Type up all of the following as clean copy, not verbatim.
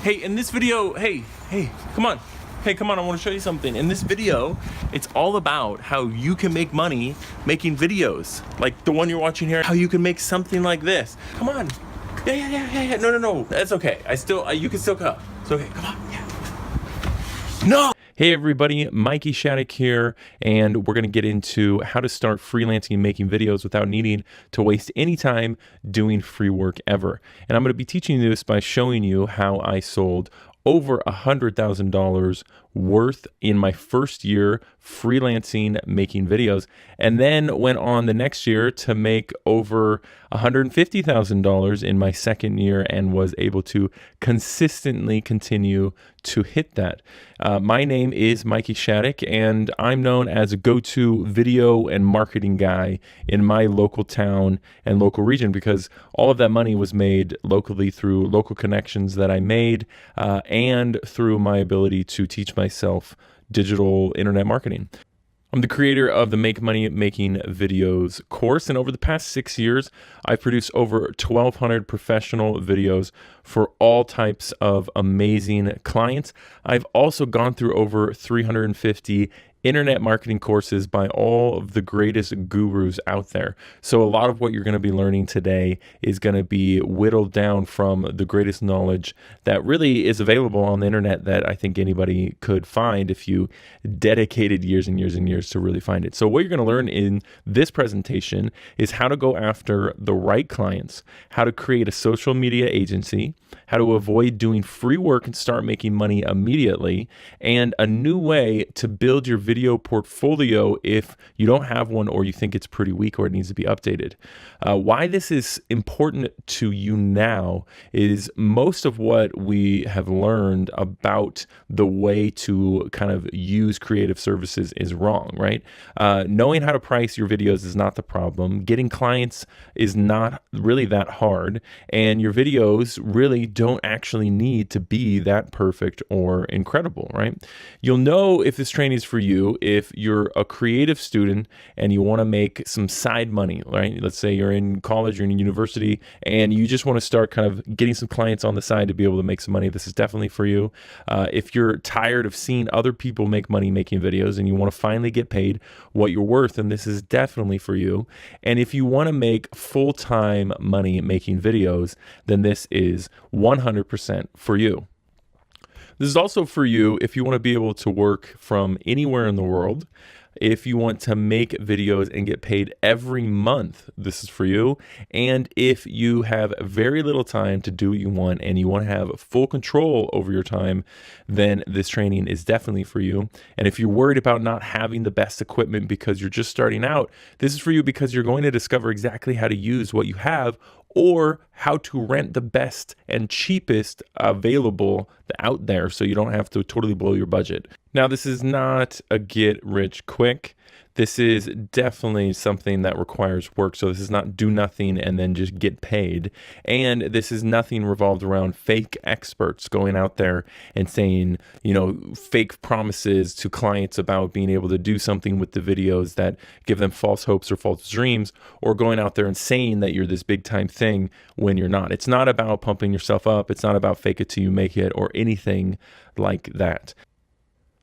Hey, in this video, hey, come on. Hey, come on, I want to show you something. In this video, it's all about how you can make money making videos. Like the one you're watching here, how you can make something like this. Come on. Yeah. No. That's okay. You can still come. It's okay, come on, yeah. No! Hey everybody, Mikey Shattuck here, and we're going to get into how to start freelancing and making videos without needing to waste any time doing free work ever. And I'm going to be teaching you this by showing you how I sold over $100,000 worth in my first year freelancing making videos, and then went on the next year to make over $150,000 in my second year and was able to consistently continue to hit that. My name is Mikey Shattuck, and I'm known as a go-to video and marketing guy in my local town and local region because all of that money was made locally through local connections that I made and through my ability to teach myself digital internet marketing. I'm the creator of the Make Money Making Videos course, and over the past 6 years, I've produced over 1,200 professional videos for all types of amazing clients. I've also gone through over 350 internet marketing courses by all of the greatest gurus out there. So a lot of what you're going to be learning today is going to be whittled down from the greatest knowledge that really is available on the internet that I think anybody could find if you dedicated years and years and years to really find it. So what you're going to learn in this presentation is how to go after the right clients, how to create a social media agency, how to avoid doing free work and start making money immediately, and a new way to build your video portfolio if you don't have one or you think it's pretty weak or it needs to be updated. Why this is important to you now is most of what we have learned about the way to kind of use creative services is wrong, right? Knowing how to price your videos is not the problem. Getting clients is not really that hard, and your videos really don't actually need to be that perfect or incredible, right? You'll know if this training is for you if you're a creative student and you want to make some side money, right? Let's say you're in college, you're in university, and you just want to start kind of getting some clients on the side to be able to make some money. This is definitely for you. If you're tired of seeing other people make money making videos and you want to finally get paid what you're worth, then this is definitely for you. And if you want to make full-time money making videos, then this is 100% for you. This is also for you if you want to be able to work from anywhere in the world. If you want to make videos and get paid every month, this is for you. And if you have very little time to do what you want and you want to have full control over your time, then this training is definitely for you. And if you're worried about not having the best equipment because you're just starting out, this is for you because you're going to discover exactly how to use what you have or how to rent the best and cheapest available out there so you don't have to totally blow your budget. Now, this is not a get rich quick. This is definitely something that requires work. So this is not do nothing and then just get paid. And this is nothing revolved around fake experts going out there and saying, fake promises to clients about being able to do something with the videos that give them false hopes or false dreams, or going out there and saying that you're this big time thing when you're not. It's not about pumping yourself up. It's not about fake it till you make it or anything like that.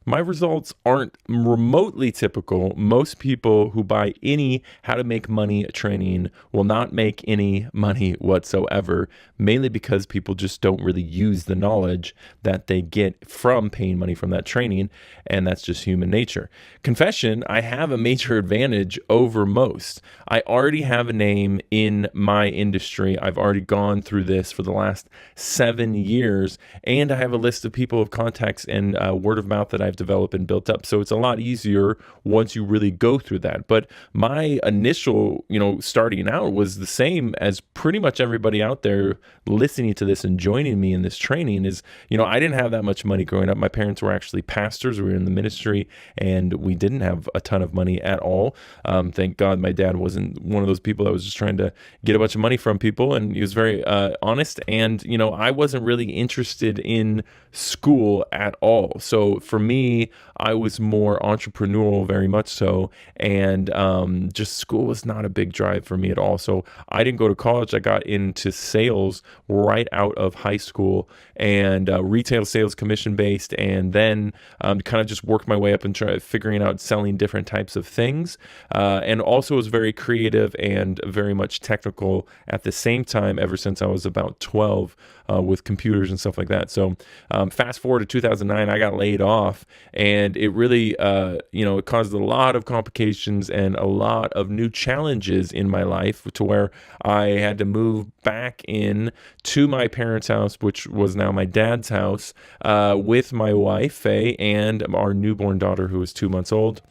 My results aren't remotely typical. Most people who buy any how to make money training will not make any money whatsoever, mainly because people just don't really use the knowledge that they get from paying money from that training, and that's just human nature. Confession, I have a major advantage over most. I already have a name in my industry. I've already gone through this for the last 7 years, and I have a list of people of contacts and word of mouth that I've developed and built up. So it's a lot easier once you really go through that. But my initial, starting out was the same as pretty much everybody out there listening to this and joining me in this training is, I didn't have that much money growing up. My parents were actually pastors. We were in the ministry and we didn't have a ton of money at all. Thank God my dad wasn't one of those people that was just trying to get a bunch of money from people. And he was very honest. And, I wasn't really interested in school at all. So for me, I was more entrepreneurial, very much so, and just school was not a big drive for me at all. So I didn't go to college. I got into sales right out of high school, and retail sales, commission based, and then kind of just worked my way up and try figuring out selling different types of things, and also was very creative and very much technical at the same time ever since I was about 12, with computers and stuff like that. So fast forward to 2009, I got laid off, and it really it caused a lot of complications and a lot of new challenges in my life, to where I had to move back in to my parents' house, which was now my dad's house, with my wife Faye and our newborn daughter, who was 2 months old.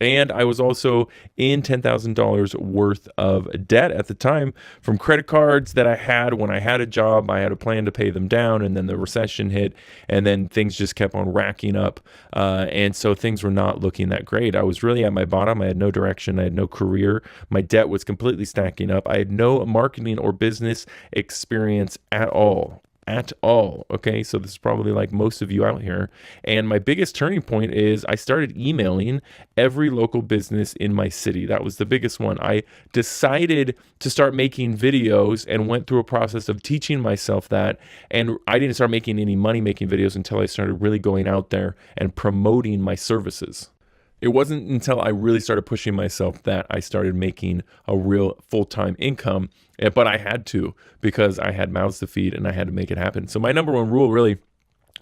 And I was also in $10,000 worth of debt at the time from credit cards that I had when I had a job. I had a plan to pay them down, and then the recession hit, and then things just kept on racking up. And so things were not looking that great. I was really at my bottom. I had no direction. I had no career. My debt was completely stacking up. I had no marketing or business experience at all. Okay, so this is probably like most of you out here. And my biggest turning point is I started emailing every local business in my city. That was the biggest one. I decided to start making videos and went through a process of teaching myself that. And I didn't start making any money making videos until I started really going out there and promoting my services. It wasn't until I really started pushing myself that I started making a real full-time income, but I had to, because I had mouths to feed and I had to make it happen. So my number one rule really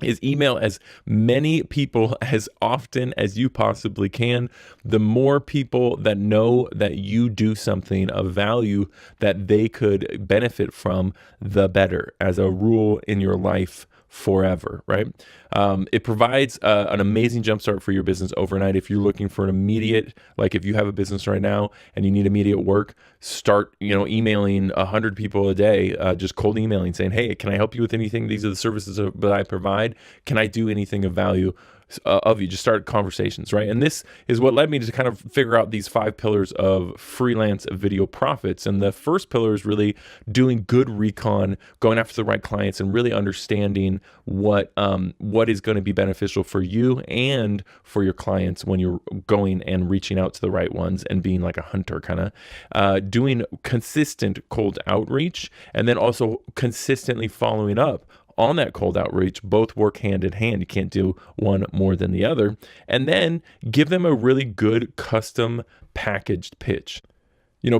is email as many people as often as you possibly can. The more people that know that you do something of value that they could benefit from, the better, as a rule in your life forever, right? It provides an amazing jumpstart for your business overnight. If you're looking for an immediate, like if you have a business right now and you need immediate work, start, emailing 100 people a day, just cold emailing, saying, hey, can I help you with anything? These are the services that I provide. Can I do anything of value? Of you, just start conversations, right? And this is what led me to kind of figure out these 5 pillars of freelance video profits. And the first pillar is really doing good recon, going after the right clients, and really understanding what is going to be beneficial for you and for your clients when you're going and reaching out to the right ones and being like a hunter, kind of doing consistent cold outreach, and then also consistently following up on that cold outreach. Both work hand in hand. You can't do one more than the other. And then give them a really good custom packaged pitch.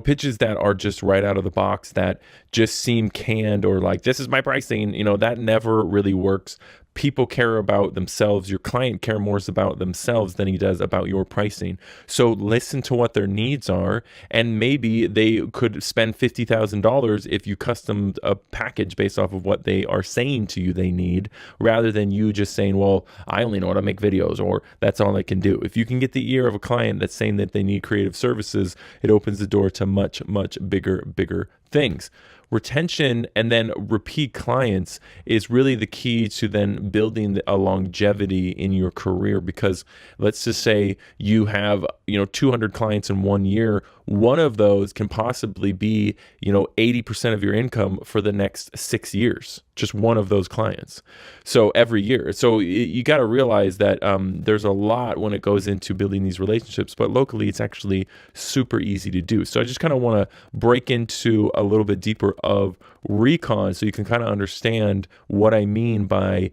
Pitches that are just right out of the box, that just seem canned, or like, this is my pricing, that never really works. People care about themselves. Your client care more about themselves than he does about your pricing. So listen to what their needs are, and maybe they could spend $50,000 if you custom a package based off of what they are saying to you they need, rather than you just saying, well, I only know how to make videos, or that's all I can do. If you can get the ear of a client that's saying that they need creative services, it opens the door to much, much bigger things. Retention and then repeat clients is really the key to then building a longevity in your career, because let's just say you have 200 clients in 1 year. One of those can possibly be 80% of your income for the next 6 years, just one of those clients. So every year. So you got to realize that there's a lot when it goes into building these relationships, but locally it's actually super easy to do. So I just kind of want to break into a little bit deeper of recon, so you can kind of understand what I mean by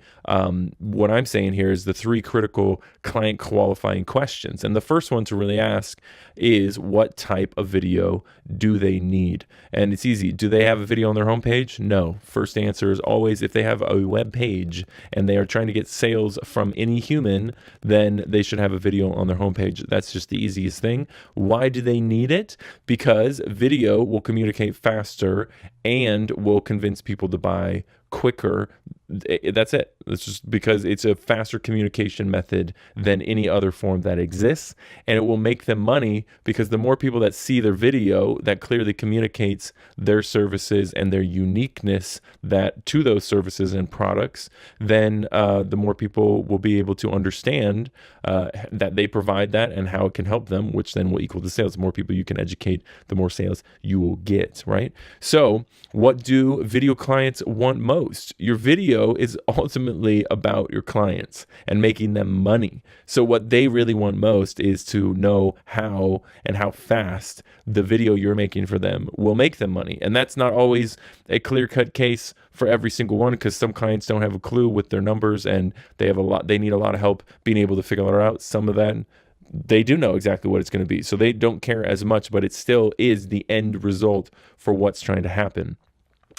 what I'm saying here is the 3 critical client qualifying questions. And the first one to really ask is, what type of video do they need? And it's easy. Do they have a video on their homepage? No. First answer is always, if they have a web page and they are trying to get sales from any human, then they should have a video on their homepage. That's just the easiest thing. Why do they need it? Because video will communicate faster and will convince people to buy quicker. That's it. It's just because it's a faster communication method than any other form that exists, and it will make them money, because the more people that see their video that clearly communicates their services and their uniqueness that to those services and products, then the more people will be able to understand that they provide that and how it can help them, which then will equal to sales. The more people you can educate, the more sales you will get, right? So What do video clients want most? Your video is ultimately about your clients and making them money. So what they really want most is to know how and how fast the video you're making for them will make them money. And that's not always a clear-cut case for every single one, because some clients don't have a clue with their numbers and they need a lot of help being able to figure it out. Some of that they do know exactly what it's going to be, so they don't care as much, but it still is the end result for what's trying to happen.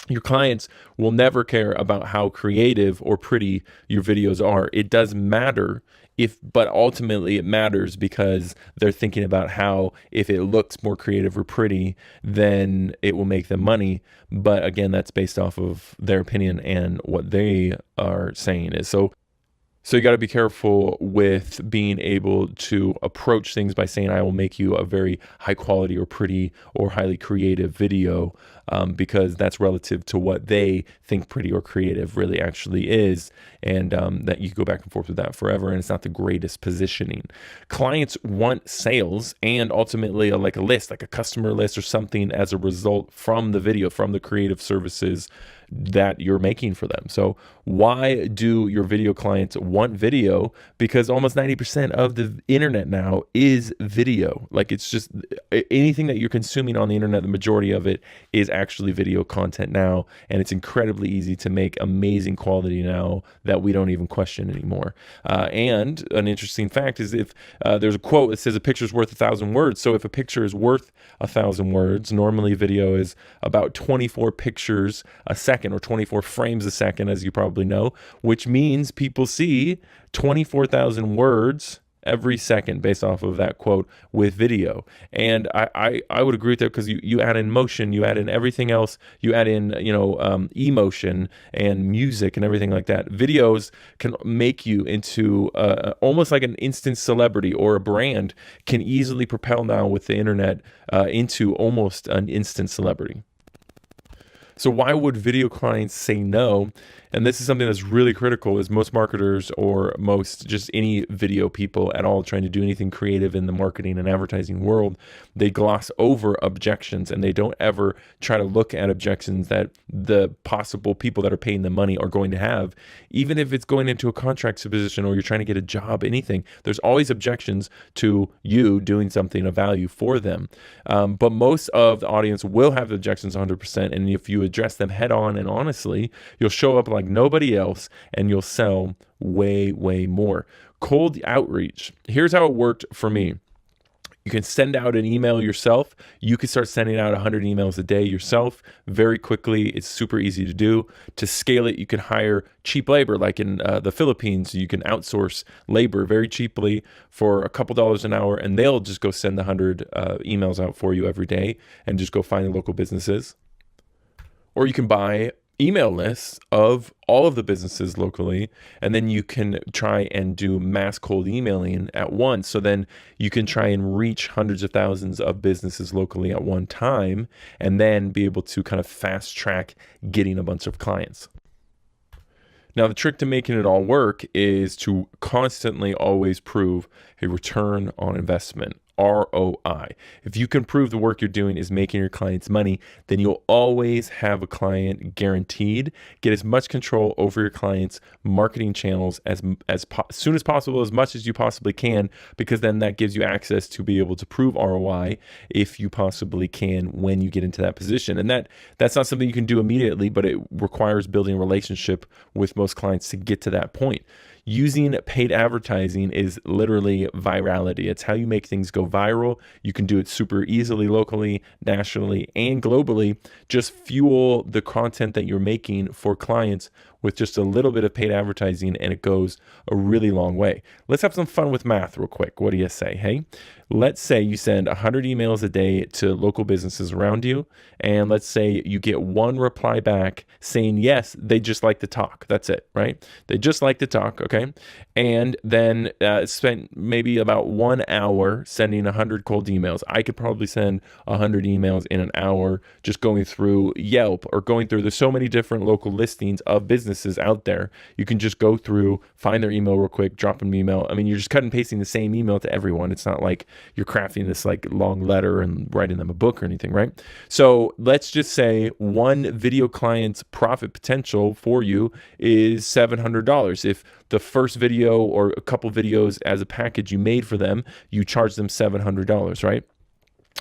Your clients will never care about how creative or pretty your videos are. It does matter but ultimately it matters because they're thinking about how, if it looks more creative or pretty, then it will make them money. But again, that's based off of their opinion and what they are saying is. So you got to be careful with being able to approach things by saying, I will make you a very high quality or pretty or highly creative video, because that's relative to what they think pretty or creative really actually is. And that you go back and forth with that forever. And it's not the greatest positioning. Clients want sales and ultimately a list, like a customer list or something as a result from the video, from the creative services that you're making for them. So why do your video clients want video? Because almost 90% of the internet now is video. Like, it's just anything that you're consuming on the internet, the majority of it is actually video content now. And it's incredibly easy to make amazing quality now that we don't even question anymore. And an interesting fact is, if there's a quote that says a picture's worth 1,000 words. So if a picture is worth 1,000 words, normally video is about 24 pictures a second, or 24 frames a second, as you probably know, which means people see 24,000 words every second based off of that quote with video. And I would agree with that, because you add in motion, you add in everything else, you add in, emotion and music and everything like that. Videos can make you into almost like an instant celebrity, or a brand can easily propel now with the internet into almost an instant celebrity. So why would video clients say no? And this is something that's really critical, is most marketers, or most just any video people at all trying to do anything creative in the marketing and advertising world, they gloss over objections, and they don't ever try to look at objections that the possible people that are paying the money are going to have. Even if it's going into a contract position, or you're trying to get a job, anything, there's always objections to you doing something of value for them. But most of the audience will have objections 100%. And if you address them head on and honestly, you'll show up like nobody else, and you'll sell way, way more. Cold outreach. Here's how it worked for me. You can send out an email yourself. You can start sending out 100 emails a day yourself very quickly. It's super easy to do. To scale it, you can hire cheap labor. Like in the Philippines, you can outsource labor very cheaply for a couple dollars an hour, and they'll just go send the 100 emails out for you every day, and just go find the local businesses. Or you can buy email lists of all of the businesses locally, and then you can try and do mass cold emailing at once. So then you can try and reach hundreds of thousands of businesses locally at one time, and then be able to kind of fast track getting a bunch of clients. Now, the trick to making it all work is to constantly always prove a return on investment. ROI. If you can prove the work you're doing is making your clients money, then you'll always have a client guaranteed. Get as much control over your clients' marketing channels as soon as possible, as much as you possibly can, because then that gives you access to be able to prove ROI if you possibly can when you get into that position. And that's not something you can do immediately, but it requires building a relationship with most clients to get to that point. Using paid advertising is literally virality. It's how you make things go viral. You can do it super easily, locally, nationally, and globally. Just fuel the content that you're making for clients with just a little bit of paid advertising, and it goes a really long way. Let's have some fun with math real quick. What do you say? Hey, let's say you send 100 emails a day to local businesses around you, and let's say you get one reply back saying, yes, they just like to talk. That's it, right? They just like to talk, okay? And then spent maybe about 1 hour sending 100 cold emails. I could probably send 100 emails in an hour, just going through Yelp or going through, there's so many different local listings of businesses businesses out there. You can just go through, find their email real quick, drop them an email. I mean, you're just cut and pasting the same email to everyone. It's not like you're crafting this like long letter and writing them a book or anything, right? So let's just say one video client's profit potential for you is $700. If the first video or a couple videos as a package you made for them, you charge them $700, right?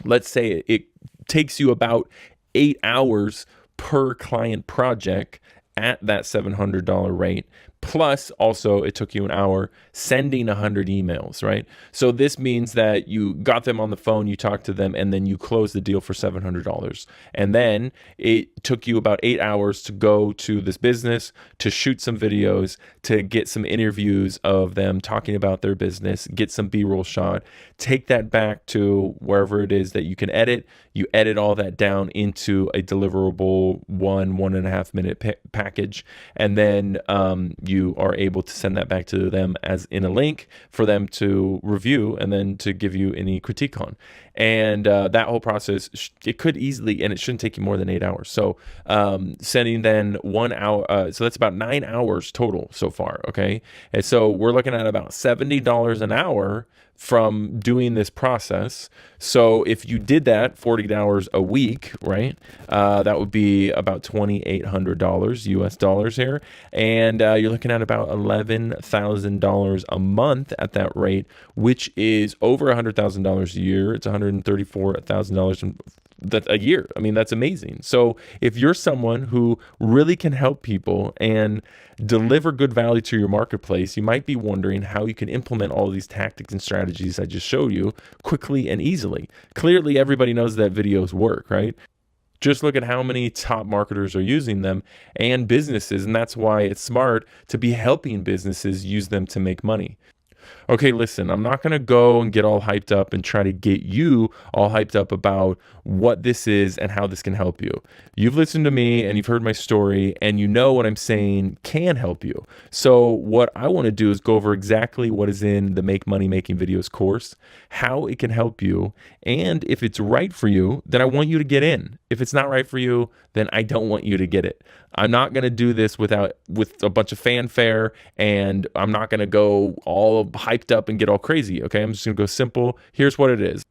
Let's say it takes you about 8 hours per client project at that $700 rate. Plus, also, it took you an hour sending 100 emails, right? So this means that you got them on the phone, you talked to them, and then you closed the deal for $700. And then it took you about 8 hours to go to this business, to shoot some videos, to get some interviews of them talking about their business, get some B-roll shot, take that back to wherever it is that you can edit. You edit all that down into a deliverable 1.5 minute package. And then you are able to send that back to them as in a link for them to review and then to give you any critique on. And that whole process, it could easily, and it shouldn't take you more than 8 hours. So sending then 1 hour, so that's about 9 hours total so far, okay? And so we're looking at about $70 an hour from doing this process. So if you did that 40 hours a week, right, that would be about $2,800 US dollars here. And you're looking at about $11,000 a month at that rate, which is over $100,000 a year. It's $134,000 a year. I mean, that's amazing. So if you're someone who really can help people and deliver good value to your marketplace, you might be wondering how you can implement all of these tactics and strategies I just showed you quickly and easily. Clearly, everybody knows that videos work, right? Just look at how many top marketers are using them and businesses, and that's why it's smart to be helping businesses use them to make money. Okay, listen, I'm not going to go and get all hyped up and try to get you all hyped up about what this is and how this can help you. You've listened to me and you've heard my story and you know what I'm saying can help you. So what I want to do is go over exactly what is in the Make Money Making Videos course, how it can help you, and if it's right for you, then I want you to get in. If it's not right for you, then I don't want you to get it. I'm not going to do this with a bunch of fanfare, and I'm not going to go all hyped up and get all crazy, okay? I'm just going to go simple. Here's what it is.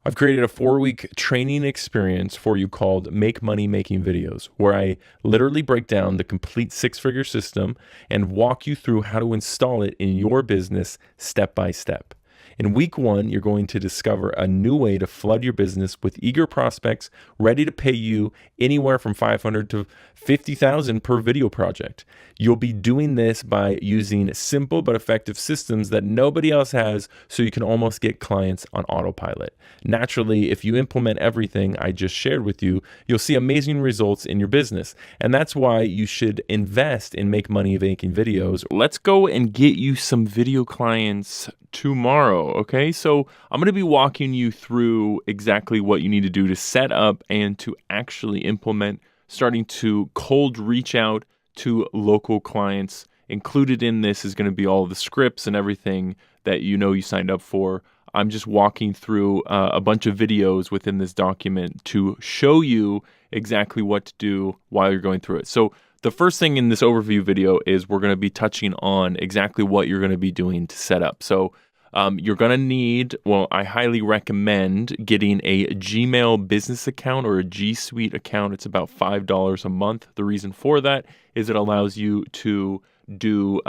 I've created a 4-week training experience for you called Make Money Making Videos, where I literally break down the complete 6-figure system and walk you through how to install it in your business step by step. In week 1, you're going to discover a new way to flood your business with eager prospects ready to pay you anywhere from $500 to $50,000 per video project. You'll be doing this by using simple but effective systems that nobody else has, so you can almost get clients on autopilot. Naturally, if you implement everything I just shared with you, you'll see amazing results in your business. And that's why you should invest in Make Money Making Videos. Let's go and get you some video clients tomorrow, okay? So I'm going to be walking you through exactly what you need to do to set up and to actually implement, starting to cold reach out to local clients. Included in this is going to be all the scripts and everything that you know you signed up for. I'm just walking through a bunch of videos within this document to show you exactly what to do while you're going through it. So the first thing in this overview video is we're going to be touching on exactly what you're going to be doing to set up. So you're going to need, well, I highly recommend getting a Gmail business account or a G Suite account. It's about $5 a month. The reason for that is it allows you to do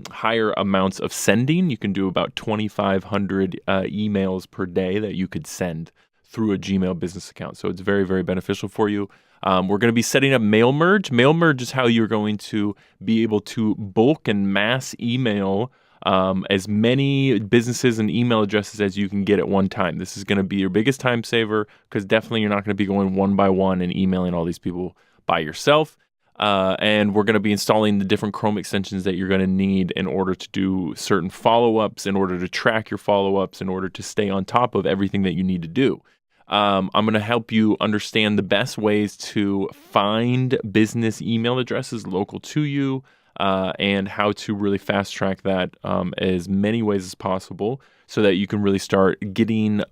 higher amounts of sending. You can do about 2,500 emails per day that you could send through a Gmail business account. So it's very, very beneficial for you. We're going to be setting up mail merge. Mail merge is how you're going to be able to bulk and mass email as many businesses and email addresses as you can get at one time. This is going to be your biggest time saver because definitely you're not going to be going one by one and emailing all these people by yourself. And we're going to be installing the different Chrome extensions that you're going to need in order to do certain follow-ups, in order to track your follow-ups, in order to stay on top of everything that you need to do. I'm going to help you understand the best ways to find business email addresses local to you, and how to really fast track that as many ways as possible so that you can really start getting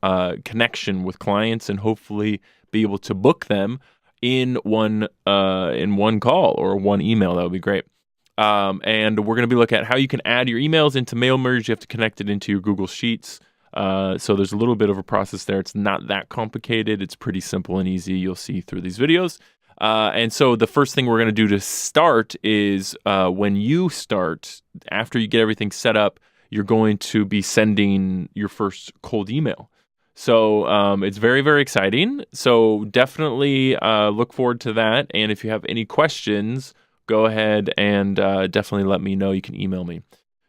connection with clients and hopefully be able to book them in one call or one email. That would be great. And we're going to be looking at how you can add your emails into MailMerge. You have to connect it into your Google Sheets. So there's a little bit of a process there. It's not that complicated. It's pretty simple and easy. You'll see through these videos. And so the first thing we're going to do to start is when you start, after you get everything set up, you're going to be sending your first cold email. So it's very, very exciting. So definitely look forward to that. And if you have any questions, go ahead and definitely let me know. You can email me.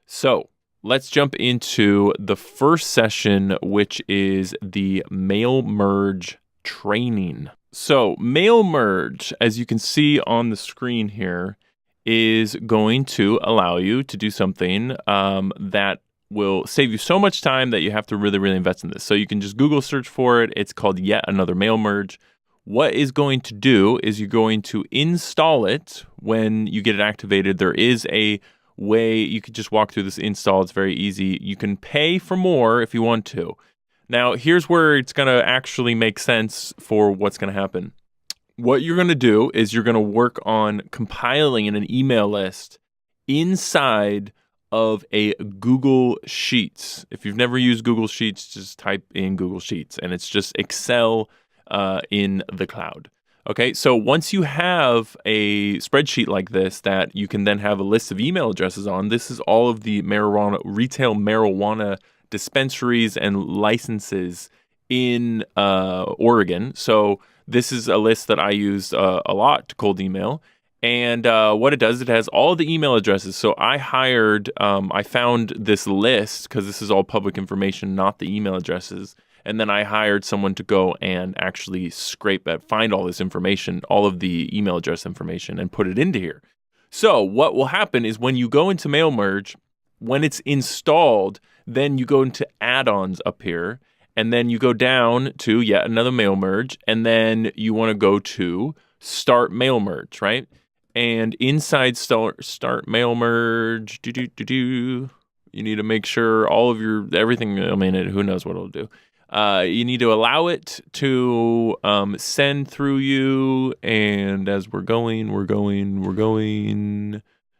So let's jump into the first session, which is the MailMerge training. So MailMerge, as you can see on the screen here, is going to allow you to do something that will save you so much time that you have to really, really invest in this. So you can just Google search for it. It's called Yet Another MailMerge. What is going to do is you're going to install it when you get it activated. There is a way you could just walk through this install. It's very easy. You can pay for more if you want to. Now, here's where it's going to actually make sense for what's going to happen. What you're going to do is you're going to work on compiling an email list inside of a Google Sheets. If you've never used Google Sheets, just type in Google Sheets, and it's just Excel in the cloud. Okay, so once you have a spreadsheet like this that you can then have a list of email addresses on, this is all of the retail marijuana dispensaries and licenses in Oregon. So this is a list that I used a lot to cold email. And what it does, it has all the email addresses. So I found this list because this is all public information, not the email addresses. And then I hired someone to go and actually find all this information, all of the email address information, and put it into here. So what will happen is when you go into MailMerge, when it's installed, then you go into add-ons up here, and then you go down to Yet Another MailMerge, and then you want to go to Start MailMerge, right? And inside Start MailMerge, you need to make sure all of everything, who knows what it'll do. You need to allow it to send through you. And as we're going,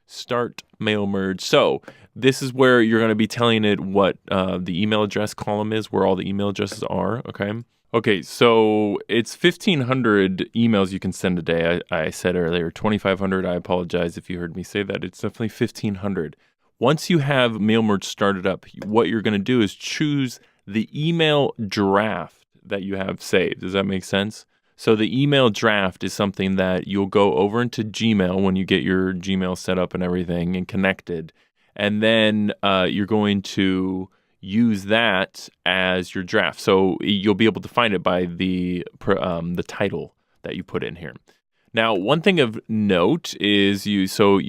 Start MailMerge. So this is where you're going to be telling it what the email address column is, where all the email addresses are, okay? Okay, so it's 1,500 emails you can send a day. I said earlier 2,500. I apologize if you heard me say that. It's definitely 1,500. Once you have MailMerge started up, what you're going to do is choose the email draft that you have saved. Does that make sense? So the email draft is something that you'll go over into Gmail when you get your Gmail set up and everything and connected. And then you're going to use that as your draft. So you'll be able to find it by the title that you put in here. Now, one thing of note is you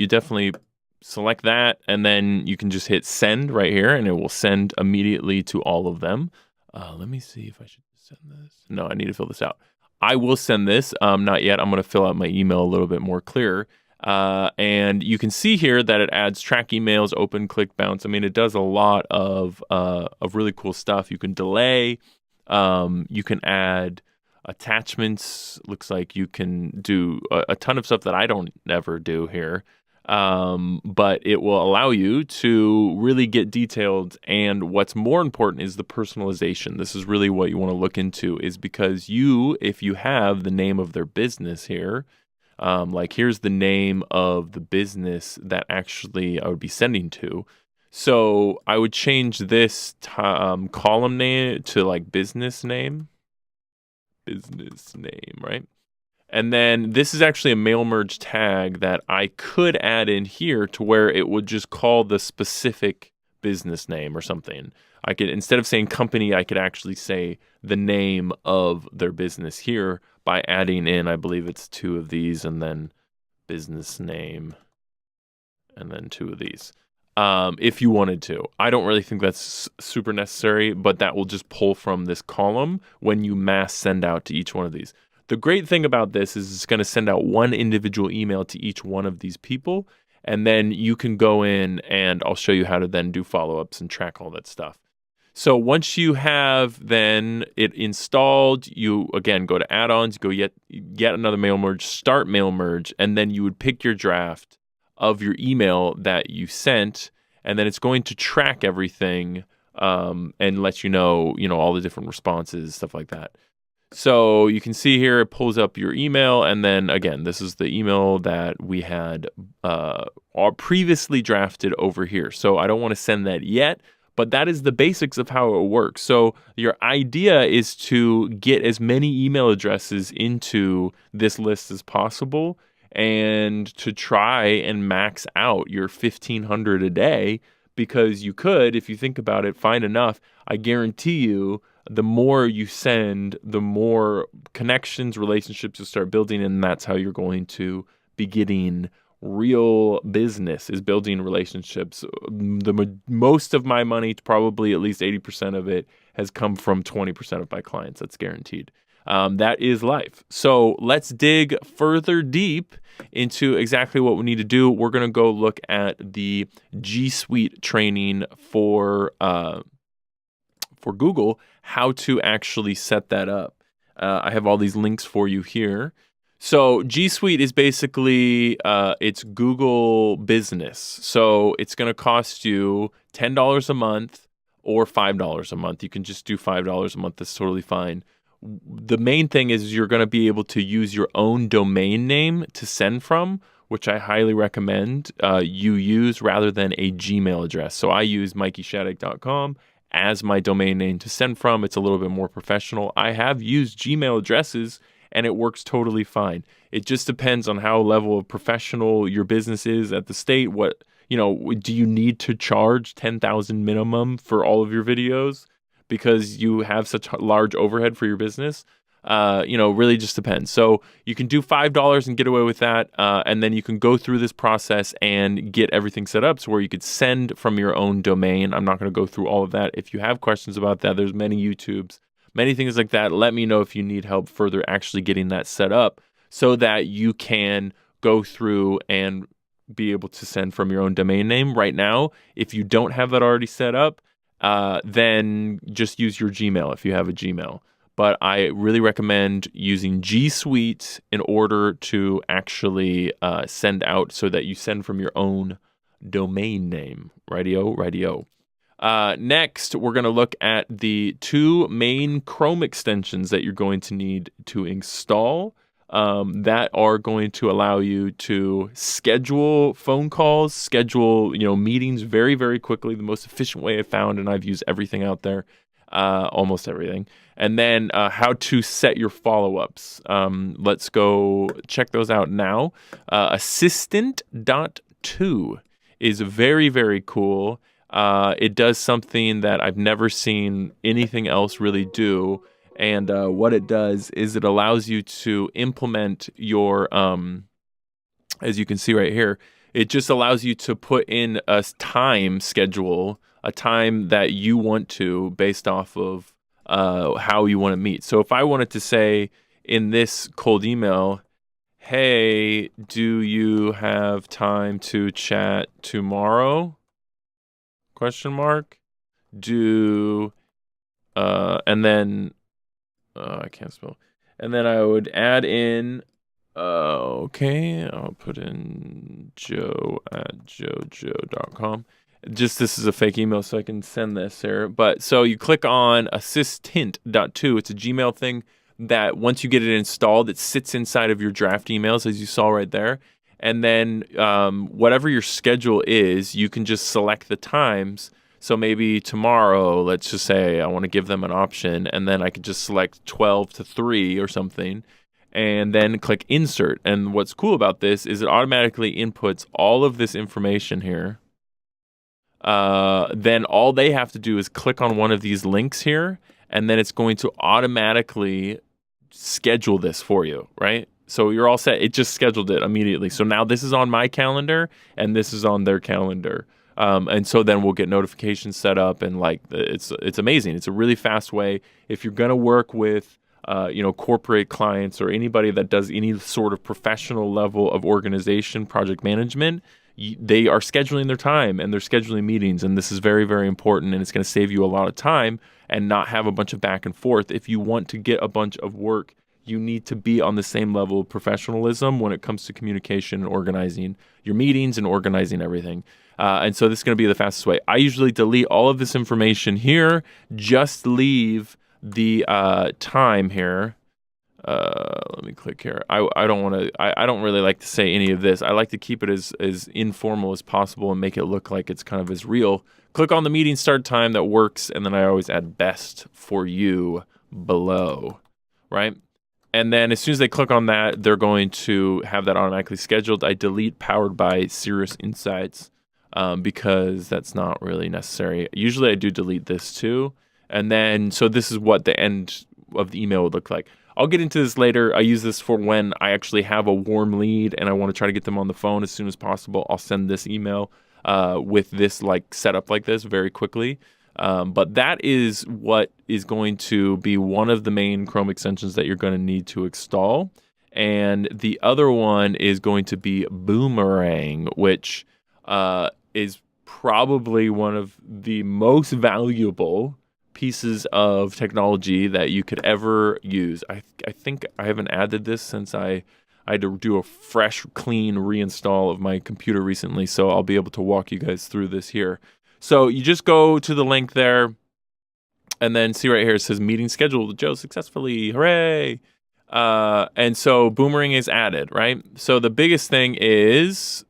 definitely select that, and then you can just hit send right here, and it will send immediately to all of them. Let me see if I should send this. No, I need to fill this out. I will send this. Not yet. I'm going to fill out my email a little bit more clear. And you can see here that it adds track emails, open, click, bounce. It does a lot of really cool stuff. You can delay. You can add attachments. Looks like you can do a ton of stuff that I don't ever do here. But it will allow you to really get detailed. And what's more important is the personalization. This is really what you want to look into, is because if you have the name of their business here, like here's the name of the business that actually I would be sending to. So I would change this column name to like business name, right? And then this is actually a MailMerge tag that I could add in here to where it would just call the specific business name or something. I could, instead of saying company, I could actually say the name of their business here by adding in, I believe it's 2 of these, and then business name, and then 2 of these. If you wanted to. I don't really think that's super necessary, but that will just pull from this column when you mass send out to each one of these. The great thing about this is it's going to send out one individual email to each one of these people, and then you can go in and I'll show you how to then do follow-ups and track all that stuff. So once you have then it installed, you again go to add-ons, go yet another MailMerge, start MailMerge, and then you would pick your draft. of your email that you sent, and then it's going to track everything and let you know, all the different responses, stuff like that. So you can see here, it pulls up your email, and then again, this is the email that we had previously drafted over here. So I don't want to send that yet, but that is the basics of how it works. So your idea is to get as many email addresses into this list as possible, and to try and max out your 1,500 a day, because you could, if you think about it, find enough. I guarantee you, the more you send, the more connections, relationships you'll start building, and that's how you're going to be getting real business, is building relationships. Most of my money, probably at least 80% of it, has come from 20% of my clients. That's guaranteed. That is life. So let's dig further deep into exactly what we need to do. We're going to go look at the G Suite training for Google, how to actually set that up. I have all these links for you here. So G Suite is basically, it's Google Business. So it's going to cost you $10 a month or $5 a month. You can just do $5 a month. That's totally fine. The main thing is you're going to be able to use your own domain name to send from, which I highly recommend you use, rather than a Gmail address. So I use MikeyShadegg.com as my domain name to send from. It's a little bit more professional. I have used Gmail addresses and it works totally fine. It just depends on how level of professional your business is at the state. What, do you need to charge $10,000 minimum for all of your videos because you have such a large overhead for your business? Really just depends. So you can do $5 and get away with that. And then you can go through this process and get everything set up so where you could send from your own domain. I'm not going to go through all of that. If you have questions about that, there's many YouTubes, many things like that. Let me know if you need help further actually getting that set up so that you can go through and be able to send from your own domain name. Right now, if you don't have that already set up, then just use your Gmail if you have a Gmail. But I really recommend using G Suite in order to actually send out, so that you send from your own domain name. Radio. Next, we're going to look at the two main Chrome extensions that you're going to need to install that are going to allow you to schedule phone calls, schedule meetings very, very quickly. The most efficient way I've found, and I've used everything out there, almost everything. And then how to set your follow-ups. Let's go check those out now. Assistant.2 is very, very cool. It does something that I've never seen anything else really do. And what it does is it allows you to implement your, as you can see right here, it just allows you to put in a time schedule, a time that you want to based off of how you want to meet. So if I wanted to say in this cold email, hey, do you have time to chat tomorrow? ? And then I can't spell. And then I would add in, okay, I'll put in joe@jojo.com. Just, this is a fake email, so I can send this here. But so you click on Assistant.2. It's a Gmail thing that once you get it installed, it sits inside of your draft emails, as you saw right there. And then whatever your schedule is, you can just select the times. So maybe tomorrow, let's just say I want to give them an option, and then I could just select 12 to 3 or something, and then click Insert. And what's cool about this is it automatically inputs all of this information here. Then all they have to do is click on one of these links here, and then it's going to automatically schedule this for you, right? So you're all set. It just scheduled it immediately. So now this is on my calendar, and this is on their calendar. And so then we'll get notifications set up, and it's amazing. It's a really fast way. If you're going to work with, corporate clients or anybody that does any sort of professional level of organization, project management, they are scheduling their time and they're scheduling meetings. And this is very, very important. And it's going to save you a lot of time and not have a bunch of back and forth. If you want to get a bunch of work you need to be on the same level of professionalism when it comes to communication and organizing your meetings and organizing everything. And so this is going to be the fastest way. I usually delete all of this information here, just leave the time here. Let me click here. I don't want to, I don't really like to say any of this. I like to keep it as informal as possible and make it look like it's kind of as real. Click on the meeting start time that works, and then I always add best for you below, right? And then as soon as they click on that, they're going to have that automatically scheduled. I delete powered by Cirrus Insights because that's not really necessary. Usually I do delete this too. And then, so this is what the end of the email would look like. I'll get into this later. I use this for when I actually have a warm lead and I want to try to get them on the phone as soon as possible. I'll send this email with this like setup like this very quickly. But that is what is going to be one of the main Chrome extensions that you're going to need to install. And the other one is going to be Boomerang, which is probably one of the most valuable pieces of technology that you could ever use. I think I haven't added this since I had to do a fresh, clean reinstall of my computer recently, so I'll be able to walk you guys through this here. So you just go to the link there, and then see right here, it says meeting scheduled with Joe successfully, hooray! And so Boomerang is added, right? So the biggest thing is,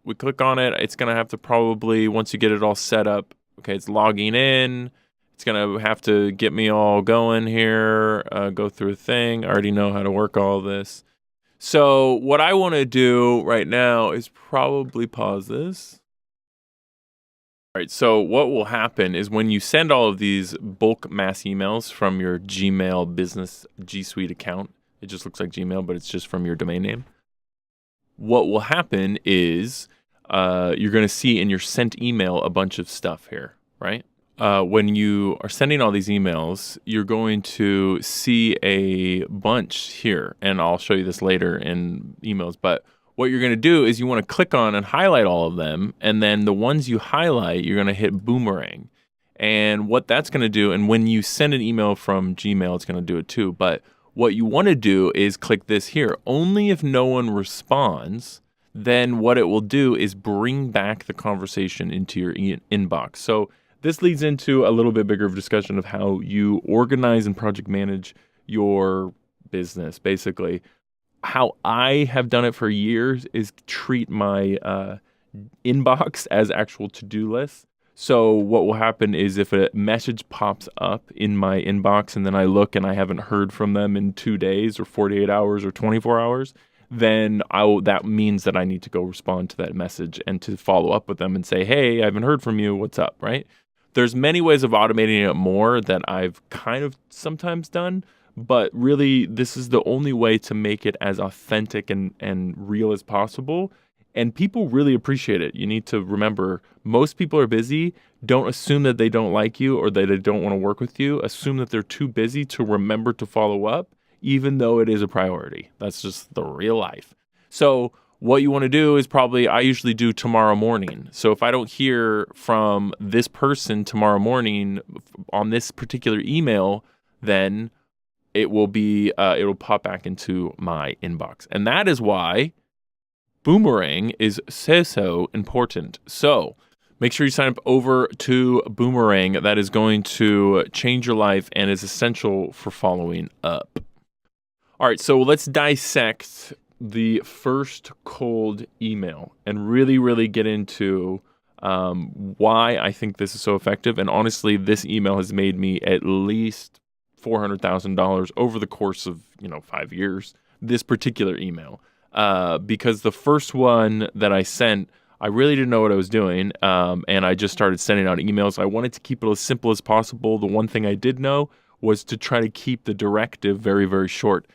we click on it, it's gonna have to probably, once you get it all set up, okay, it's logging in, it's going to have to get me all going here, go through a thing. I already know how to work all this. So what I want to do right now is probably pause this. All right, so what will happen is when you send all of these bulk mass emails from your Gmail business G Suite account, it just looks like Gmail, but it's just from your domain name. What will happen is you're going to see in your sent email a bunch of stuff here, right? When you are sending all these emails, you're going to see a bunch here, and I'll show you this later in emails, but what you're going to do is you want to click on and highlight all of them, and then the ones you highlight, you're going to hit Boomerang. And what that's going to do, and when you send an email from Gmail, it's going to do it too, but what you want to do is click this here. Only if no one responds, then what it will do is bring back the conversation into your inbox. So this leads into a little bit bigger of a discussion of how you organize and project manage your business. Basically, how I have done it for years is treat my inbox as actual to-do lists. So what will happen is if a message pops up in my inbox and then I look and I haven't heard from them in 2 days or 48 hours or 24 hours, then that means that I need to go respond to that message and to follow up with them and say, hey, I haven't heard from you. What's up, right? There's many ways of automating it more that I've kind of sometimes done, but really this is the only way to make it as authentic and real as possible. And people really appreciate it. You need to remember, most people are busy. Don't assume that they don't like you or that they don't want to work with you. Assume that they're too busy to remember to follow up, even though it is a priority. That's just the real life. So what you want to do is probably, I usually do tomorrow morning. So if I don't hear from this person tomorrow morning on this particular email, then it will be, it'll pop back into my inbox. And that is why Boomerang is so important. So make sure you sign up over to Boomerang. That is going to change your life and is essential for following up. All right, so let's dissect the first cold email and really get into why I think this is so effective. And honestly, this email has made me at least $400,000 over the course of 5 years. This particular email, because the first one that I sent, I really didn't know what I was doing, and I just started sending out emails. I wanted to keep it as simple as possible. The one thing I did know was to try to keep the directive very short.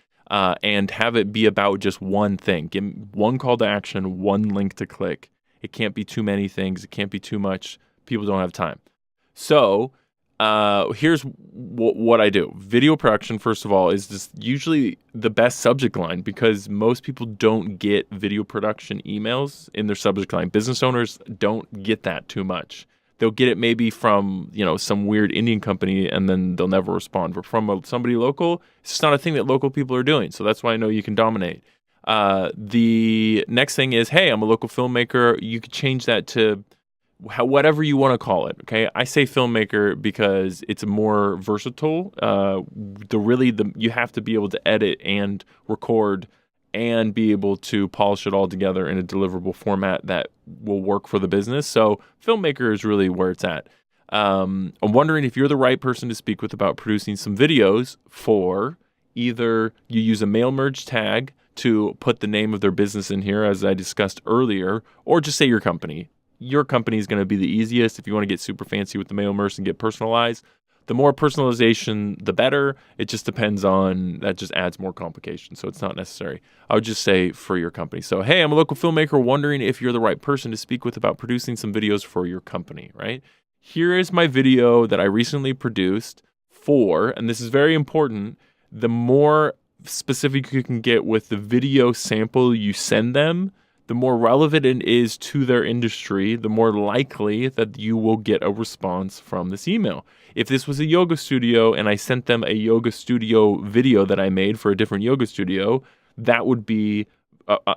And have it be about just one thing. Give me one call to action, one link to click. It can't be too many things. It can't be too much. People don't have time. So here's what I do. Video production, first of all, is just usually the best subject line because most people don't get video production emails in their subject line. Business owners don't get that too much. they'll get it maybe from, some weird Indian company, and then they'll never respond. But from somebody local, it's just not a thing that local people are doing. So that's why I know you can dominate. The next thing is, hey, I'm a local filmmaker. You could change that to whatever you want to call it. Okay, I say filmmaker because it's more versatile. You have to be able to edit and record and be able to polish it all together in a deliverable format that will work for the business. So filmmaker is really where it's at. I'm wondering if you're the right person to speak with about producing some videos for either you use a mail merge tag to put the name of their business in here, as I discussed earlier, or just say your company. Your company is going to be the easiest if you want to get super fancy with the mail merge and get personalized. The more personalization, the better. It just depends on, that just adds more complication. So it's not necessary. I would just say for your company. So, hey, I'm a local filmmaker wondering if you're the right person to speak with about producing some videos for your company, right? Here is my video that I recently produced for, and this is very important, the more specific you can get with the video sample you send them, the more relevant it is to their industry, the more likely that you will get a response from this email. If this was a yoga studio and I sent them a yoga studio video that I made for a different yoga studio, that would be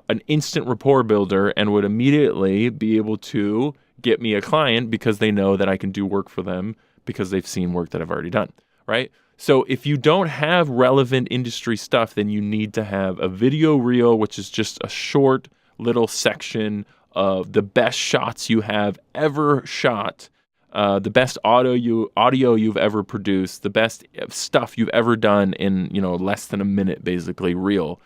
an instant rapport builder and would immediately be able to get me a client because they know that I can do work for them because they've seen work that I've already done, right? So if you don't have relevant industry stuff, then you need to have a video reel, which is just a short little section of the best shots you have ever shot, the best audio you've ever produced, the best stuff you've ever done in less than a minute, basically reel.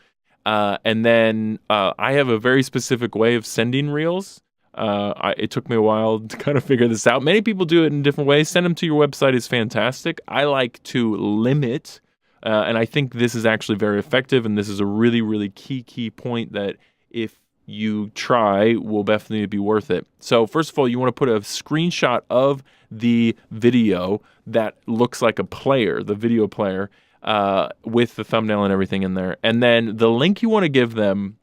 And then I have a very specific way of sending reels. It took me a while to kind of figure this out. Many people do it in different ways. Send them to your website is fantastic. I like to limit, and I think this is actually very effective. And this is a really, really key point that if you try will definitely be worth it. So first of all, you want to put a screenshot of the video that looks like a player, the video player, with the thumbnail and everything in there. And then the link you want to give them,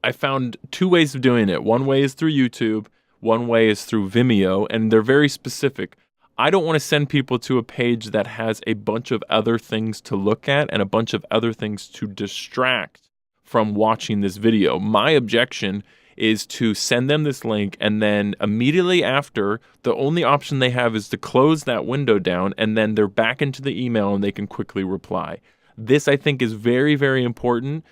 I found two ways of doing it. One way is through YouTube, one way is through Vimeo, and they're very specific. I don't want to send people to a page that has a bunch of other things to look at and a bunch of other things to distract from watching this video. My objection is to send them this link, and then immediately after, the only option they have is to close that window down, and then they're back into the email and they can quickly reply. This, I think, is very, very important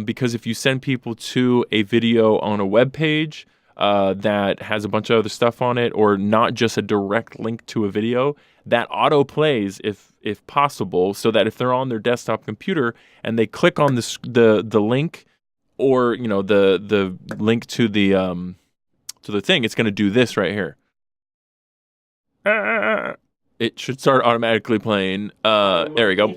because if you send people to a video on a web page that has a bunch of other stuff on it, or not just a direct link to a video, that auto plays if possible, so that if they're on their desktop computer and they click on the link, or the link to the thing, it's going to do this right here. It should start automatically playing. There we go.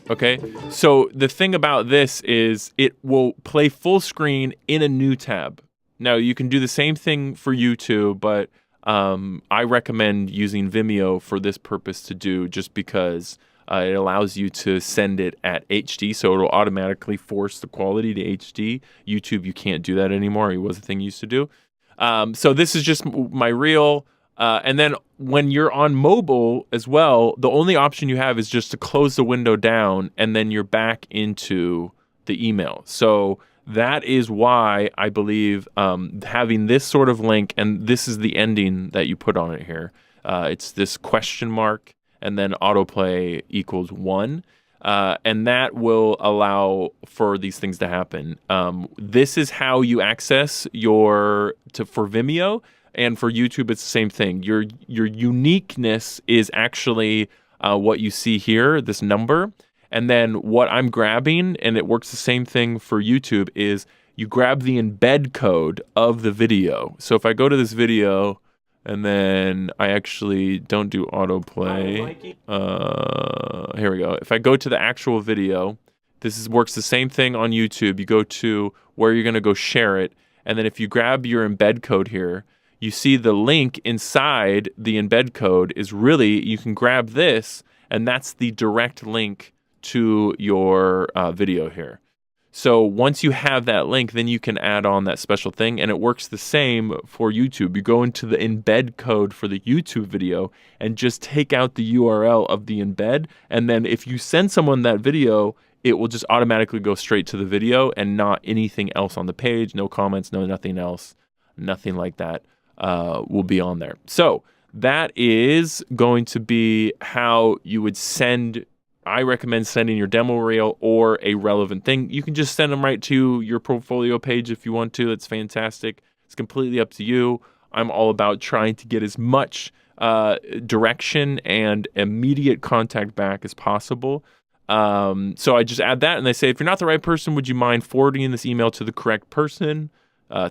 Okay, so the thing about this is it will play full screen in a new tab. Now, you can do the same thing for YouTube, but I recommend using Vimeo for this purpose to do, just because it allows you to send it at HD, so it'll automatically force the quality to HD. YouTube, you can't do that anymore. It was a thing you used to do. So this is just my reel. And then when you're on mobile as well, the only option you have is just to close the window down, and then you're back into the email. So that is why I believe having this sort of link, and this is the ending that you put on it here. It's this question mark and then autoplay equals 1. And that will allow for these things to happen. This is how you access for Vimeo, and for YouTube, it's the same thing. Your uniqueness is actually what you see here, this number. And then what I'm grabbing, and it works the same thing for YouTube, is you grab the embed code of the video. So if I go to this video, and then I actually don't do autoplay. Here we go. If I go to the actual video, works the same thing on YouTube. You go to where you're going to go share it. And then if you grab your embed code here, you see the link inside the embed code is really, you can grab this, and that's the direct link to your video here. So once you have that link, then you can add on that special thing, and it works the same for YouTube. You go into the embed code for the YouTube video and just take out the URL of the embed, and then if you send someone that video, it will just automatically go straight to the video and not anything else on the page, no comments, no nothing else, nothing like that will be on there. So that is going to be how you would send. I recommend sending your demo reel or a relevant thing. You can just send them right to your portfolio page if you want to. That's fantastic. It's completely up to you. I'm all about trying to get as much direction and immediate contact back as possible. So I just add that, and they say, if you're not the right person, would you mind forwarding this email to the correct person?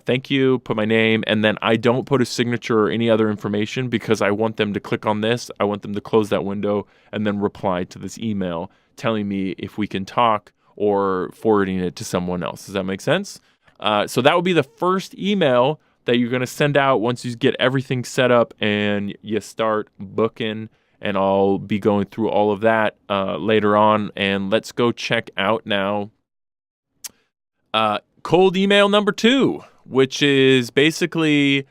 Thank you, put my name, and then I don't put a signature or any other information because I want them to click on this. I want them to close that window and then reply to this email telling me if we can talk or forwarding it to someone else. Does that make sense? So that would be the first email that you're going to send out once you get everything set up and you start booking, and I'll be going through all of that later on. And let's go check out now cold email number 2, which is basically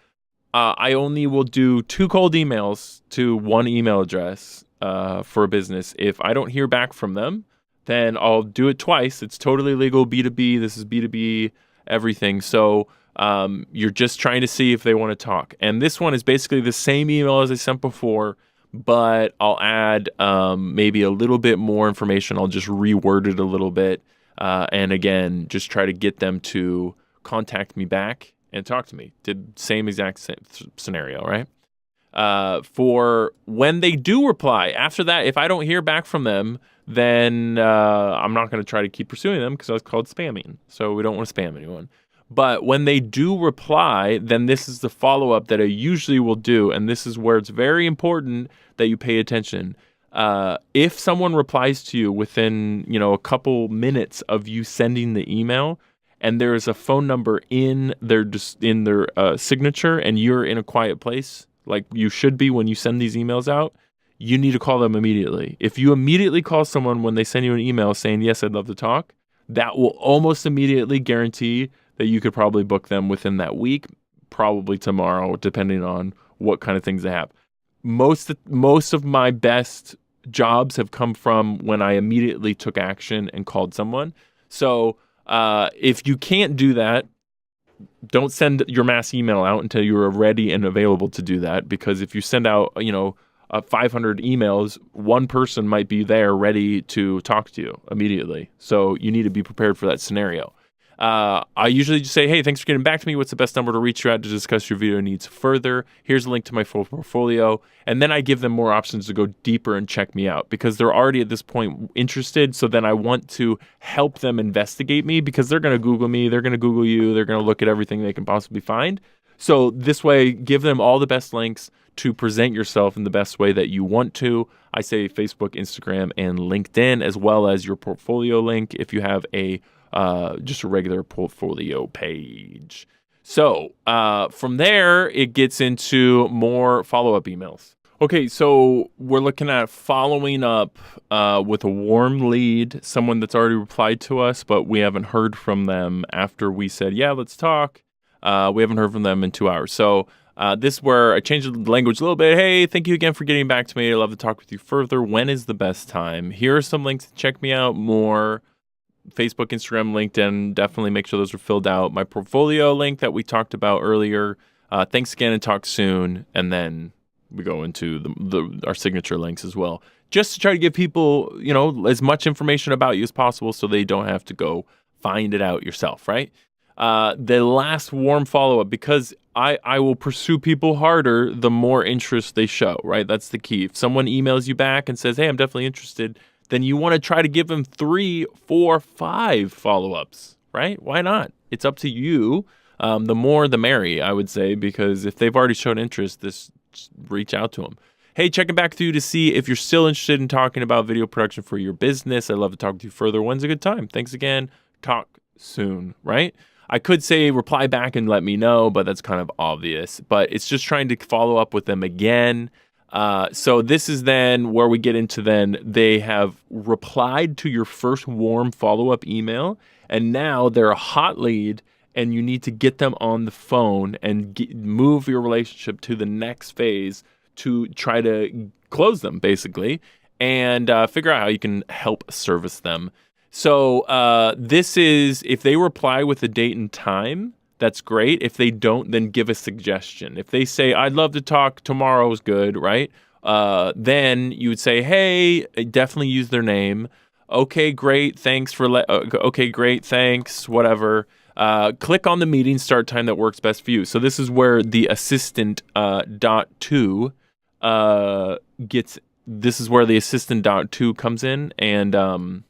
I only will do 2 cold emails to 1 email address for a business. If I don't hear back from them, then I'll do it twice. It's totally legal, B2B. This is B2B, everything. So you're just trying to see if they want to talk. And this one is basically the same email as I sent before, but I'll add maybe a little bit more information. I'll just reword it a little bit. And again, just try to get them to contact me back and talk to me. Did same exact scenario, right? For when they do reply, after that, if I don't hear back from them, then I'm not going to try to keep pursuing them because that's called spamming. So we don't want to spam anyone. But when they do reply, then this is the follow-up that I usually will do. And this is where it's very important that you pay attention. If someone replies to you within, a couple minutes of you sending the email, and there is a phone number in their signature, and you're in a quiet place, like you should be when you send these emails out, you need to call them immediately. If you immediately call someone when they send you an email saying, yes, I'd love to talk, that will almost immediately guarantee that you could probably book them within that week, probably tomorrow, depending on what kind of things they have. Most of my best jobs have come from when I immediately took action and called someone. So if you can't do that, don't send your mass email out until you are ready and available to do that. Because if you send out, 500 emails, one person might be there ready to talk to you immediately. So you need to be prepared for that scenario. I usually just say, hey, thanks for getting back to me. What's the best number to reach you at to discuss your video needs further? Here's a link to my full portfolio. And then I give them more options to go deeper and check me out because they're already at this point interested. So then I want to help them investigate me because they're going to Google me. They're going to Google you. They're going to look at everything they can possibly find. So this way, give them all the best links to present yourself in the best way that you want to. I say Facebook, Instagram, and LinkedIn, as well as your portfolio link if you have just a regular portfolio page. So from there, it gets into more follow-up emails. Okay, so we're looking at following up with a warm lead, someone that's already replied to us, but we haven't heard from them after we said, yeah, let's talk. We haven't heard from them in 2 hours. So this is where I changed the language a little bit. Hey, thank you again for getting back to me. I'd love to talk with you further. When is the best time? Here are some links to check me out more. Facebook, Instagram, LinkedIn, definitely make sure those are filled out. My portfolio link that we talked about earlier. Thanks again and talk soon. And then we go into our signature links as well. Just to try to give people, as much information about you as possible so they don't have to go find it out yourself, right? The last warm follow-up, because I will pursue people harder the more interest they show, right? That's the key. If someone emails you back and says, hey, I'm definitely interested, then you want to try to give them 3, 4, 5 follow-ups, right? Why not? It's up to you. The more, the merry, I would say, because if they've already shown interest, just reach out to them. Hey, checking back with you to see if you're still interested in talking about video production for your business. I'd love to talk with you further. When's a good time? Thanks again. Talk soon, right? I could say reply back and let me know, but that's kind of obvious. But it's just trying to follow up with them again. So this is then where we get into then they have replied to your first warm follow-up email, and now they're a hot lead, and you need to get them on the phone and move your relationship to the next phase to try to close them, basically, and figure out how you can help service them. So this is, if they reply with a date and time, that's great. If they don't, then give a suggestion. If they say, I'd love to talk, tomorrow's good, right? Then you would say, hey, definitely use their name. Okay, great. Thanks for, okay, great. Thanks, whatever. Click on the meeting start time that works best for you. So this is where the assistant dot two this is where the assistant dot two comes in and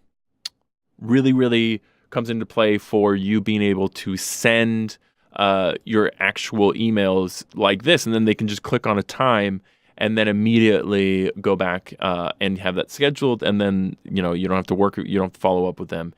really comes into play for you being able to send your actual emails like this, and then they can just click on a time and then immediately go back and have that scheduled, and then you don't have to follow up with them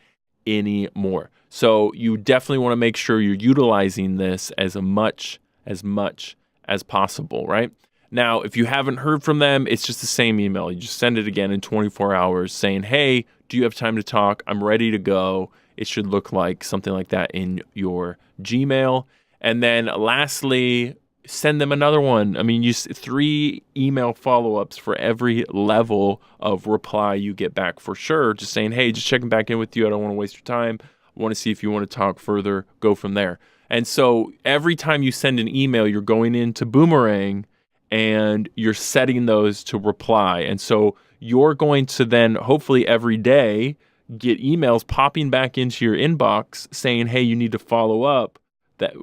anymore. So you definitely want to make sure you're utilizing this as much as possible, right? Now, if you haven't heard from them, it's just the same email. You just send it again in 24 hours saying, hey, do you have time to talk? I'm ready to go. It should look like something like that in your Gmail. And then lastly, send them another one. I mean, use 3 email follow-ups for every level of reply you get back for sure. Just saying, hey, just checking back in with you. I don't want to waste your time. I want to see if you want to talk further. Go from there. And so every time you send an email, you're going into Boomerang and you're setting those to reply. And so you're going to then hopefully every day get emails popping back into your inbox saying, hey, you need to follow up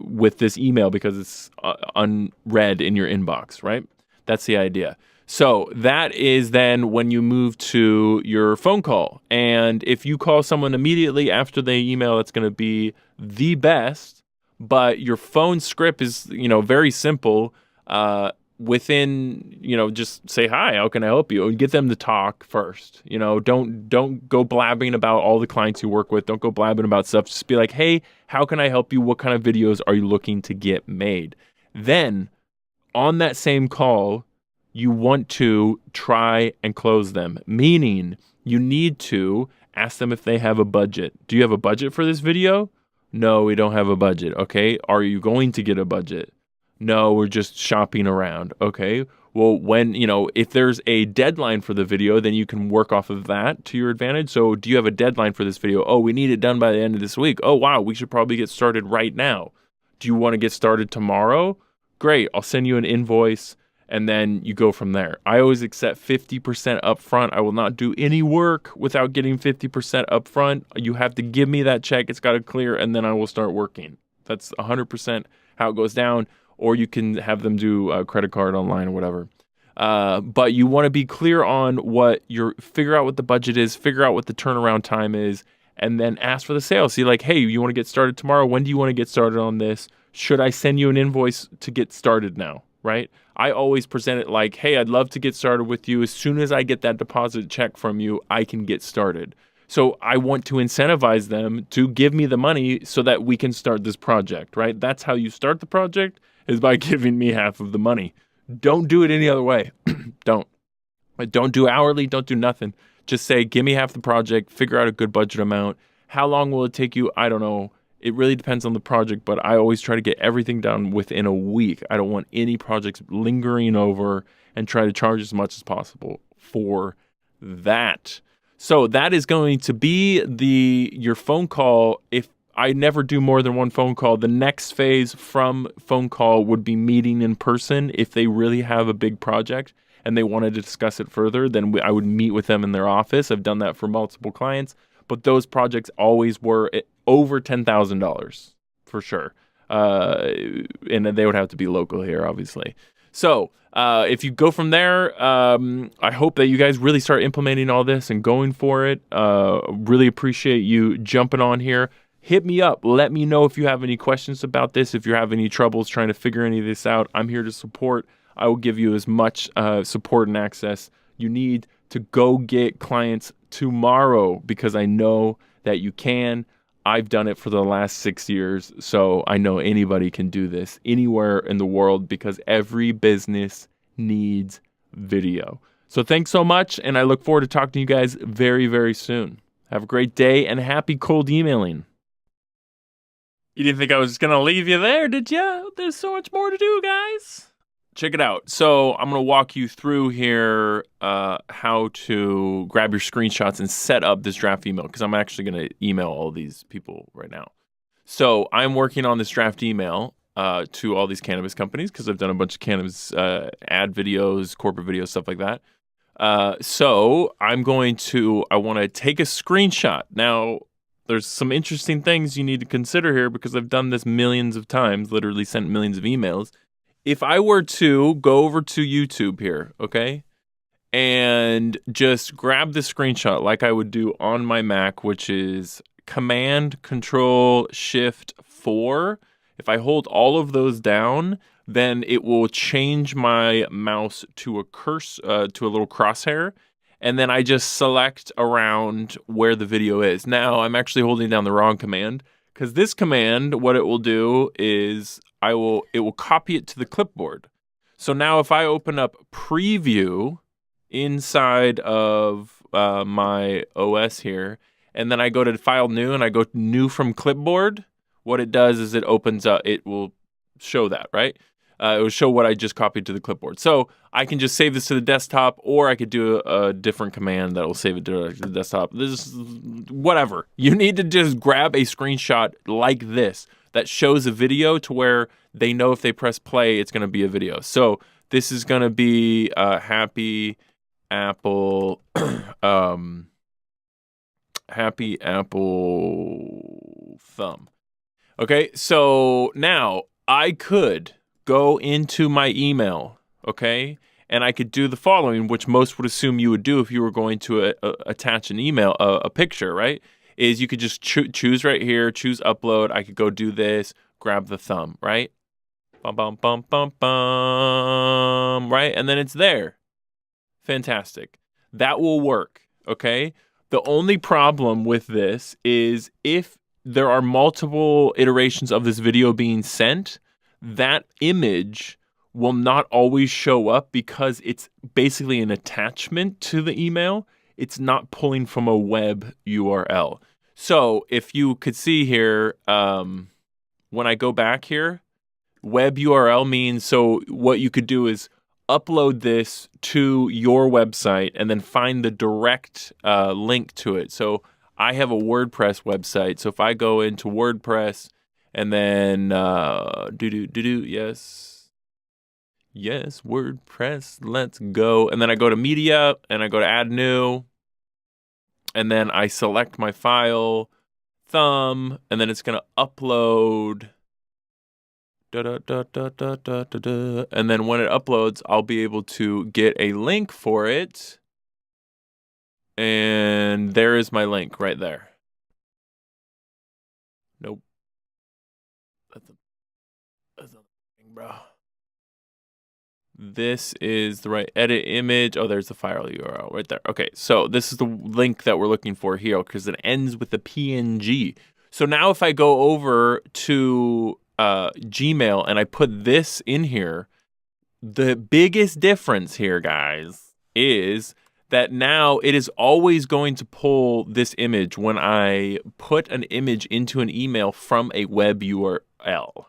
with this email because it's unread in your inbox, right? That's the idea. So that is then when you move to your phone call. And if you call someone immediately after they email, it's going to be the best. But your phone script is, very simple. Within, just say, hi, how can I help you? And get them to talk first. Don't go blabbing about all the clients you work with. Don't go blabbing about stuff. Just be like, hey, how can I help you? What kind of videos are you looking to get made? Then on that same call, you want to try and close them, meaning you need to ask them if they have a budget. Do you have a budget for this video? No, we don't have a budget. Okay. Are you going to get a budget? No, we're just shopping around. Okay. Well, if there's a deadline for the video, then you can work off of that to your advantage. So do you have a deadline for this video? Oh, we need it done by the end of this week. Oh, wow. We should probably get started right now. Do you want to get started tomorrow? Great. I'll send you an invoice and then you go from there. I always accept 50% upfront. I will not do any work without getting 50% upfront. You have to give me that check. It's got to clear and then I will start working. That's 100% how it goes down. Or you can have them do a credit card online or whatever. But you want to be clear on figure out what the budget is, figure out what the turnaround time is, and then ask for the sale. See, like, hey, you want to get started tomorrow? When do you want to get started on this? Should I send you an invoice to get started now, right? I always present it like, hey, I'd love to get started with you. As soon as I get that deposit check from you, I can get started. So I want to incentivize them to give me the money so that we can start this project, right? That's how you start the project, is by giving me half of the money. Don't do it any other way. Don't do hourly. Don't do nothing. Just say, give me half the project, figure out a good budget amount. How long will it take you? I don't know. It really depends on the project, but I always try to get everything done within a week. I don't want any projects lingering over and try to charge as much as possible for that. So that is going to be your phone call. If I never do more than one phone call, the next phase from phone call would be meeting in person. If they really have a big project and they wanted to discuss it further, then I would meet with them in their office. I've done that for multiple clients, but those projects always were over $10,000 for sure. And they would have to be local here, obviously. So if you go from there, I hope that you guys really start implementing all this and going for it. Really appreciate you jumping on here. Hit me up. Let me know if you have any questions about this. If you're having any troubles trying to figure any of this out, I'm here to support. I will give you as much support and access you need to go get clients tomorrow, because I know that you can. I've done it for the last 6 years, so I know anybody can do this anywhere in the world, because every business needs video. So thanks so much, and I look forward to talking to you guys very, very soon. Have a great day, and happy cold emailing. You didn't think I was going to leave you there, did you? There's so much more to do, guys. Check it out. So I'm going to walk you through here how to grab your screenshots and set up this draft email, because I'm actually going to email all these people right now. So I'm working on this draft email to all these cannabis companies, because I've done a bunch of cannabis ad videos, corporate videos, stuff like that. So I want to take a screenshot. Now, there's some interesting things you need to consider here, because I've done this millions of times, literally sent millions of emails. If I were to go over to YouTube here, okay, and just grab the screenshot like I would do on my Mac, which is Command Control Shift 4. If I hold all of those down, then it will change my mouse to a to a little crosshair, and then I just select around where the video is. Now I'm actually holding down the wrong command, because this command, what it will do is it will copy it to the clipboard. So now if I open up Preview inside of my OS here, and then I go to File New and I go to New from Clipboard, what it does is it opens up, it will show that, right? It will show what I just copied to the clipboard. So I can just save this to the desktop, or I could do a different command that will save it to the desktop. This is whatever. You need to just grab a screenshot like this that shows a video to where they know if they press play, it's going to be a video. So this is going to be Happy Apple, Happy Apple Thumb. Okay, so now I could go into my email, okay, and I could do the following, which most would assume you would do if you were going to attach an email, a picture, right? Is you could just choose right here, choose upload. I could go do this, grab the thumb, right? Bum, bum, bum, bum, bum, right? And then it's there. Fantastic. That will work, okay? The only problem with this is if there are multiple iterations of this video being sent, that image will not always show up, because it's basically an attachment to the email. It's not pulling from a web URL. So if you could see here, when I go back here, web URL means, so what you could do is upload this to your website and then find the direct link to it. So I have a WordPress website. So if I go into WordPress and then yes, WordPress, let's go. And then I go to media and I go to add new. And then I select my file, thumb, and then it's going to upload. And then when it uploads, I'll be able to get a link for it. And there is my link right there. Nope. That's not the thing, bro. This is the right edit image. Oh, there's the file URL right there. Okay, so this is the link that we're looking for here, because it ends with the PNG. So now if I go over to Gmail and I put this in here, the biggest difference here, guys, is that now it is always going to pull this image when I put an image into an email from a web URL.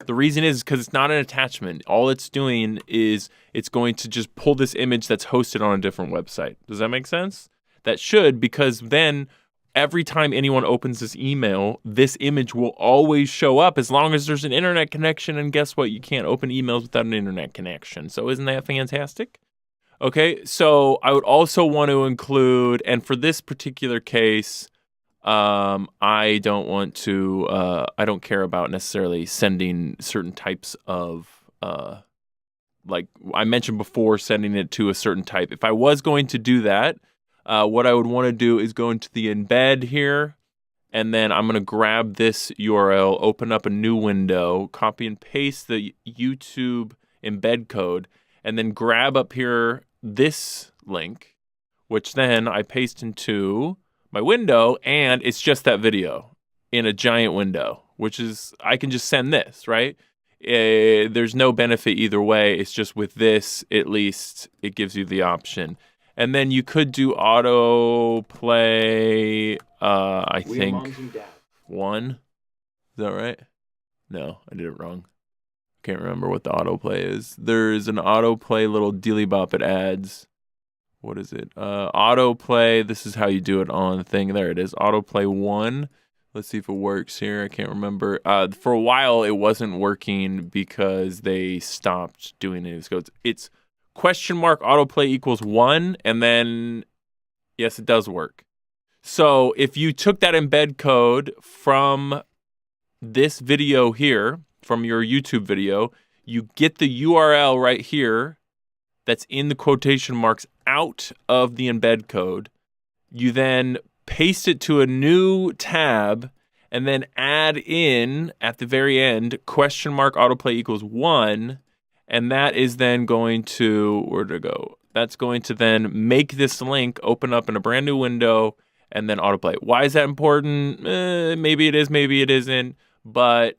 The reason is because it's not an attachment. All it's doing is it's going to just pull this image that's hosted on a different website. Does that make sense? That should, because then every time anyone opens this email, this image will always show up as long as there's an internet connection. And guess what? You can't open emails without an internet connection. So isn't that fantastic? Okay, so I would also want to include, and for this particular case, I don't care about necessarily sending certain types of, like I mentioned before, sending it to a certain type. If I was going to do that, what I would want to do is go into the embed here, and then I'm going to grab this URL, open up a new window, copy and paste the YouTube embed code, and then grab up here this link, which then I paste into my window, and it's just that video in a giant window, which is, I can just send this, right? there's no benefit either way. It's just with this, at least it gives you the option. And then you could do autoplay, I think, 1. Is that right? No, I did it wrong. Can't remember what the autoplay is. There's an autoplay little dealy bop it adds. What is it? Autoplay. This is how you do it on the thing. There it is. Autoplay 1. Let's see if it works here. I can't remember. For a while, it wasn't working because they stopped doing it. So it's question mark autoplay equals 1. And then, yes, it does work. So if you took that embed code from this video here, from your YouTube video, you get the URL right here that's in the quotation marks out of the embed code. You then paste it to a new tab and then add in at the very end question mark autoplay equals 1. And that is then going to, where to go? That's going to then make this link open up in a brand new window and then autoplay. Why is that important? Maybe it is, maybe it isn't. But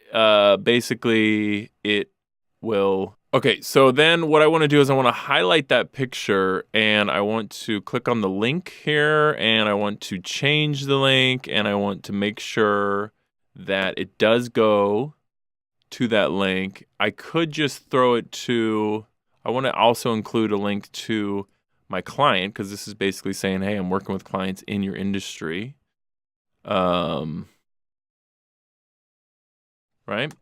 basically it will. Okay, so then what I want to do is I want to highlight that picture and I want to click on the link here and I want to change the link and I want to make sure that it does go to that link. I could just throw it to, I want to also include a link to my client because this is basically saying, hey, I'm working with clients in your industry. Right?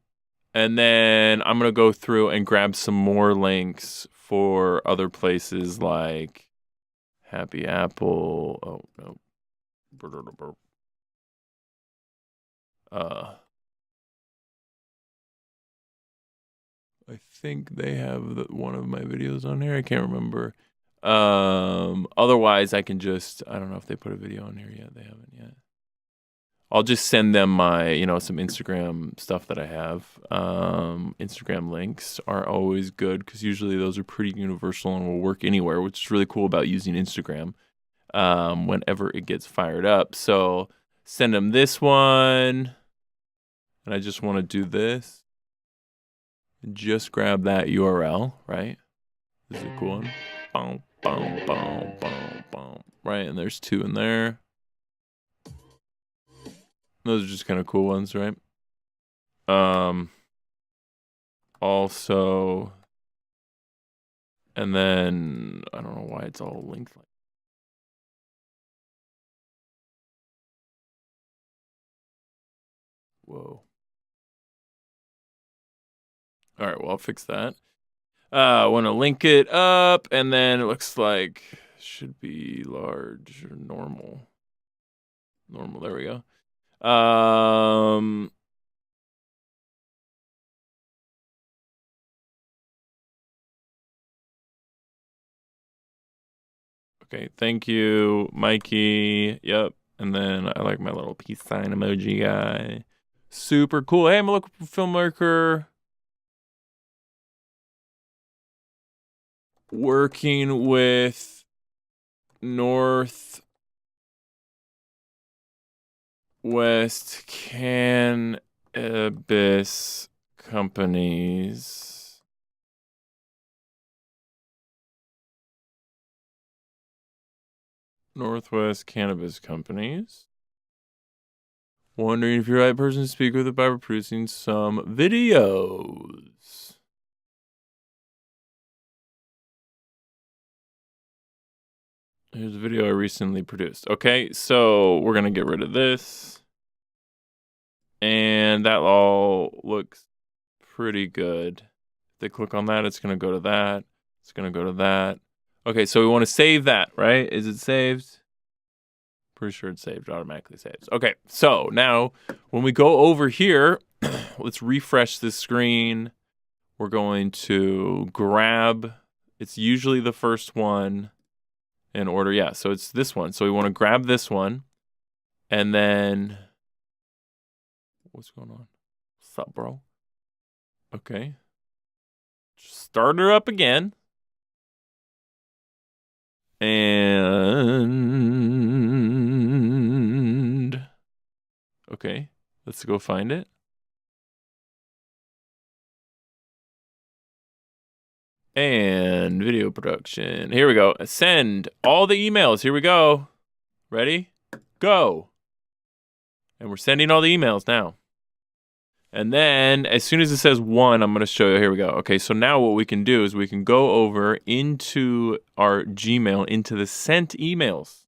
And then I'm going to go through and grab some more links for other places like Happy Apple. Oh, no. I think they have one of my videos on here. I can't remember. Otherwise, I can just, I don't know if they put a video on here yet. They haven't yet. I'll just send them my, some Instagram stuff that I have. Instagram links are always good because usually those are pretty universal and will work anywhere, which is really cool about using Instagram whenever it gets fired up. So send them this one. And I just want to do this. Just grab that URL, right? This is a cool one. Boom, boom, boom, boom, boom. Right, and there's 2 in there. Those are just kind of cool ones, right? Also, and then I don't know why it's all linked like. Whoa. All right, well, I'll fix that. I want to link it up, and then it looks like should be large or normal. Normal, there we go. Okay, thank you, Mikey. Yep. And then I like my little peace sign emoji guy. Super cool. Hey, I'm a local filmmaker working with Northwest Cannabis Companies. Northwest Cannabis Companies. Wondering if you're the right person to speak with about producing some videos. Here's a video I recently produced. Okay, so we're going to get rid of this. And that all looks pretty good. If they click on that, it's going to go to that. It's going to go to that. Okay, so we want to save that, right? Is it saved? Pretty sure it's saved. Automatically saves. Okay, so now when we go over here, let's refresh this screen. We're going to grab, it's usually the first one in order. Yeah, so it's this one. So we want to grab this one. And then, what's going on? What's up, bro? Okay. Just start her up again. And okay, let's go find it. And video production. Here we go. Send all the emails. Here we go. Ready? Go. And we're sending all the emails now. And then as soon as it says 1, I'm going to show you. Here we go. Okay, so now what we can do is we can go over into our Gmail, into the sent emails,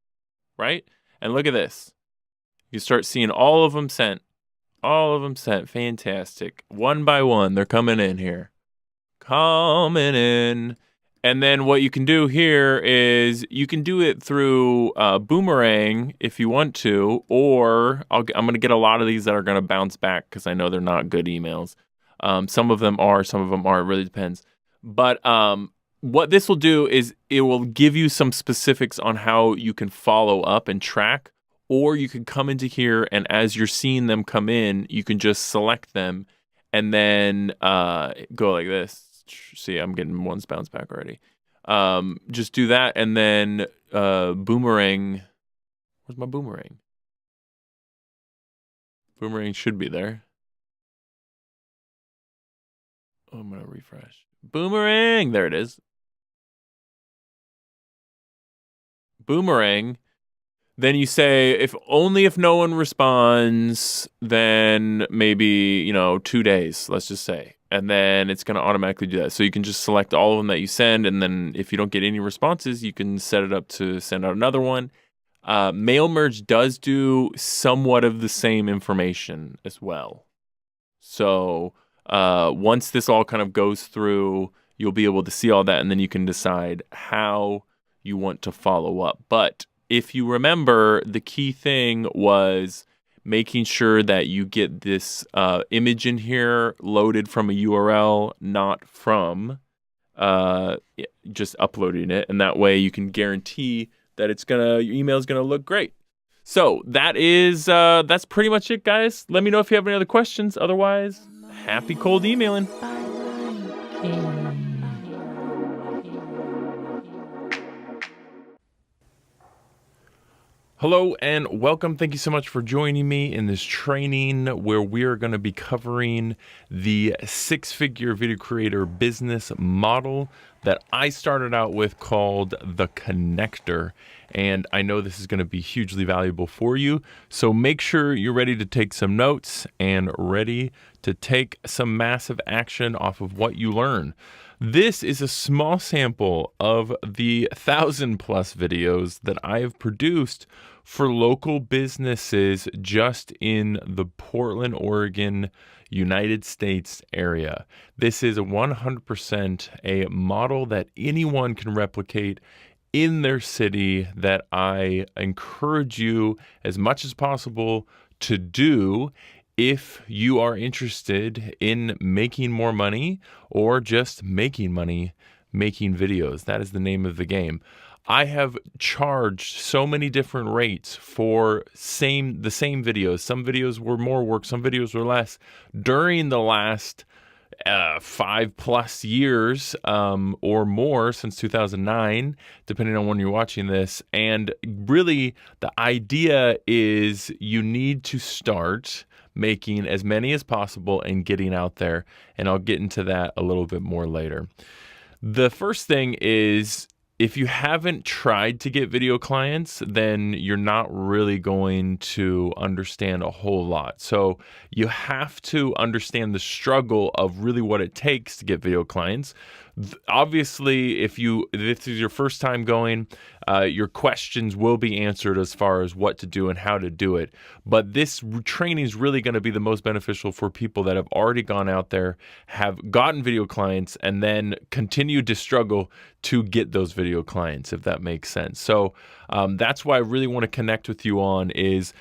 right? And look at this. You start seeing all of them sent. All of them sent. Fantastic. One by one, they're coming in here. Coming in. And then what you can do here is you can do it through Boomerang if you want to, or I'm going to get a lot of these that are going to bounce back because I know they're not good emails. Some of them are, some of them aren't. It really depends. But what this will do is it will give you some specifics on how you can follow up and track, or you can come into here and as you're seeing them come in, you can just select them and then go like this. See, I'm getting ones bounce back already. Just do that and then Boomerang. Where's my Boomerang? Boomerang should be there. Oh, I'm going to refresh. Boomerang! There it is. Boomerang. Then you say, if no one responds, then maybe, 2 days, let's just say. And then it's going to automatically do that. So you can just select all of them that you send. And then if you don't get any responses, you can set it up to send out another one. Mail merge does do somewhat of the same information as well. So once this all kind of goes through, you'll be able to see all that. And then you can decide how you want to follow up. But if you remember, the key thing was making sure that you get this image in here loaded from a URL, not from just uploading it. And that way you can guarantee that your email is gonna look great. So that's pretty much it, guys. Let me know if you have any other questions. Otherwise, happy cold emailing. Hello and welcome. Thank you so much for joining me in this training where we are going to be covering the 6-figure video creator business model that I started out with called the Connector. And I know this is going to be hugely valuable for you. So make sure you're ready to take some notes and ready to take some massive action off of what you learn. This is a small sample of the 1,000+ videos that I have produced for local businesses just in the Portland, Oregon, United States area. This is 100% a model that anyone can replicate in their city that I encourage you as much as possible to do if you are interested in making more money or just making money making videos. That is the name of the game. I have charged so many different rates for the same videos. Some videos were more work, some videos were less. During the last 5+ years or more, since 2009, depending on when you're watching this. And really, the idea is you need to start making as many as possible and getting out there. And I'll get into that a little bit more later. The first thing is, if you haven't tried to get video clients, then you're not really going to understand a whole lot. So you have to understand the struggle of really what it takes to get video clients. Obviously, if this is your first time going, your questions will be answered as far as what to do and how to do it. But this training is really going to be the most beneficial for people that have already gone out there, have gotten video clients, and then continue to struggle to get those video clients, if that makes sense. So that's why I really want to connect with you on is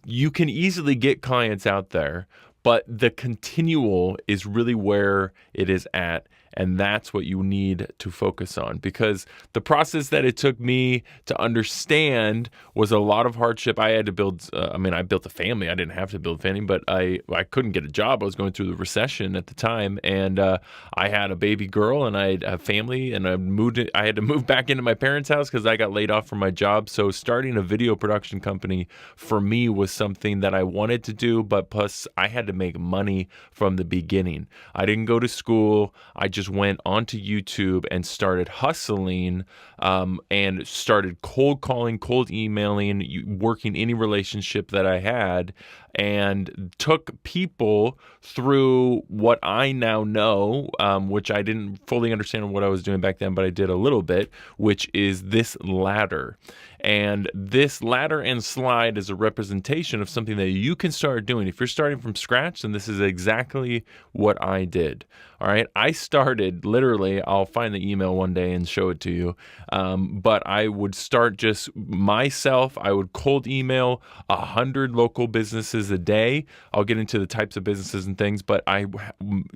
you can easily get clients out there, but the continual is really where it is at. And that's what you need to focus on, because the process that it took me to understand was a lot of hardship. I had to build, I built a family. I didn't have to build a family, but I couldn't get a job. I was going through the recession at the time, and I had a baby girl and I had a family, and I had to move back into my parents' house because I got laid off from my job. So starting a video production company for me was something that I wanted to do, but plus I had to make money from the beginning. I didn't go to school. I just just went onto YouTube and started hustling, and started cold calling, cold emailing, working any relationship that I had, and took people through what I now know, which I didn't fully understand what I was doing back then, but I did a little bit, which is this ladder. And this ladder and slide is a representation of something that you can start doing. If you're starting from scratch, then this is exactly what I did. All right. I started literally, I'll find the email one day and show it to you. But I would start just myself. I would cold email 100 local businesses a day. I'll get into the types of businesses and things, but I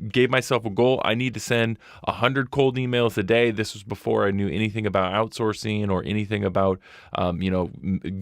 gave myself a goal. I need to send 100 cold emails a day. This was before I knew anything about outsourcing or anything about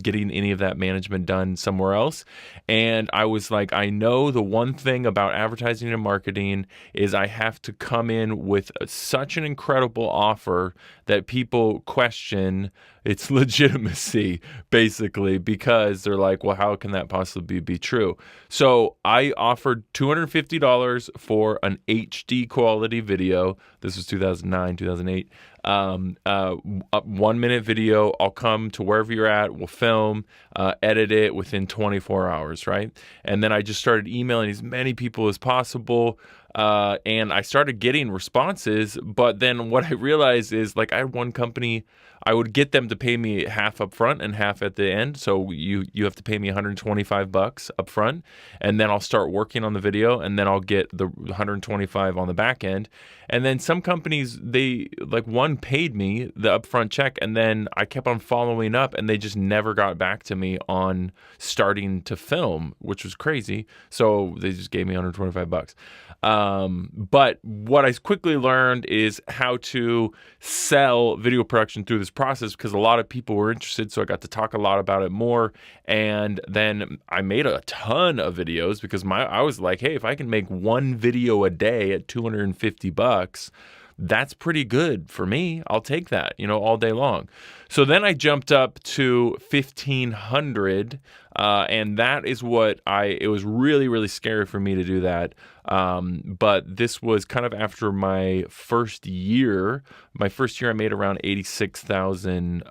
getting any of that management done somewhere else. And I was like, I know the one thing about advertising and marketing is I have to come in with such an incredible offer that people question its legitimacy, basically, because they're like, well, how can that possibly be true? So I offered $250 for an HD quality video. This was 2009, 2008. A 1 minute video. I'll come to wherever you're at. We'll film, edit it within 24 hours, right? And then I just started emailing as many people as possible. And I started getting responses, but then what I realized is, like, I had one company, I would get them to pay me half up front and half at the end. So you have to pay me $125 up front, and then I'll start working on the video, and then I'll get the $125 on the back end. And then some companies, they, like, one paid me the upfront check, and then I kept on following up, and they just never got back to me on starting to film, which was crazy. So they just gave me $125. But what I quickly learned is how to sell video production through this process, because a lot of people were interested. So I got to talk a lot about it more. And then I made a ton of videos because I was like, hey, if I can make one video a day at $250, that's pretty good for me. I'll take that, all day long. So then I jumped up to 1,500, and that is it was really, really scary for me to do that. But this was kind of after my first year. My first year, I made around 86,000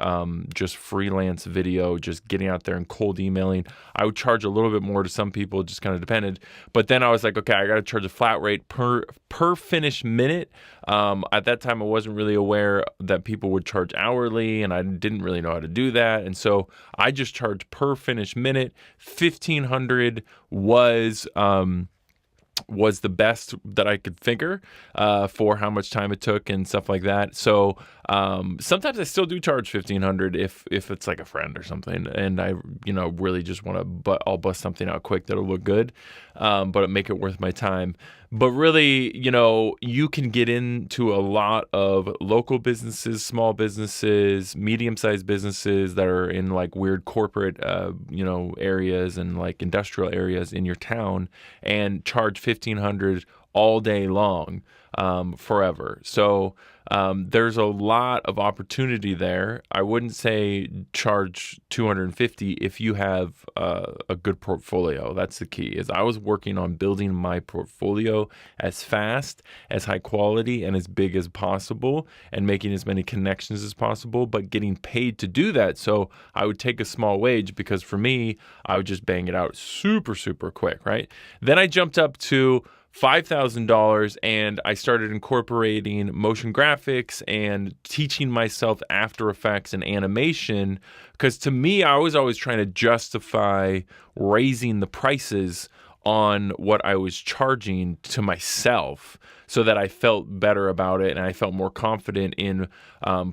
just freelance video, just getting out there and cold emailing. I would charge a little bit more to some people, it just kind of depended. But then I was like, okay, I got to charge a flat rate per finished minute. At that time, I wasn't really aware that people would charge hourly, and I didn't really know how to do that. And so I just charged per finished minute. 1,500 was the best that I could figure for how much time it took and stuff like that. So sometimes I still do charge 1,500 if it's like a friend or something, and I really just want to I'll bust something out quick that'll look good, but make it worth my time. But really, you can get into a lot of local businesses, small businesses, medium-sized businesses that are in like weird corporate, areas and like industrial areas in your town, and charge 1,500 all day long, forever. So there's a lot of opportunity there. I wouldn't say charge 250 if you have a good portfolio. That's the key. Is I was working on building my portfolio as fast, as high quality, and as big as possible, and making as many connections as possible, but getting paid to do that. So I would take a small wage, because for me, I would just bang it out super, super quick, right? Then I jumped up to $5,000, and I started incorporating motion graphics and teaching myself After Effects and animation, because to me, I was always trying to justify raising the prices on what I was charging to myself, so that I felt better about it and I felt more confident in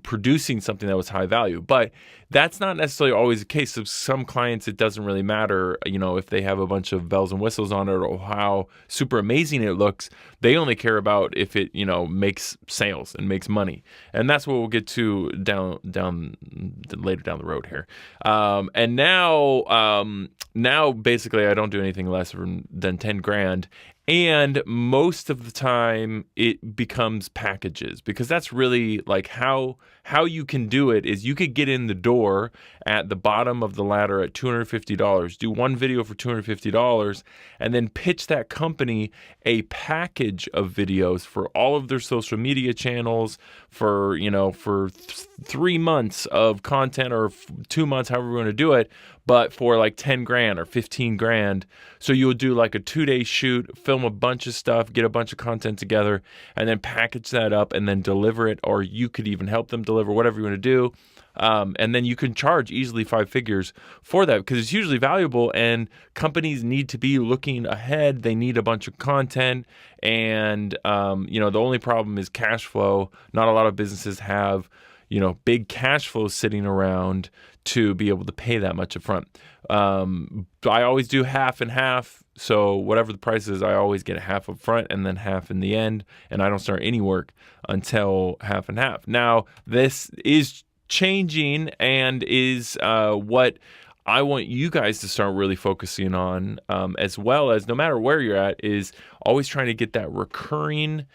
producing something that was high value. But that's not necessarily always the case. Of some clients, it doesn't really matter, if they have a bunch of bells and whistles on it or how super amazing it looks. They only care about if it, makes sales and makes money. And that's what we'll get to down later down the road here. And now basically I don't do anything less than 10 grand. And most of the time it becomes packages, because that's really like how how you can do it is you could get in the door at the bottom of the ladder at $250, do one video for $250, and then pitch that company a package of videos for all of their social media channels for, for 3 months of content or 2 months, however we want to do it, but for like 10 grand or 15 grand. So you'll do like a 2-day shoot, film a bunch of stuff, get a bunch of content together, and then package that up and then deliver it, or you could even help them deliver, whatever you want to do. And then you can charge easily 5 figures for that because it's hugely valuable, and companies need to be looking ahead. They need a bunch of content, and the only problem is cash flow. Not a lot of businesses have big cash flow sitting around to be able to pay that much upfront. I always do half and half. So whatever the price is, I always get half up front and then half in the end. And I don't start any work until half and half. Now, this is changing and is what I want you guys to start really focusing on, as well as no matter where you're at, is always trying to get that recurring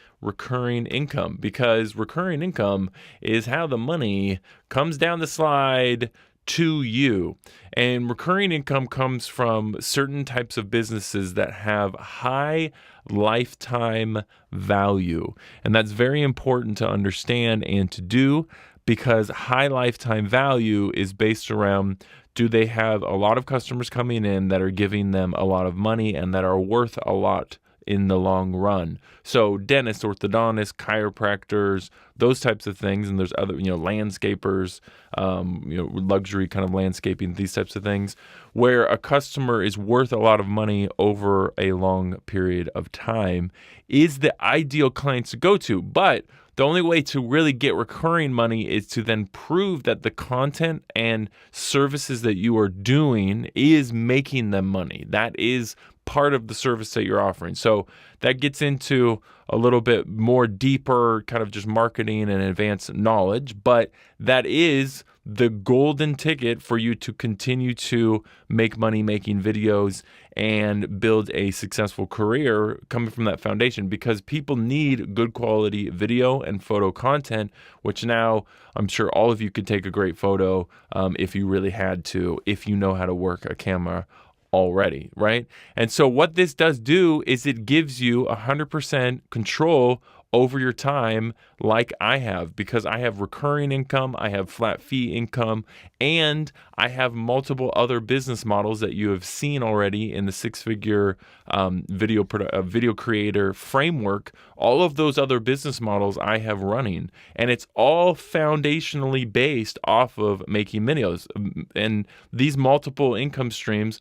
income, because recurring income is how the money comes down the slide to you. And recurring income comes from certain types of businesses that have high lifetime value. And that's very important to understand and to do, because high lifetime value is based around, do they have a lot of customers coming in that are giving them a lot of money and that are worth a lot in the long run? So dentists, orthodontists, chiropractors, those types of things. And there's other, landscapers, luxury kind of landscaping, these types of things, where a customer is worth a lot of money over a long period of time, is the ideal clients to go to. But the only way to really get recurring money is to then prove that the content and services that you are doing is making them money. That is part of the service that you're offering. So that gets into a little bit more deeper kind of just marketing and advanced knowledge, but that is the golden ticket for you to continue to make money making videos and build a successful career coming from that foundation, because people need good quality video and photo content, which now I'm sure all of you could take a great photo if you really had to, if you know how to work a camera already, right? And so what this does do is it gives you 100% control over your time, like I have, because I have recurring income, I have flat fee income, and I have multiple other business models that you have seen already in the 6-figure video creator framework. All of those other business models I have running, and it's all foundationally based off of making videos. And these multiple income streams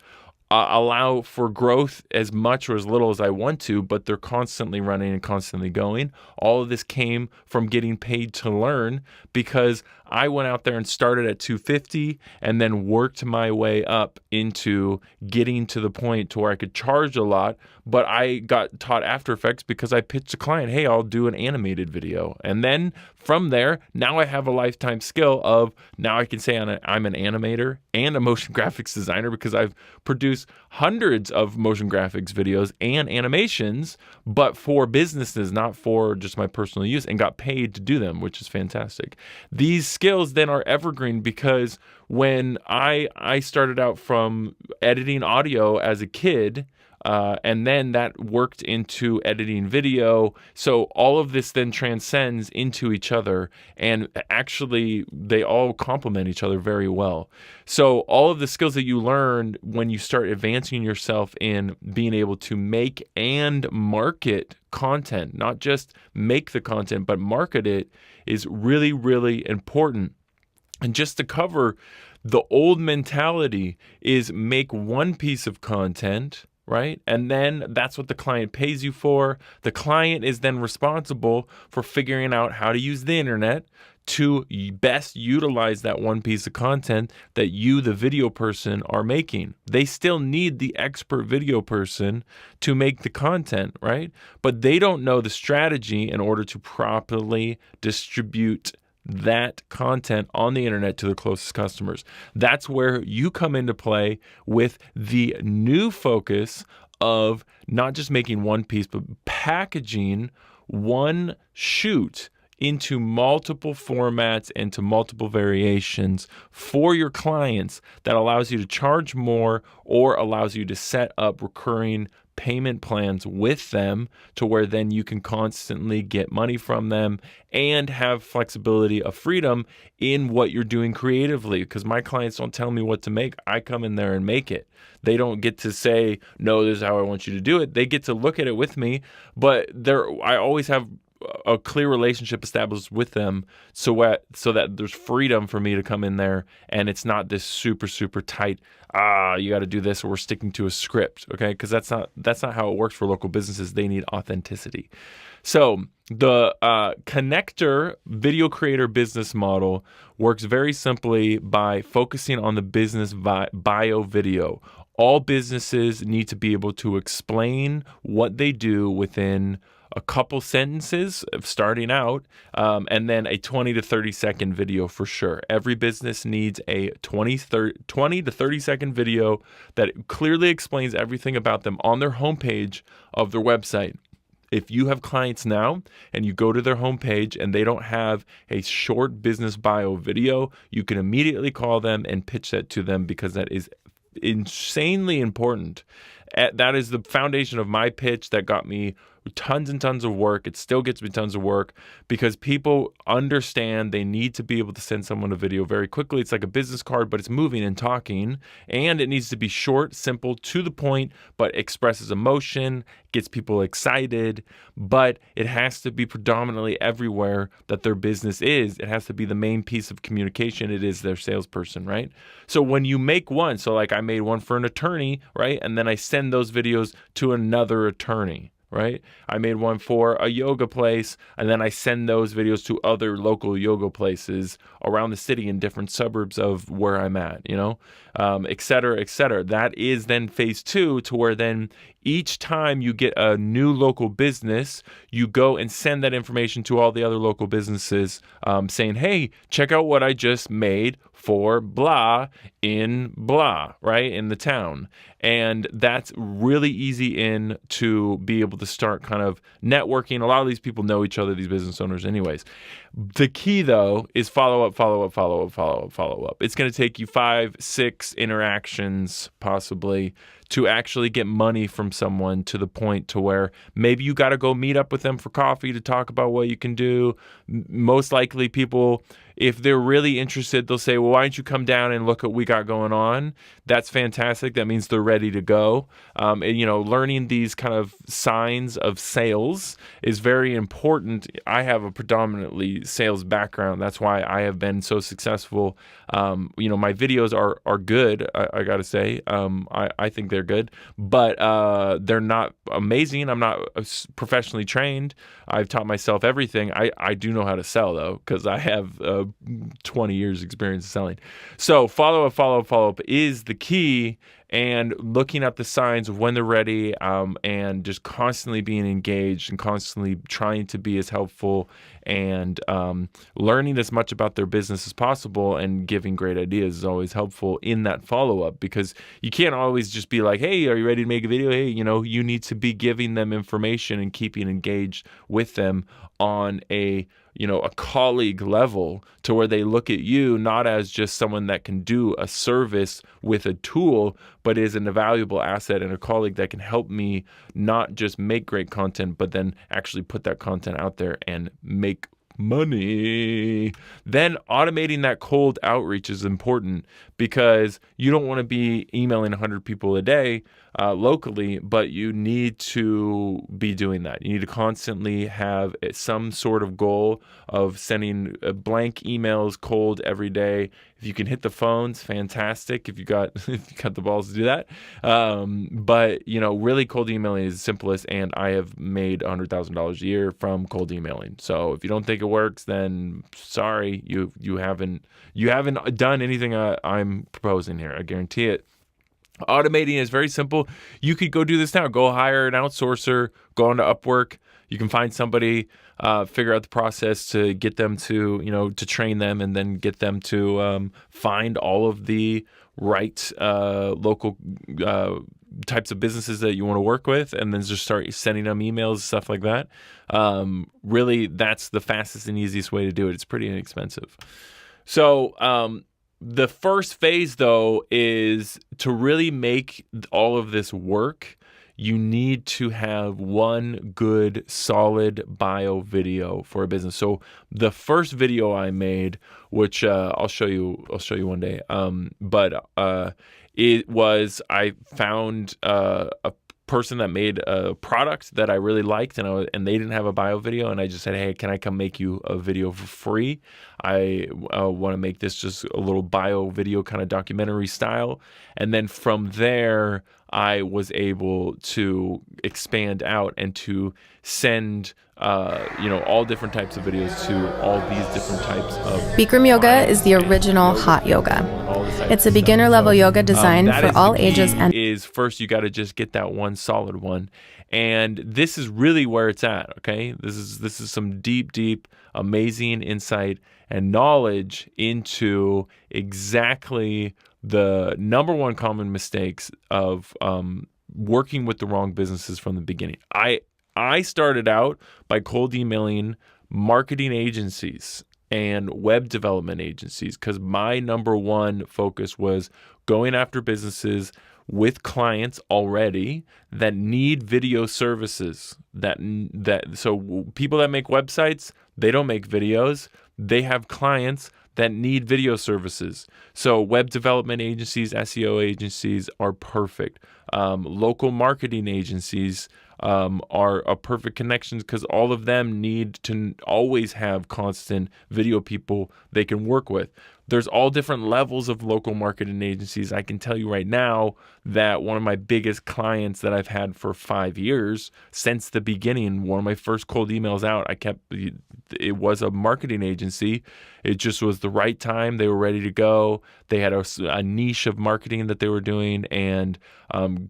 allow for growth as much or as little as I want to, but they're constantly running and constantly going. All of this came from getting paid to learn, because I went out there and started at $250 and then worked my way up into getting to the point to where I could charge a lot. But I got taught After Effects because I pitched a client, hey, I'll do an animated video. And then from there, now I have a lifetime skill of, now I can say I'm an animator and a motion graphics designer, because I've produced hundreds of motion graphics videos and animations, but for businesses, not for just my personal use, and got paid to do them, which is fantastic. These skills then are evergreen, because when I started out from editing audio as a kid, and then that worked into editing video. So all of this then transcends into each other, and actually they all complement each other very well. So all of the skills that you learn when you start advancing yourself in being able to make and market content, not just make the content, but market it, is really, really important. And just to cover, the old mentality is make one piece of content, right? And then that's what the client pays you for. The client is then responsible for figuring out how to use the internet to best utilize that one piece of content that you, the video person, are making. They still need the expert video person to make the content, right? But they don't know the strategy in order to properly distribute that content on the internet to the closest customers. That's where you come into play with the new focus of not just making one piece, but packaging one shoot into multiple formats and to multiple variations for your clients that allows you to charge more or allows you to set up recurring payment plans with them to where then you can constantly get money from them and have flexibility of freedom in what you're doing creatively. Because my clients don't tell me what to make. I come in there and make it. They don't get to say, no, this is how I want you to do it. They get to look at it with me, but I always have a clear relationship established with them so that there's freedom for me to come in there and it's not this super, super tight, you got to do this or we're sticking to a script, okay? Because that's not how it works for local businesses. They need authenticity. So the connector video creator business model works very simply by focusing on the business bio video. All businesses need to be able to explain what they do within a couple sentences of starting out, and then a 20 to 30 second video for sure. Every business needs a 20 to 30 second video that clearly explains everything about them on their homepage of their website. If you have clients now and you go to their homepage and they don't have a short business bio video, you can immediately call them and pitch that to them because that is insanely important. That is the foundation of my pitch that got me tons and tons of work. It still gets me tons of work because people understand they need to be able to send someone a video very quickly. It's like a business card, but it's moving and talking, and it needs to be short, simple, to the point, but expresses emotion, gets people excited, but it has to be predominantly everywhere that their business is. It has to be the main piece of communication. It is their salesperson, right? So when you make one, so like I made one for an attorney, right? And then I send those videos to another attorney, right? I made one for a yoga place, and then I send those videos to other local yoga places around the city in different suburbs of where I'm at, et cetera, et cetera. That is then phase 2, to where then each time you get a new local business, you go and send that information to all the other local businesses saying, hey, check out what I just made for blah in blah, right, in the town. And that's really easy to be able to start kind of networking. A lot of these people know each other, these business owners anyways. The key, though, is follow up. It's going to take you 5, 6 interactions possibly to actually get money from someone to the point to where maybe you got to go meet up with them for coffee to talk about what you can do. Most likely people, if they're really interested, they'll say, well, why don't you come down and look at what we got going on? That's fantastic. That means they're ready to go. Learning these kind of signs of sales is very important. I have a predominantly sales background. That's why I have been so successful. My videos are good, I got to say. I think they're good, but they're not amazing. I'm not professionally trained. I've taught myself everything. I do know how to sell, though, because I have 20 years experience selling. So follow up is the key, and looking at the signs of when they're ready, and just constantly being engaged and constantly trying to be as helpful and learning as much about their business as possible and giving great ideas is always helpful in that follow-up, because you can't always just be like, hey, are you ready to make a video? Hey, you need to be giving them information and keeping engaged with them on a colleague level, to where they look at you not as just someone that can do a service with a tool, but is an invaluable asset and a colleague that can help me not just make great content, but then actually put that content out there and make money. Then automating that cold outreach is important, because you don't want to be emailing 100 people a day locally, but you need to be doing that. You need to constantly have some sort of goal of sending blank emails cold every day. If you can hit the phones, fantastic. If you got the balls to do that. But really cold emailing is the simplest, and I have made $100,000 a year from cold emailing. So if you don't think it works, then sorry, you haven't done anything I'm proposing here. I guarantee it. Automating is very simple. You could go do this now. Go hire an outsourcer, go onto Upwork, You can find somebody, figure out the process to get them to, to train them, and then get them to find all of the right local types of businesses that you want to work with, and then just start sending them emails, stuff like that. Really, that's the fastest and easiest way to do it. It's pretty inexpensive. So the first phase, though, is to really make all of this work. You need to have one good, solid bio video for a business. So the first video I made, which I'll show you one day. It was, I found a person that made a product that I really liked, and they didn't have a bio video, and I just said, hey, can I come make you a video for free? I want to make this just a little bio video, kind of documentary style. And then from there, I was able to expand out and to send all different types of videos to all these different types of Bikram yoga is the original hot yoga. It's a beginner level yoga designed for all ages. And is first you got to just get that one solid one, and this is really where it's at. Okay, this is some deep, amazing insight and knowledge into exactly the number one common mistakes of working with the wrong businesses from the beginning. I started out by cold emailing marketing agencies and web development agencies because my number one focus was going after businesses with clients already that need video services. So people that make websites, they don't make videos. They have clients that need video services. So web development agencies, SEO agencies are perfect. Local marketing agencies are a perfect connections because all of them need to always have constant video people they can work with. There's all different levels of local marketing agencies. I can tell you right now that one of my biggest clients that I've had for 5 years since the beginning, one of my first cold emails out, it was a marketing agency. It just was the right time. They were ready to go. They had a niche of marketing that they were doing, and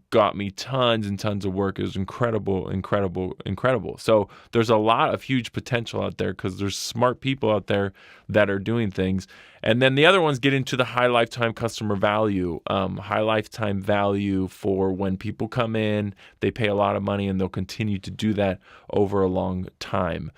got me tons and tons of work. It was incredible. So there's a lot of huge potential out there because there's smart people out there that are doing things. And then the other ones get into the high lifetime customer value, high lifetime value for when people come in, they pay a lot of money, and they'll continue to do that over a long time.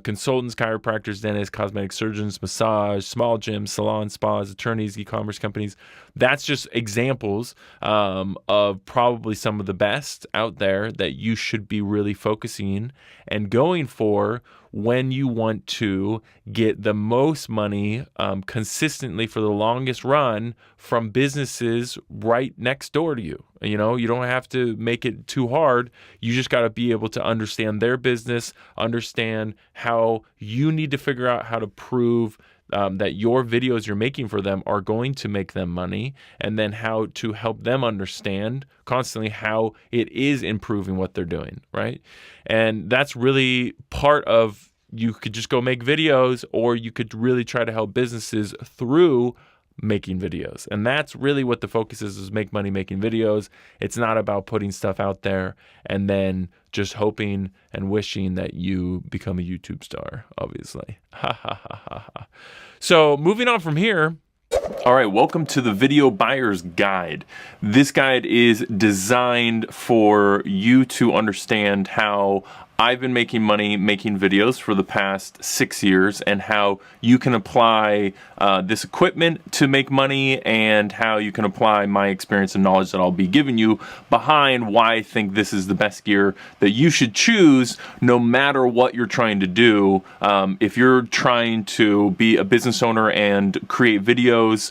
Consultants, chiropractors, dentists, cosmetic surgeons, massage, small gyms, salons, spas, attorneys, e-commerce companies. That's just examples of probably some of the best out there that you should be really focusing and going for when you want to get the most money consistently for the longest run from businesses right next door to you. You don't have to make it too hard. You just got to be able to understand their business, understand how you need to figure out how to prove that your videos you're making for them are going to make them money, and then how to help them understand constantly how it is improving what they're doing, right? And that's really part of, you could just go make videos, or you could really try to help businesses through making videos. And that's really what the focus is make money making videos. It's not about putting stuff out there and then just hoping and wishing that you become a YouTube star, obviously. So moving on from here. All right, welcome to the Video Buyer's Guide. This guide is designed for you to understand how I've been making money making videos for the past 6 years, and how you can apply this equipment to make money, and how you can apply my experience and knowledge that I'll be giving you behind why I think this is the best gear that you should choose no matter what you're trying to do. If you're trying to be a business owner and create videos,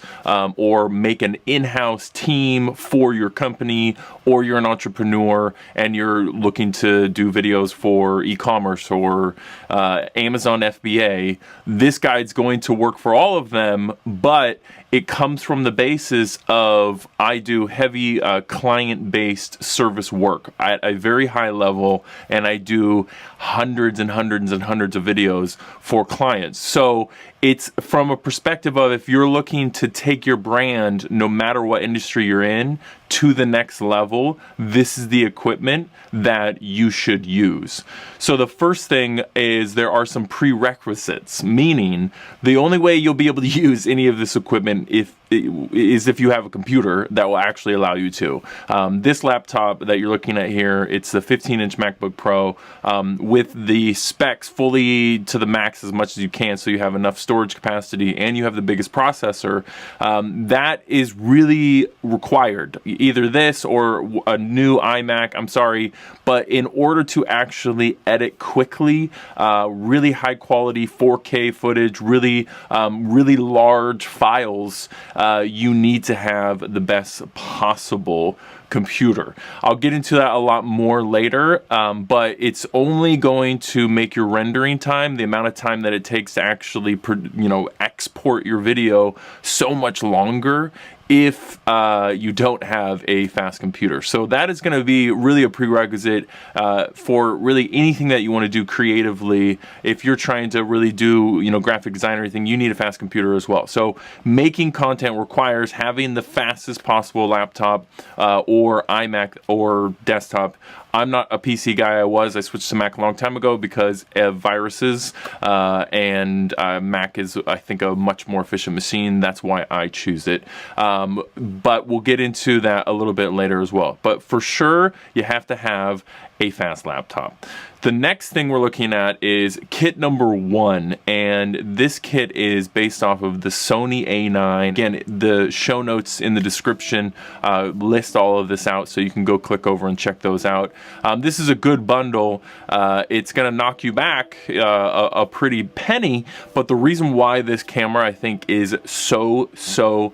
or make an in-house team for your company, or you're an entrepreneur and you're looking to do videos for e-commerce or Amazon FBA, this guide's going to work for all of them, but it comes from the basis of I do heavy client-based service work at a very high level, and I do hundreds and hundreds and hundreds of videos for clients. So it's from a perspective of if you're looking to take your brand, no matter what industry you're in, to the next level, this is the equipment that you should use. So the first thing is there are some prerequisites, meaning the only way you'll be able to use any of this equipment is if you have a computer that will actually allow you to. This laptop that you're looking at here, it's the 15-inch MacBook Pro with the specs fully to the max as much as you can, so you have enough storage capacity and you have the biggest processor. That is really required. Either this or a new iMac, I'm sorry, but in order to actually edit quickly, really high quality 4K footage, really large files, you need to have the best possible computer. I'll get into that a lot more later, but it's only going to make your rendering time, the amount of time that it takes to actually, export your video, so much longer if you don't have a fast computer. So that is going to be really a prerequisite for really anything that you want to do creatively. If you're trying to really do, graphic design or anything, you need a fast computer as well. So making content requires having the fastest possible laptop or iMac or desktop. I'm not a PC guy. I switched to Mac a long time ago because of viruses, and Mac is, I think, a much more efficient machine. That's why I choose it. But we'll get into that a little bit later as well. But for sure, you have to have a fast laptop. The next thing we're looking at is kit number 1, and this kit is based off of the Sony A9. Again, the show notes in the description list all of this out, so you can go click over and check those out. This is a good bundle. It's gonna knock you back a pretty penny, but the reason why this camera I think is so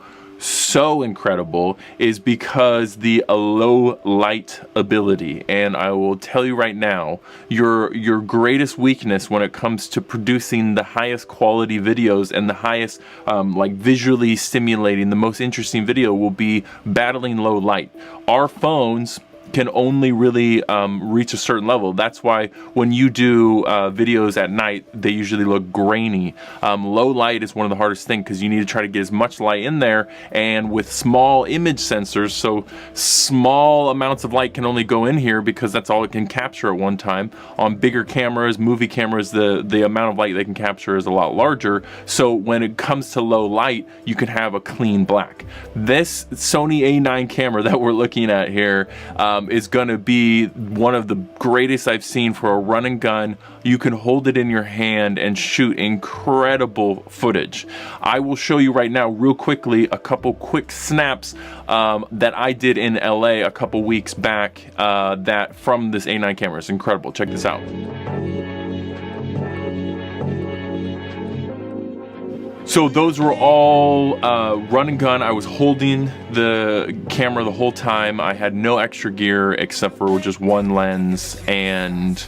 incredible is because the low light ability. And I will tell you right now, your greatest weakness when it comes to producing the highest quality videos and the highest visually stimulating, the most interesting video will be battling low light. Our phones can only really reach a certain level. That's why when you do videos at night, they usually look grainy. Low light is one of the hardest things because you need to try to get as much light in there, and with small image sensors, so small amounts of light can only go in here because that's all it can capture at one time. On bigger cameras, movie cameras, the amount of light they can capture is a lot larger, so when it comes to low light, you can have a clean black. This Sony A9 camera that we're looking at here is going to be one of the greatest I've seen for a run and gun. You can hold it in your hand and shoot incredible footage. I will show you right now real quickly a couple quick snaps that I did in LA a couple weeks back that from this A9 camera. It's incredible. Check this out. So those were all run and gun. I was holding the camera the whole time. I had no extra gear except for just one lens and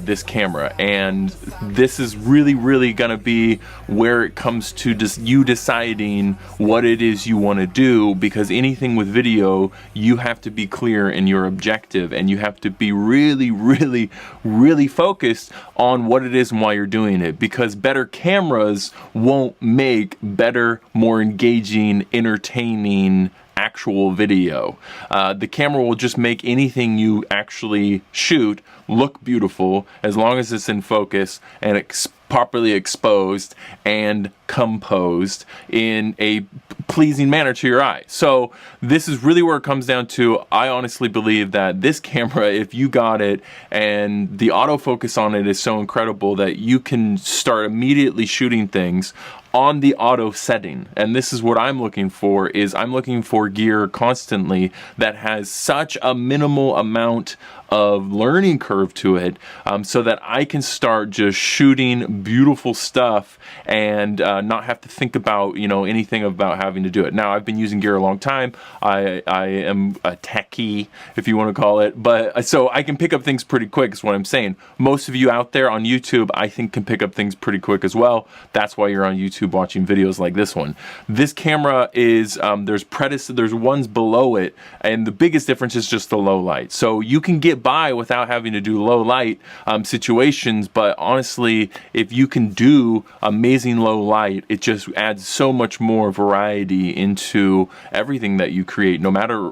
this camera. And this is really gonna be where it comes to just you deciding what it is you want to do, because anything with video, you have to be clear in your objective, and you have to be really focused on what it is and why you're doing it, because better cameras won't make better, more engaging, entertaining actual video. The camera will just make anything you actually shoot look beautiful as long as it's in focus and it's properly exposed and composed in a pleasing manner to your eye. So this is really where it comes down to. I honestly believe that this camera, if you got it and the autofocus on it is so incredible that you can start immediately shooting things on the auto setting. And this is what I'm looking for, is I'm looking for gear constantly that has such a minimal amount of learning curve to it, so that I can start just shooting beautiful stuff and not have to think about, you know, anything about having to do it. Now, I've been using gear a long time. I am a techie, if you want to call it, but so I can pick up things pretty quick is what I'm saying. Most of you out there on YouTube, I think, can pick up things pretty quick as well. That's why you're on YouTube YouTube watching videos like this one. This camera is, there's ones below it, and the biggest difference is just the low light. So you can get by without having to do low light situations, but honestly, if you can do amazing low light, it just adds so much more variety into everything that you create, no matter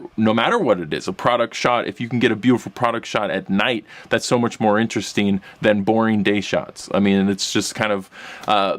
what it is. A product shot, if you can get a beautiful product shot at night, that's so much more interesting than boring day shots. I mean, it's just kind of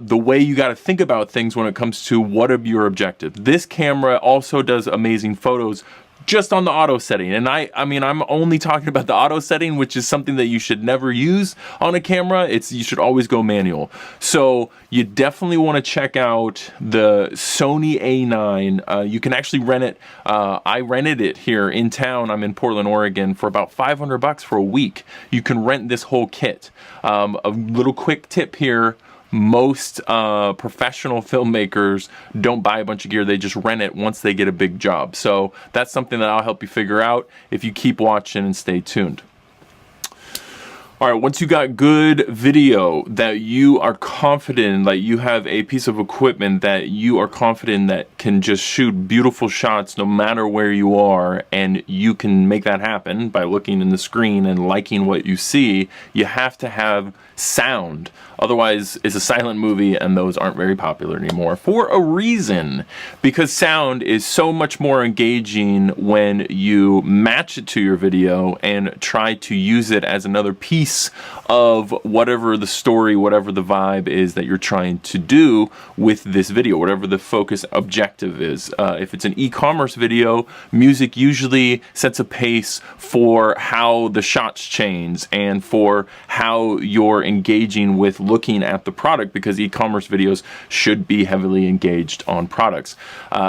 the way you got to think about things when it comes to what are your objectives. This camera also does amazing photos just on the auto setting, and I mean I'm only talking about the auto setting, which is something that you should never use on a camera. You should always go manual. So you definitely want to check out the Sony A9. You can actually rent it. I rented it here in town. I'm in Portland, Oregon, for about $500 for a week. You can rent this whole kit. A little quick tip here: most professional filmmakers don't buy a bunch of gear, they just rent it once they get a big job. So that's something that I'll help you figure out if you keep watching and stay tuned. All right, once you got good video that you are confident, like you have a piece of equipment that you are confident that can just shoot beautiful shots no matter where you are, and you can make that happen by looking in the screen and liking what you see, you have to have sound. Otherwise, it's a silent movie, and those aren't very popular anymore for a reason. Because sound is so much more engaging when you match it to your video and try to use it as another piece of whatever the story, whatever the vibe is that you're trying to do with this video, whatever the focus objective is. If it's an e-commerce video, music usually sets a pace for how the shots change and for how you're engaging with looking at the product, because e-commerce videos should be heavily engaged on products.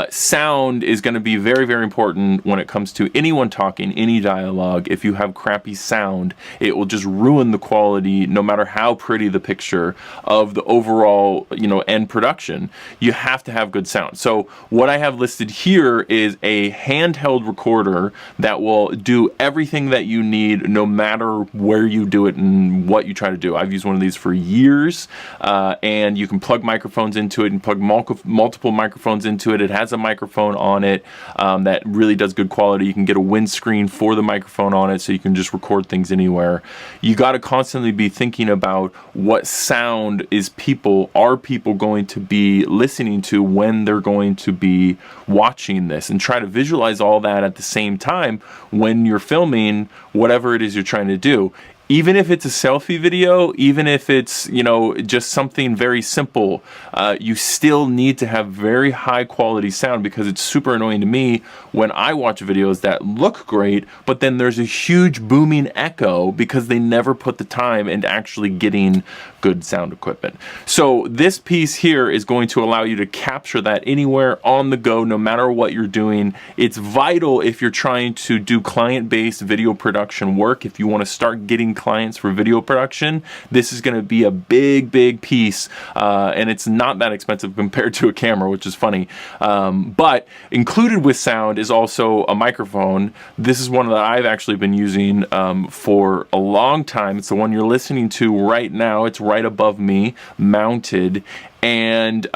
Sound is going to be very, very important when it comes to anyone talking, any dialogue. If you have crappy sound, it will just ruin the quality, no matter how pretty the picture of the overall, end production. You have to have good sound. So what I have listed here is a handheld recorder that will do everything that you need, no matter where you do it and what you try to do. I've used one of these for years, and you can plug microphones into it and plug multiple microphones into it. It has a microphone on it that really does good quality. You can get a windscreen for the microphone on it, so you can just record things anywhere. You got to constantly be thinking about what sound are people going to be listening to when they're going to be watching this, and try to visualize all that at the same time when you're filming whatever it is you're trying to do. Even if it's a selfie video, even if it's, just something very simple, you still need to have very high quality sound, because it's super annoying to me when I watch videos that look great, but then there's a huge booming echo because they never put the time into actually getting good sound equipment. So this piece here is going to allow you to capture that anywhere on the go, no matter what you're doing. It's vital if you're trying to do client-based video production work. If you want to start getting clients for video production, this is going to be a big piece, and it's not that expensive compared to a camera, which is funny. But included with sound is also a microphone. This is one that I've actually been using for a long time. It's the one you're listening to right now. It's right above me, mounted. And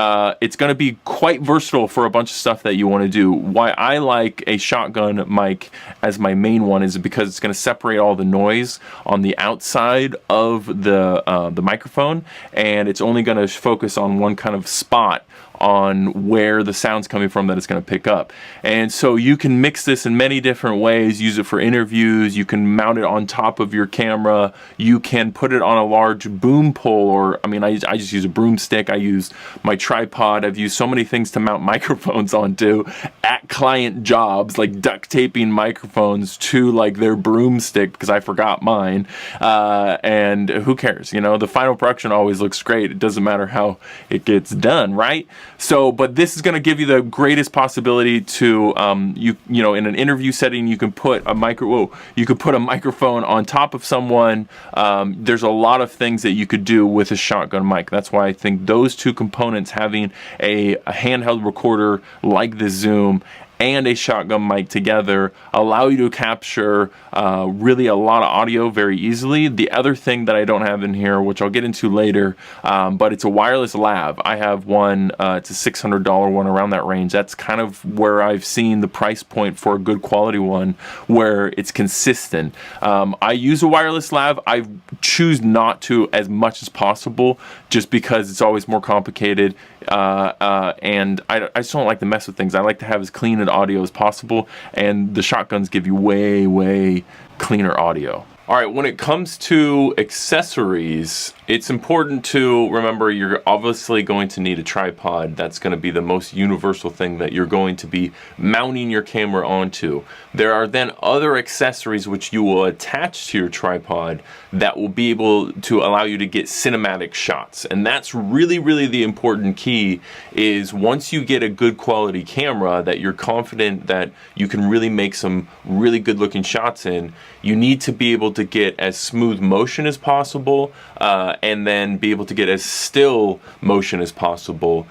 it's going to be quite versatile for a bunch of stuff that you want to do. Why I like a shotgun mic as my main one is because it's going to separate all the noise on the outside of the microphone, and it's only going to focus on one kind of spot on where the sound's coming from that it's going to pick up. And so you can mix this in many different ways. Use it for interviews. You can mount it on top of your camera. You can put it on a large boom pole, or I just use a broomstick. I use my tripod. I've used so many things to mount microphones onto at client jobs, like duct taping microphones to like their broomstick because I forgot mine. And who cares? The final production always looks great. It doesn't matter how it gets done, right? So, but this is going to give you the greatest possibility to, in an interview setting, you can put a microphone on top of someone. There's a lot of things that you could do with a shotgun mic. That's why I think those two components, having a handheld recorder like the Zoom and a shotgun mic together allow you to capture really a lot of audio very easily. The other thing that I don't have in here, which I'll get into later, but it's a wireless lav. I have one, it's a $600 one, around that range. That's kind of where I've seen the price point for a good quality one where it's consistent. I use a wireless lav. I choose not to as much as possible just because it's always more complicated, and I just don't like to mess with things. I like to have as clean an audio as possible, and the shotguns give you way cleaner audio. All right, when it comes to accessories, it's important to remember you're obviously going to need a tripod. That's going to be the most universal thing that you're going to be mounting your camera onto. There are then other accessories which you will attach to your tripod that will be able to allow you to get cinematic shots. And that's really the important key, is once you get a good quality camera that you're confident that you can really make some really good looking shots in, you need to be able to get as smooth motion as possible, and then be able to get as still motion as possible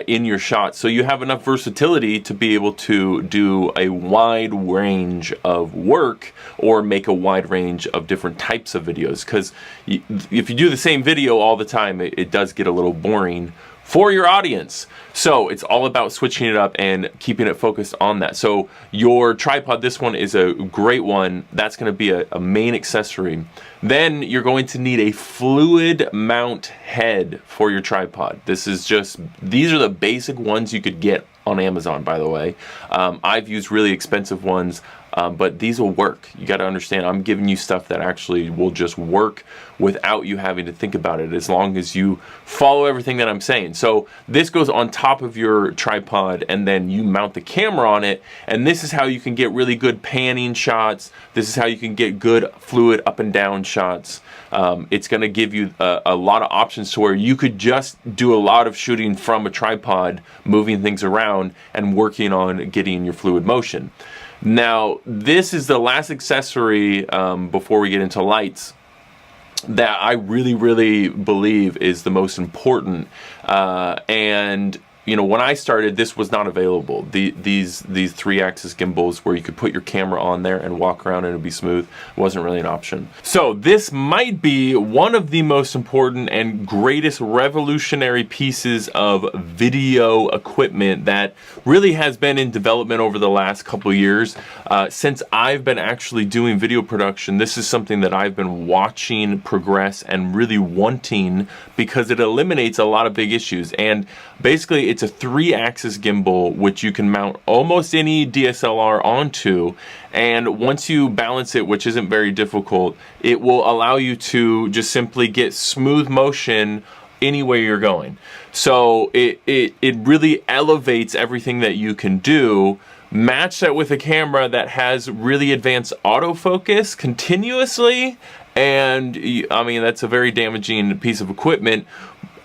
in your shot, so you have enough versatility to be able to do a wide range of work or make a wide range of different types of videos. Because if you do the same video all the time, it does get a little boring for your audience. So it's all about switching it up and keeping it focused on that. So your tripod, this one is a great one. That's going to be a main accessory. Then you're going to need a fluid mount head for your tripod. These are the basic ones you could get on Amazon, by the way. I've used really expensive ones, but these will work. You got to understand, I'm giving you stuff that actually will just work without you having to think about it, as long as you follow everything that I'm saying. So this goes on top of your tripod, and then you mount the camera on it, and this is how you can get really good panning shots. This is how you can get good fluid up and down shots. It's going to give you a lot of options to where you could just do a lot of shooting from a tripod, moving things around and working on getting your fluid motion. Now, this is the last accessory before we get into lights that I really believe is the most important. And you know, when I started, this was not available. These 3-axis gimbals where you could put your camera on there and walk around and it'd be smooth wasn't really an option. So this might be one of the most important and greatest revolutionary pieces of video equipment that really has been in development over the last couple of years. Since I've been actually doing video production, this is something that I've been watching progress and really wanting, because it eliminates a lot of big issues. And basically, it's a 3-axis gimbal which you can mount almost any DSLR onto, and once you balance it, which isn't very difficult, it will allow you to just simply get smooth motion anywhere you're going. So it really elevates everything that you can do. Match that with a camera that has really advanced autofocus continuously, and I mean, that's a very damaging piece of equipment.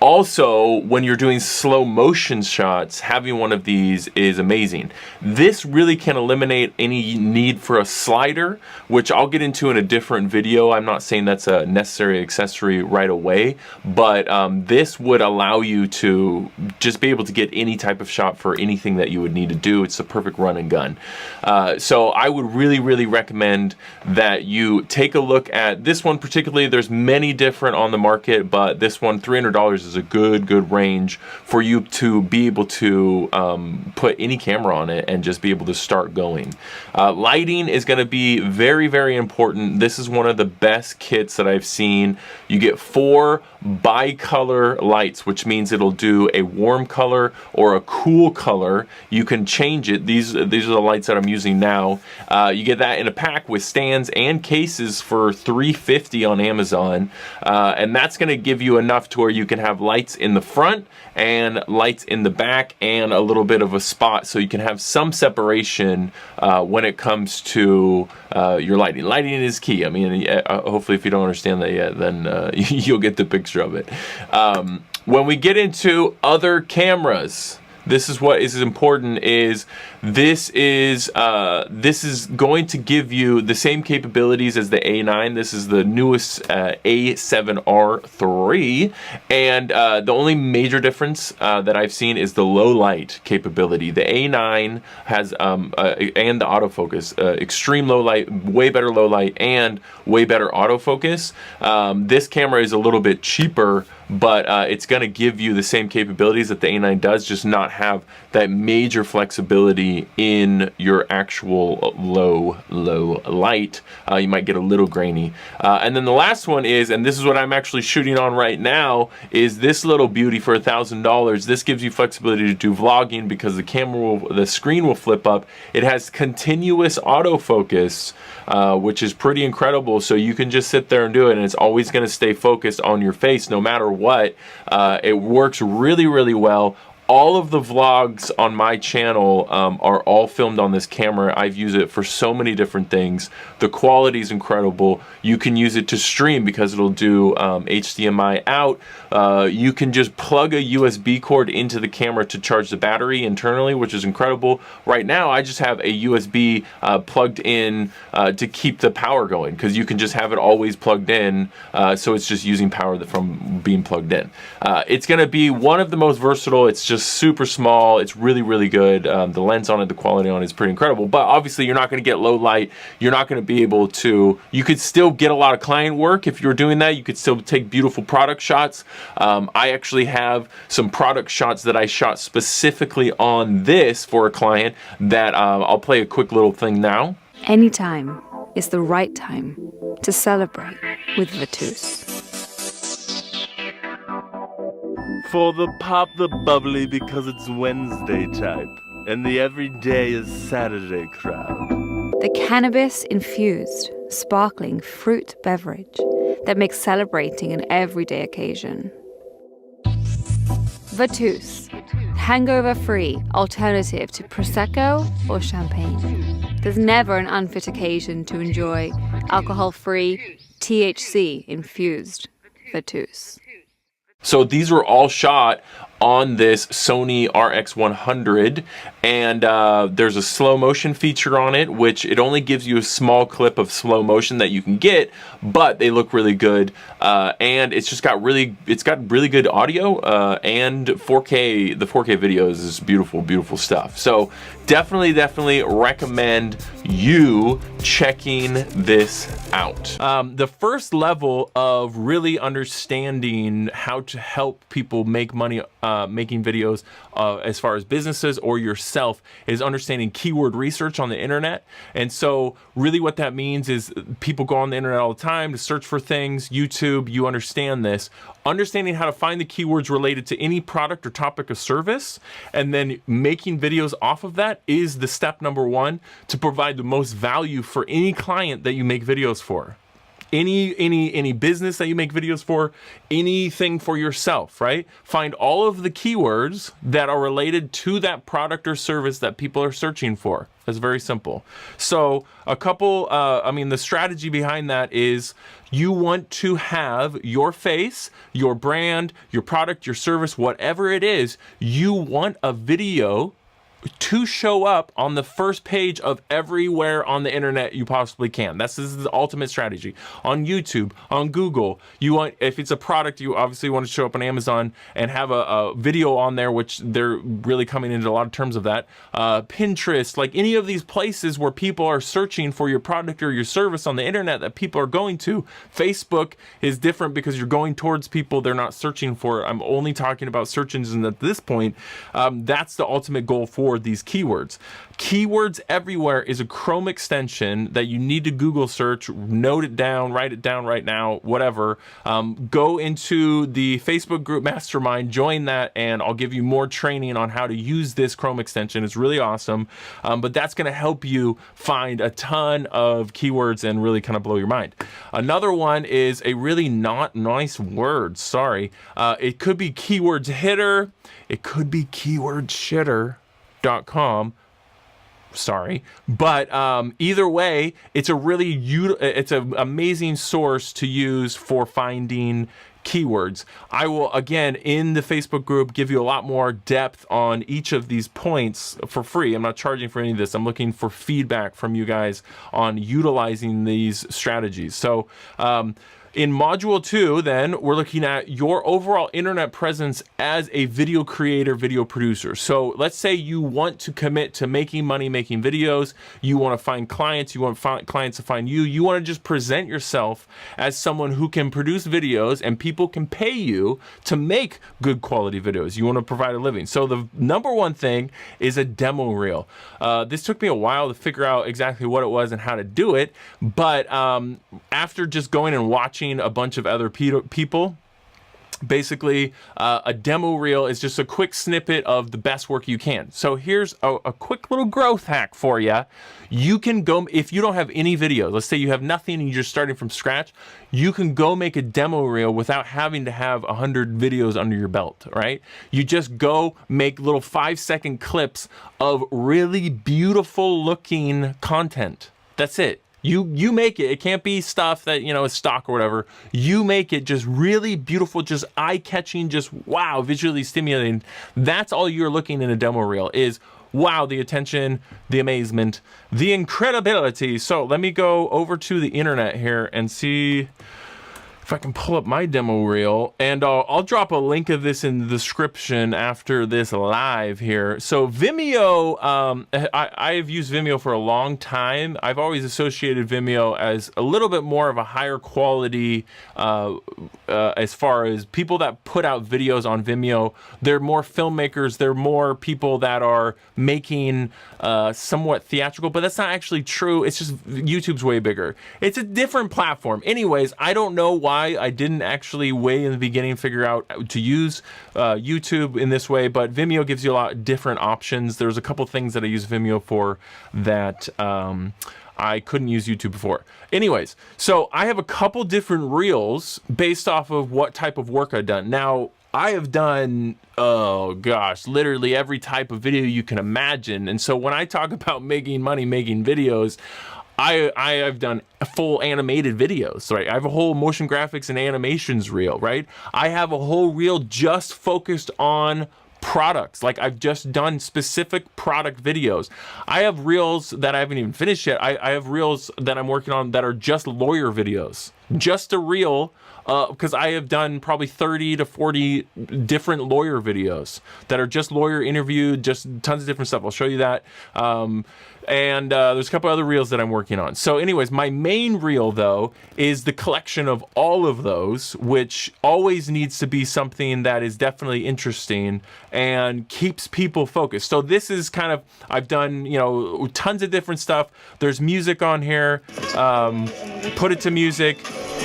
Also, when you're doing slow motion shots, having one of these is amazing. This really can eliminate any need for a slider, which I'll get into in a different video. I'm not saying that's a necessary accessory right away, but this would allow you to just be able to get any type of shot for anything that you would need to do. It's the perfect run and gun. So I would really recommend that you take a look at this one particularly. There's many different on the market, but this one, $300, is a good range for you to be able to put any camera on it and just be able to start going. Lighting is going to be very important. This is one of the best kits that I've seen. You get 4 bicolor lights, which means it'll do a warm color or a cool color. You can change it. These are the lights that I'm using now. You get that in a pack with stands and cases for $350 on Amazon, and that's going to give you enough to where you can have lights in the front and lights in the back and a little bit of a spot, so you can have some separation when it comes to your lighting. Lighting is key. I mean, hopefully if you don't understand that yet, then you'll get the picture of it. When we get into other cameras, this is what is important, is this is going to give you the same capabilities as the A9. This is the newest A7R3, and the only major difference that I've seen is the low light capability. The A9 has and the autofocus, extreme low light, way better low light, and way better autofocus. This camera is a little bit cheaper, but it's going to give you the same capabilities that the A9 does, just not have that major flexibility in your actual low light. You might get a little grainy. And then the last one is, and this is what I'm actually shooting on right now, is this little beauty for $1,000. This gives you flexibility to do vlogging because the screen will flip up. It has continuous autofocus, which is pretty incredible. So you can just sit there and do it, and it's always going to stay focused on your face no matter what. It works really, really well. All of the vlogs on my channel are all filmed on this camera. I've used it for so many different things. The quality is incredible. You can use it to stream because it'll do HDMI out. You can just plug a USB cord into the camera to charge the battery internally, which is incredible. Right now, I just have a USB plugged in to keep the power going, because you can just have it always plugged in, so it's just using power from being plugged in. It's going to be one of the most versatile. It's just super small. It's really, really good. The lens on it, the quality on it is pretty incredible, but obviously you're not going to get low light. You're not going to be able to, you could still get a lot of client work if you're doing that. You could still take beautiful product shots. I actually have some product shots that I shot specifically on this for a client that I'll play a quick little thing now. Anytime is the right time to celebrate with Vatus. For the pop the bubbly because it's Wednesday type, and the everyday is Saturday crowd. The cannabis-infused, sparkling fruit beverage that makes celebrating an everyday occasion. Vatus, hangover-free alternative to Prosecco or champagne. There's never an unfit occasion to enjoy alcohol-free, THC-infused Vatus. So these were all shot on this Sony RX100, and there's a slow motion feature on it, which it only gives you a small clip of slow motion that you can get, but they look really good, and it's got really good audio, and 4K. The 4K videos is beautiful, beautiful stuff. So definitely recommend you checking this out. The first level of really understanding how to help people make money making videos as far as businesses or yourself is understanding keyword research on the internet. And so really what that means is people go on the internet all the time to search for things. YouTube, you understand this. Understanding how to find the keywords related to any product or topic of service, and then making videos off of that is the step number one to provide the most value for any client that you make videos for. Any business that you make videos for, anything for yourself, right? Find all of the keywords that are related to that product or service that people are searching for. That's very simple. So a couple, the strategy behind that is you want to have your face, your brand, your product, your service, whatever it is, you want a video to show up on the first page of everywhere on the internet you possibly can. This is the ultimate strategy. On YouTube, on Google, you want, if it's a product, you obviously want to show up on Amazon and have a video on there, which they're really coming into a lot of terms of that. Pinterest, like any of these places where people are searching for your product or your service on the internet that people are going to. Facebook is different because you're going towards people they're not searching for. I'm only talking about search engines at this point. That's the ultimate goal for these keywords. Keywords Everywhere is a Chrome extension that you need to Google search, note it down, write it down right now, whatever. Go into the Facebook group Mastermind, join that, and I'll give you more training on how to use this Chrome extension. It's really awesome, but that's going to help you find a ton of keywords and really kind of blow your mind. Another one is a really not nice word, sorry. It could be Keywords Hitter, it could be KeywordShitter.com. Sorry, but either way, it's a really it's an amazing source to use for finding keywords. I will, again, in the Facebook group, give you a lot more depth on each of these points for free. I'm not charging for any of this. I'm looking for feedback from you guys on utilizing these strategies. So, in module 2, then, we're looking at your overall internet presence as a video creator, video producer. So let's say you want to commit to making money, making videos. You want to find clients. You want clients to find you. You want to just present yourself as someone who can produce videos and people can pay you to make good quality videos. You want to provide a living. So the number one thing is a demo reel. This took me a while to figure out exactly what it was and how to do it. But after just going and watching a bunch of other people, basically a demo reel is just a quick snippet of the best work you can. So here's a quick little growth hack for you. You can go, if you don't have any videos, let's say you have nothing and you're just starting from scratch, you can go make a demo reel without having to have 100 videos under your belt, right? You just go make little 5-second clips of really beautiful looking content. That's it. You make it. It can't be stuff that, you know, is stock or whatever. You make it just really beautiful, just eye-catching, just wow, visually stimulating. That's all you're looking in a demo reel is, wow, the attention, the amazement, the incredibility. So let me go over to the internet here and see if I can pull up my demo reel, and I'll drop a link of this in the description after this live here. So Vimeo, I've used Vimeo for a long time. I've always associated Vimeo as a little bit more of a higher quality as far as people that put out videos on Vimeo. They're more filmmakers. They're more people that are making somewhat theatrical, but that's not actually true. It's just YouTube's way bigger. It's a different platform. Anyways, I don't know why I didn't actually way in the beginning figure out to use YouTube in this way, but Vimeo gives you a lot of different options. There's a couple things that I use Vimeo for that I couldn't use YouTube before. Anyways, so I have a couple different reels based off of what type of work I've done. Now, I have done, oh gosh, literally every type of video you can imagine. And so when I talk about making money, making videos, I've done full animated videos, right? I have a whole motion graphics and animations reel, right? I have a whole reel just focused on products. Like I've just done specific product videos. I have reels that I haven't even finished yet. I have reels that I'm working on that are just lawyer videos. Just a reel, because I have done probably 30 to 40 different lawyer videos that are just lawyer interviewed, just tons of different stuff. I'll show you that. And there's a couple other reels that I'm working on. So anyways, my main reel though is the collection of all of those, which always needs to be something that is definitely interesting and keeps people focused. So this is kind of, I've done, you know, tons of different stuff. There's music on here, put it to music.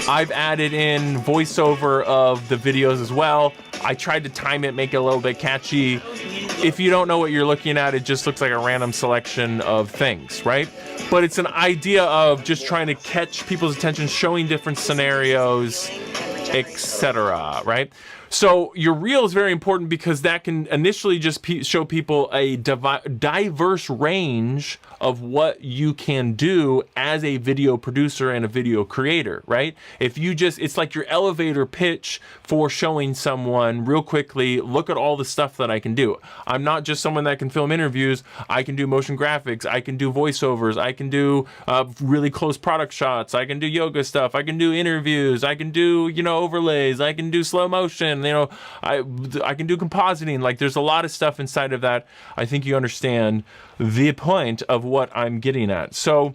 I've added in voiceover of the videos as well. I tried to time it, make it a little bit catchy. If you don't know what you're looking at, it just looks like a random selection of things, right? But it's an idea of just trying to catch people's attention, showing different scenarios, etc., right? So your reel is very important because that can initially just show people a diverse range of what you can do as a video producer and a video creator, right? If you just, it's like your elevator pitch for showing someone real quickly, look at all the stuff that I can do. I'm not just someone that can film interviews. I can do motion graphics. I can do voiceovers. I can do really close product shots. I can do yoga stuff. I can do interviews. I can do, you know, overlays. I can do slow motion. You know, I can do compositing. Like there's a lot of stuff inside of that. I think you understand the point of what I'm getting at. So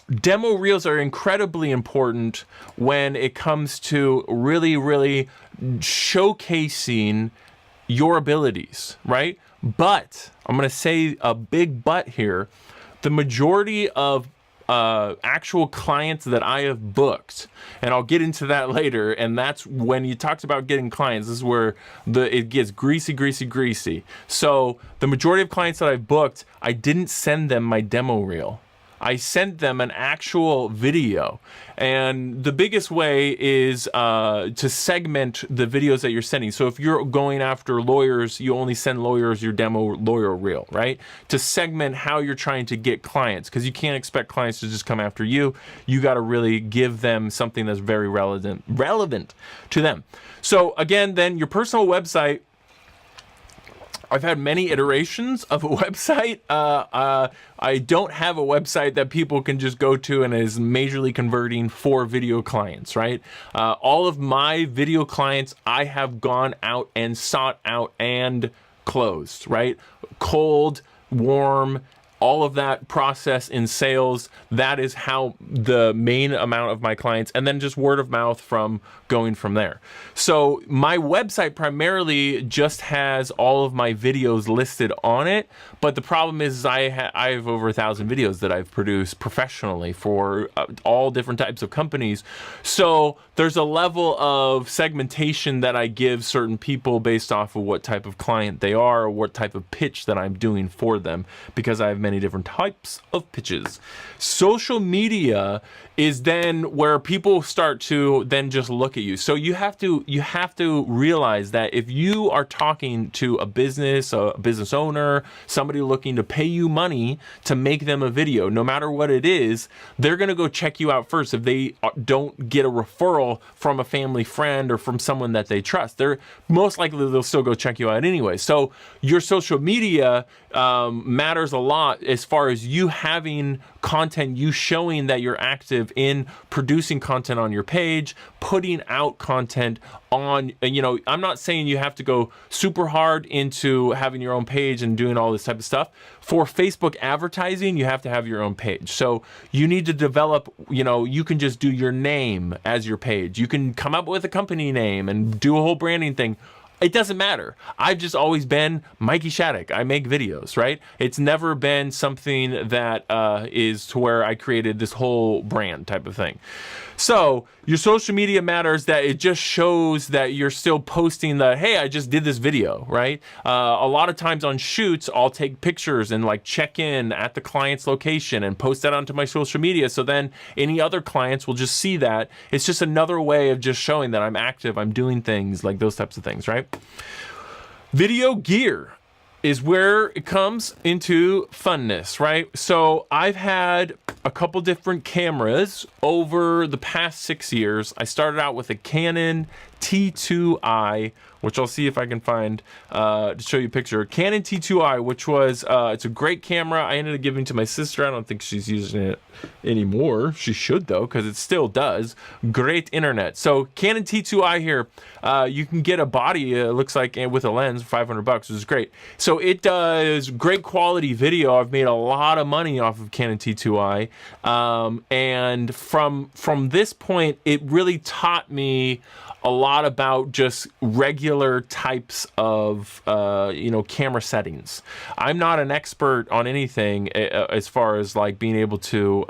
demo reels are incredibly important when it comes to really showcasing your abilities, right? But I'm going to say a big but here. The majority of actual clients that I have booked, and I'll get into that later, and that's when you talked about getting clients, this is where it gets greasy. So the majority of clients that I've booked, I didn't send them my demo reel. I sent them an actual video. And the biggest way is to segment the videos that you're sending. So if you're going after lawyers, you only send lawyers your demo lawyer reel, right? To segment how you're trying to get clients, because you can't expect clients to just come after you. You got to really give them something that's very relevant to them. So again, then your personal website. I've had many iterations of a website. I don't have a website that people can just go to and is majorly converting for video clients, right? All of my video clients, I have gone out and sought out and closed, right? Cold, warm, all of that process in sales, that is how the main amount of my clients, and then just word of mouth from going from there. So my website primarily just has all of my videos listed on it, but the problem is I have over 1,000 videos that I've produced professionally for all different types of companies. So there's a level of segmentation that I give certain people based off of what type of client they are or what type of pitch that I'm doing for them, because I have many different types of pitches. Social media is then where people start to then just look at you. So you have to realize that if you are talking to a business owner, somebody looking to pay you money to make them a video, no matter what it is, they're going to go check you out first. If they don't get a referral from a family friend or from someone that they trust, they're most likely they'll still go check you out anyway. So your social media matters a lot as far as you having content, you showing that you're active in producing content on your page, putting out content on, I'm not saying you have to go super hard into having your own page and doing all this type of stuff. For Facebook advertising, you have to have your own page. So you need to develop, you can just do your name as your page. You can come up with a company name and do a whole branding thing. It doesn't matter. I've just always been Mikey Shattuck. I make videos, right? It's never been something that is to where I created this whole brand type of thing. So your social media matters, that it just shows that you're still posting that, hey, I just did this video, right? A lot of times on shoots, I'll take pictures and like check in at the client's location and post that onto my social media. So then any other clients will just see that. It's just another way of just showing that I'm active, I'm doing things, like those types of things, right? Video gear is where it comes into funness, right? So I've had a couple different cameras over the past 6 years. I started out with a Canon T2i, which I'll see if I can find to show you a picture. Canon T2i, which was, it's a great camera. I ended up giving to my sister. I don't think she's using it anymore. She should though, because it still does. Great internet. So Canon T2i here, you can get a body, it looks like, with a lens, $500, which is great. So it does great quality video. I've made a lot of money off of Canon T2i. And from this point, it really taught me a lot about just regular types of camera settings. I'm not an expert on anything as far as like being able to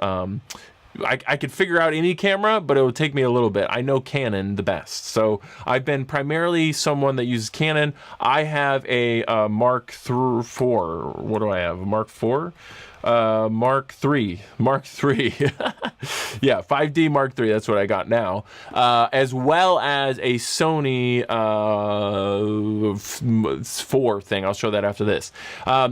I could figure out any camera, but it would take me a little bit. I know Canon the best. So I've been primarily someone that uses Canon. I have a Mark IV. What do I have? A Mark IV? Mark III. Yeah, 5D Mark III, that's what I got now. As well as a Sony 4 thing. I'll show that after this.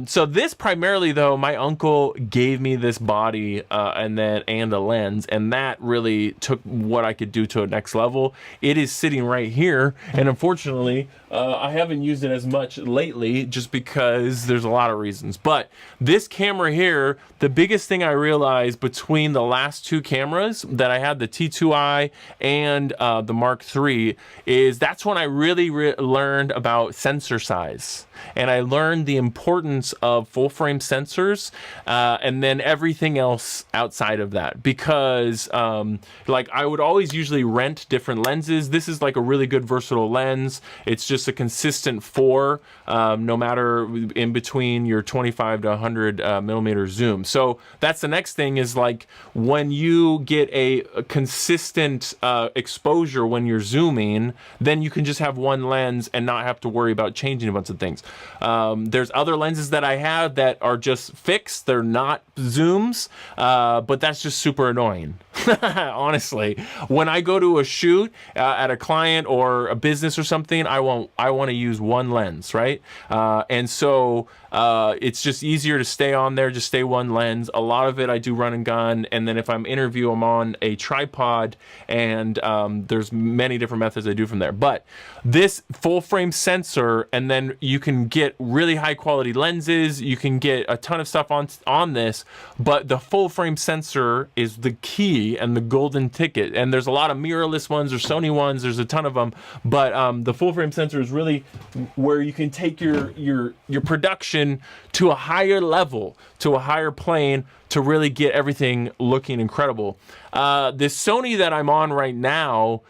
So this primarily though, my uncle gave me this body and a lens, and that really took what I could do to a next level. It is sitting right here, and unfortunately I haven't used it as much lately just because there's a lot of reasons. But this camera here, the biggest thing I realized between the last two cameras that I had, the T2i and the Mark III, is that's when I really learned about sensor size. And I learned the importance of full frame sensors and then everything else outside of that. Because like I would always usually rent different lenses. This is like a really good versatile lens. It's just a consistent 4, no matter in between your 25 to 100 millimeter your zoom. So that's the next thing, is like when you get a consistent exposure when you're zooming, then you can just have one lens and not have to worry about changing a bunch of things. There's other lenses that I have that are just fixed. They're not zooms, but that's just super annoying. Honestly, when I go to a shoot at a client or a business or something, I want to use one lens, right? And so it's just easier to stay on there, just stay one lens. A lot of it I do run and gun, and then if I'm interview, I'm on a tripod, and there's many different methods I do from there. But this full frame sensor, and then you can get really high quality lenses, you can get a ton of stuff on this, but the full frame sensor is the key and the golden ticket. And there's a lot of mirrorless ones or Sony ones, there's a ton of them, but the full frame sensor is really where you can take your production to a higher level, to a higher plane, to really get everything looking incredible. This Sony that I'm on right now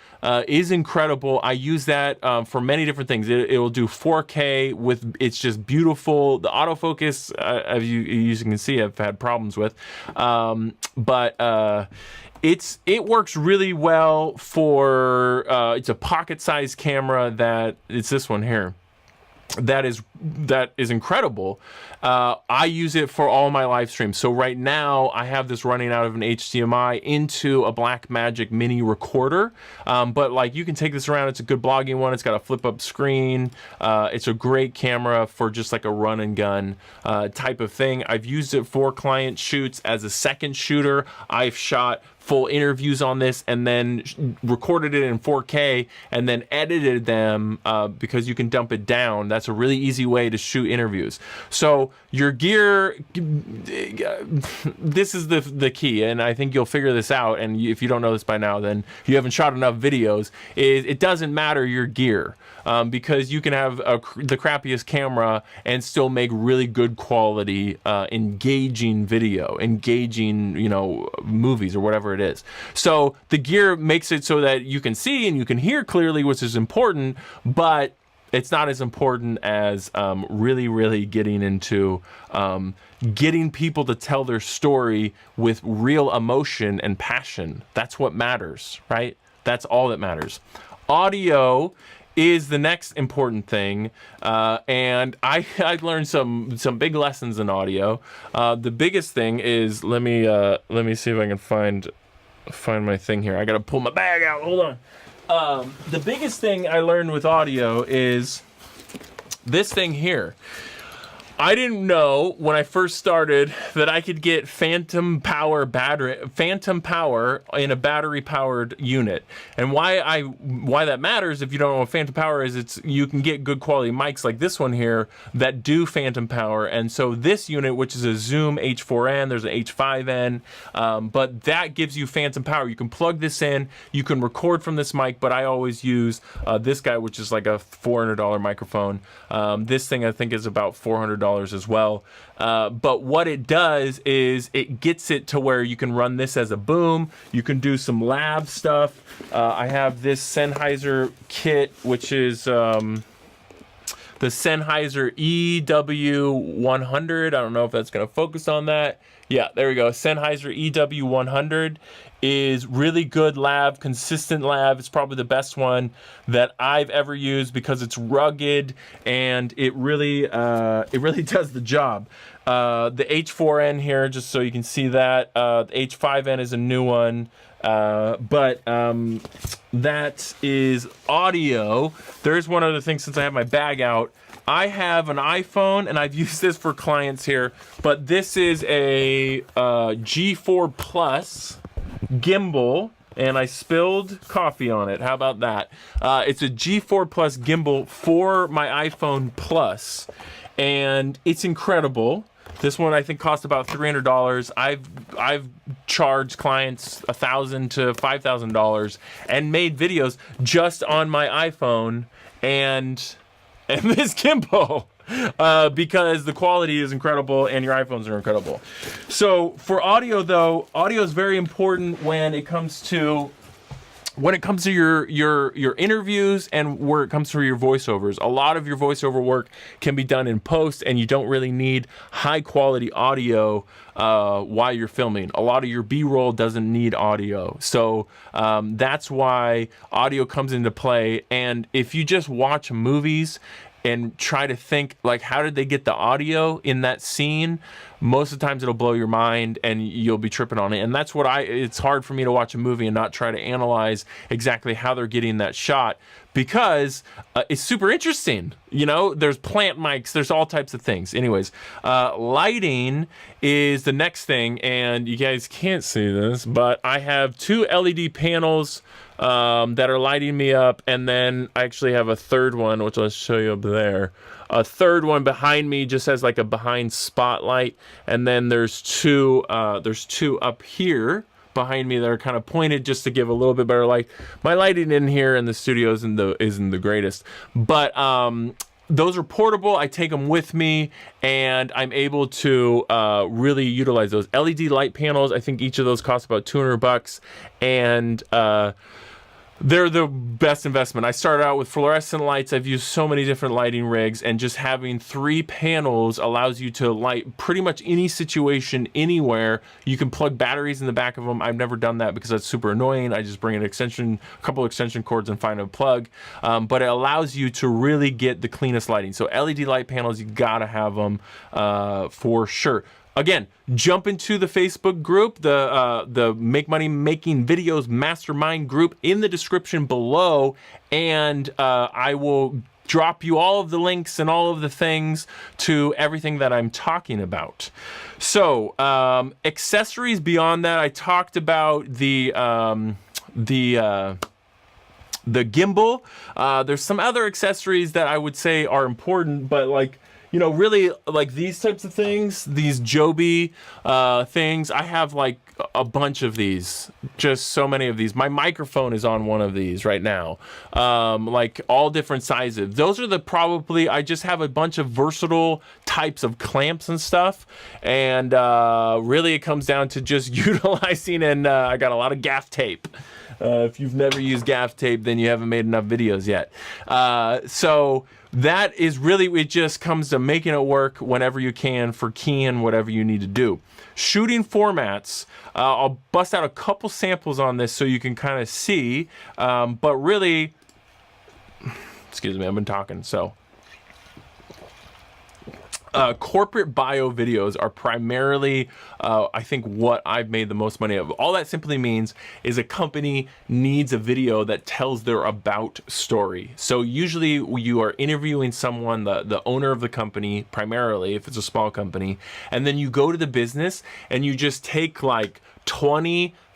is incredible. I use that for many different things. It will do 4K with, it's just beautiful. The autofocus, as you can see, I've had problems with, but it works really well for, it's a pocket-sized camera that, it's this one here. That is incredible. I use it for all my live streams. So right now I have this running out of an HDMI into a Blackmagic mini recorder. But like, you can take this around. It's a good blogging one. It's got a flip up screen. It's a great camera for just like a run and gun type of thing. I've used it for client shoots as a second shooter. I've shot full interviews on this and then recorded it in 4K and then edited them because you can dump it down. That's a really easy way to shoot interviews. So your gear, this is the key, and I think you'll figure this out, and if you don't know this by now, then you haven't shot enough videos. It doesn't matter your gear, because you can have the crappiest camera and still make really good quality, engaging video, engaging, movies or whatever it is. So the gear makes it so that you can see and you can hear clearly, which is important, but it's not as important as really getting into getting people to tell their story with real emotion and passion. That's what matters, right? That's all that matters. Audio is the next important thing, and I've learned some big lessons in audio. The biggest thing is, let me see if I can find my thing here. I gotta pull my bag out. Hold on. The biggest thing I learned with audio is this thing here. I didn't know when I first started that I could get phantom power in a battery powered unit. And why that matters, if you don't know what phantom power is, you can get good quality mics like this one here that do phantom power. And so this unit, which is a Zoom H4n, there's an H5n, but that gives you phantom power. You can plug this in, you can record from this mic, but I always use this guy, which is like a $400 microphone. This thing I think is about $400 as well. But what it does is it gets it to where you can run this as a boom. You can do some lab stuff. I have this Sennheiser kit, which is the Sennheiser EW100. I don't know if that's going to focus on that. Yeah, there we go. Sennheiser EW100 is really good lab, consistent lab. It's probably the best one that I've ever used because it's rugged and it really does the job. The H4n here, just so you can see that. The H5n is a new one. But that is audio. There's one other thing since I have my bag out. I have an iPhone and I've used this for clients here, but this is a G4 Plus gimbal, and I spilled coffee on it. How about that? It's a G4 Plus gimbal for my iPhone Plus, and it's incredible. This one I think cost about $300. I've charged clients $1,000 to $5,000 and made videos just on my iPhone and this gimbal, because the quality is incredible and your iPhones are incredible. So for audio though, audio is very important when it comes to when it comes to your interviews and where it comes to your voiceovers, a lot of your voiceover work can be done in post, and you don't really need high quality audio while you're filming. A lot of your B-roll doesn't need audio, so that's why audio comes into play. And if you just watch movies and try to think, like, how did they get the audio in that scene? Most of the times it'll blow your mind and you'll be tripping on it. And that's what it's hard for me to watch a movie and not try to analyze exactly how they're getting that shot, because it's super interesting. You know, there's plant mics, there's all types of things. Anyways, lighting is the next thing, and you guys can't see this, but I have 2 LED panels that are lighting me up, and then I actually have a third one, which I'll show you up there. A third one behind me just has like a behind spotlight, and then there's two up here behind me that are kind of pointed just to give a little bit better light. My lighting in here in the studio isn't the greatest, but those are portable. I take them with me, and I'm able to really utilize those LED light panels. I think each of those costs about $200, and they're the best investment. I started out with fluorescent lights. I've used so many different lighting rigs, and just having 3 panels allows you to light pretty much any situation, anywhere. You can plug batteries in the back of them. I've never done that because that's super annoying. I just bring a couple extension cords and find a plug. But it allows you to really get the cleanest lighting. So LED light panels, you gotta have them for sure. Again, jump into the Facebook group, the Make Money Making Videos Mastermind group in the description below, and I will drop you all of the links and all of the things to everything that I'm talking about. So, accessories beyond that, I talked about the gimbal. There's some other accessories that I would say are important, but like, you know, really, like these types of things, these Joby things, I have like a bunch of these, just so many of these. My microphone is on one of these right now, like all different sizes. Those are probably, I just have a bunch of versatile types of clamps and stuff, and really it comes down to just utilizing, and I got a lot of gaff tape. If you've never used gaff tape, then you haven't made enough videos yet. So that is really, it just comes to making it work whenever you can for keying whatever you need to do. Shooting formats, I'll bust out a couple samples on this so you can kind of see, but really, excuse me, I've been talking, so. Corporate bio videos are primarily, I think, what I've made the most money of. All that simply means is a company needs a video that tells their about story. So usually you are interviewing someone, the owner of the company, primarily, if it's a small company, and then you go to the business and you just take like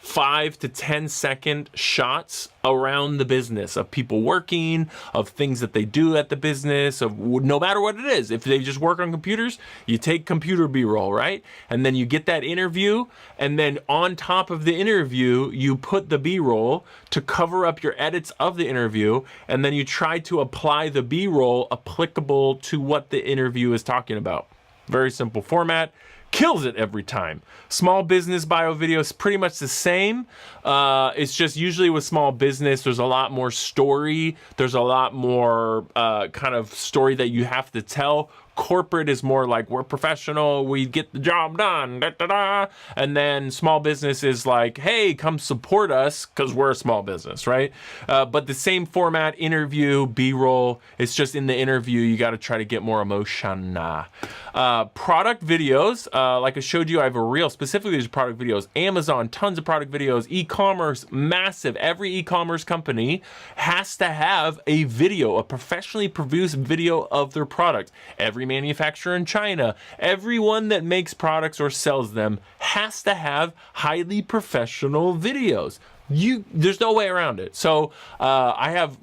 5 to 10 second shots around the business of people working, of things that they do at the business, of no matter what it is. If they just work on computers, you take computer B-roll, right? And then you get that interview, and then on top of the interview, you put the B-roll to cover up your edits of the interview, and then you try to apply the B-roll applicable to what the interview is talking about. Very simple format. Kills it every time. Small business bio video is pretty much the same. It's just usually with small business, there's a lot more story. There's a lot more kind of story that you have to tell. Corporate is more like, we're professional, we get the job done, da, da, da. And then small business is like, hey, come support us because we're a small business, right? But the same format, interview, B-roll, it's just in the interview, you got to try to get more emotion. Product videos, like I showed you, I have a reel specifically to product videos. Amazon, tons of product videos. E-commerce, massive. Every e-commerce company has to have a video, a professionally produced video of their product. Every manufacturer in China, everyone that makes products or sells them has to have highly professional videos. There's no way around it. So I have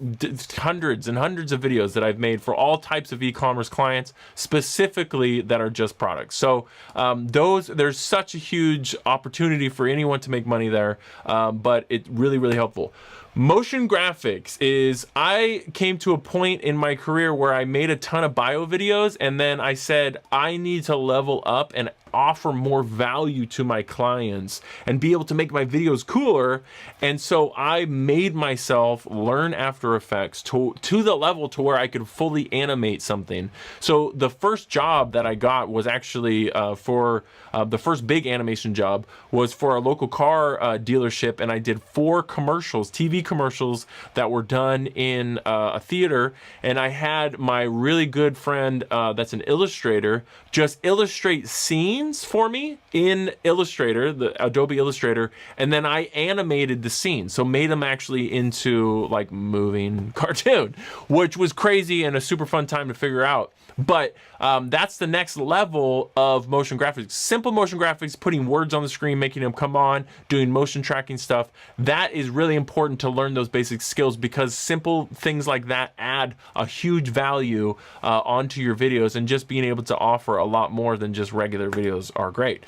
hundreds and hundreds of videos that I've made for all types of e-commerce clients, specifically that are just products. So there's such a huge opportunity for anyone to make money there, but it's really, really helpful. Motion graphics is, I came to a point in my career where I made a ton of bio videos, and then I said, I need to level up and offer more value to my clients and be able to make my videos cooler. And so I made myself learn After Effects to the level to where I could fully animate something. So the first job that I got was actually for the first big animation job was for a local car dealership, and I did 4 commercials, TV commercials that were done in a theater. And I had my really good friend that's an illustrator just illustrate scenes for me in Illustrator, the Adobe Illustrator, and then I animated the scenes, so made them actually into like moving cartoon, which was crazy and a super fun time to figure out. But that's the next level of motion graphics. Simple motion graphics, putting words on the screen, making them come on, doing motion tracking stuff. That is really important to learn those basic skills, because simple things like that add a huge value onto your videos, and just being able to offer a lot more than just regular videos are great.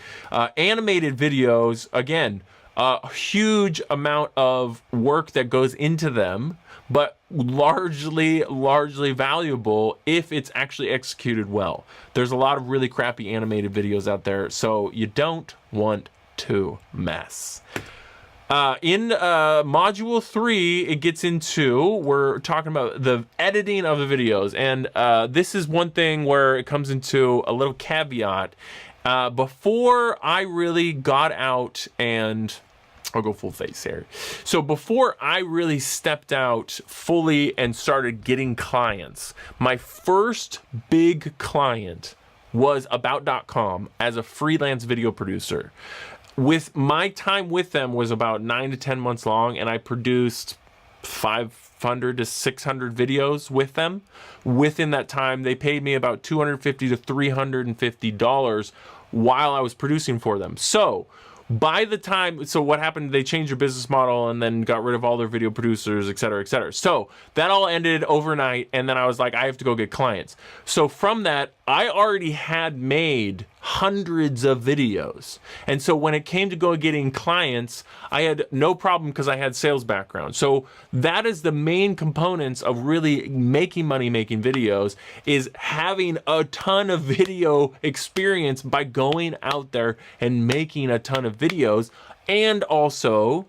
Animated videos, again, a huge amount of work that goes into them, but largely valuable if it's actually executed well. There's a lot of really crappy animated videos out there, so you don't want to mess. In module 3, it gets into, we're talking about the editing of the videos, and this is one thing where it comes into a little caveat. Before I really got out, and I'll go full face here. So before I really stepped out fully and started getting clients, my first big client was About.com as a freelance video producer. With my time with them was about 9 to 10 months long, and I produced 500 to 600 videos with them. Within that time, they paid me about $250 to $350 while I was producing for them. So by the time, so what happened, they changed their business model and then got rid of all their video producers, et cetera, et cetera. So that all ended overnight, and then I was like, I have to go get clients. So from that, I already had made hundreds of videos. And so when it came to go getting clients, I had no problem because I had sales background. So that is the main components of really making money making videos, is having a ton of video experience by going out there and making a ton of videos, and also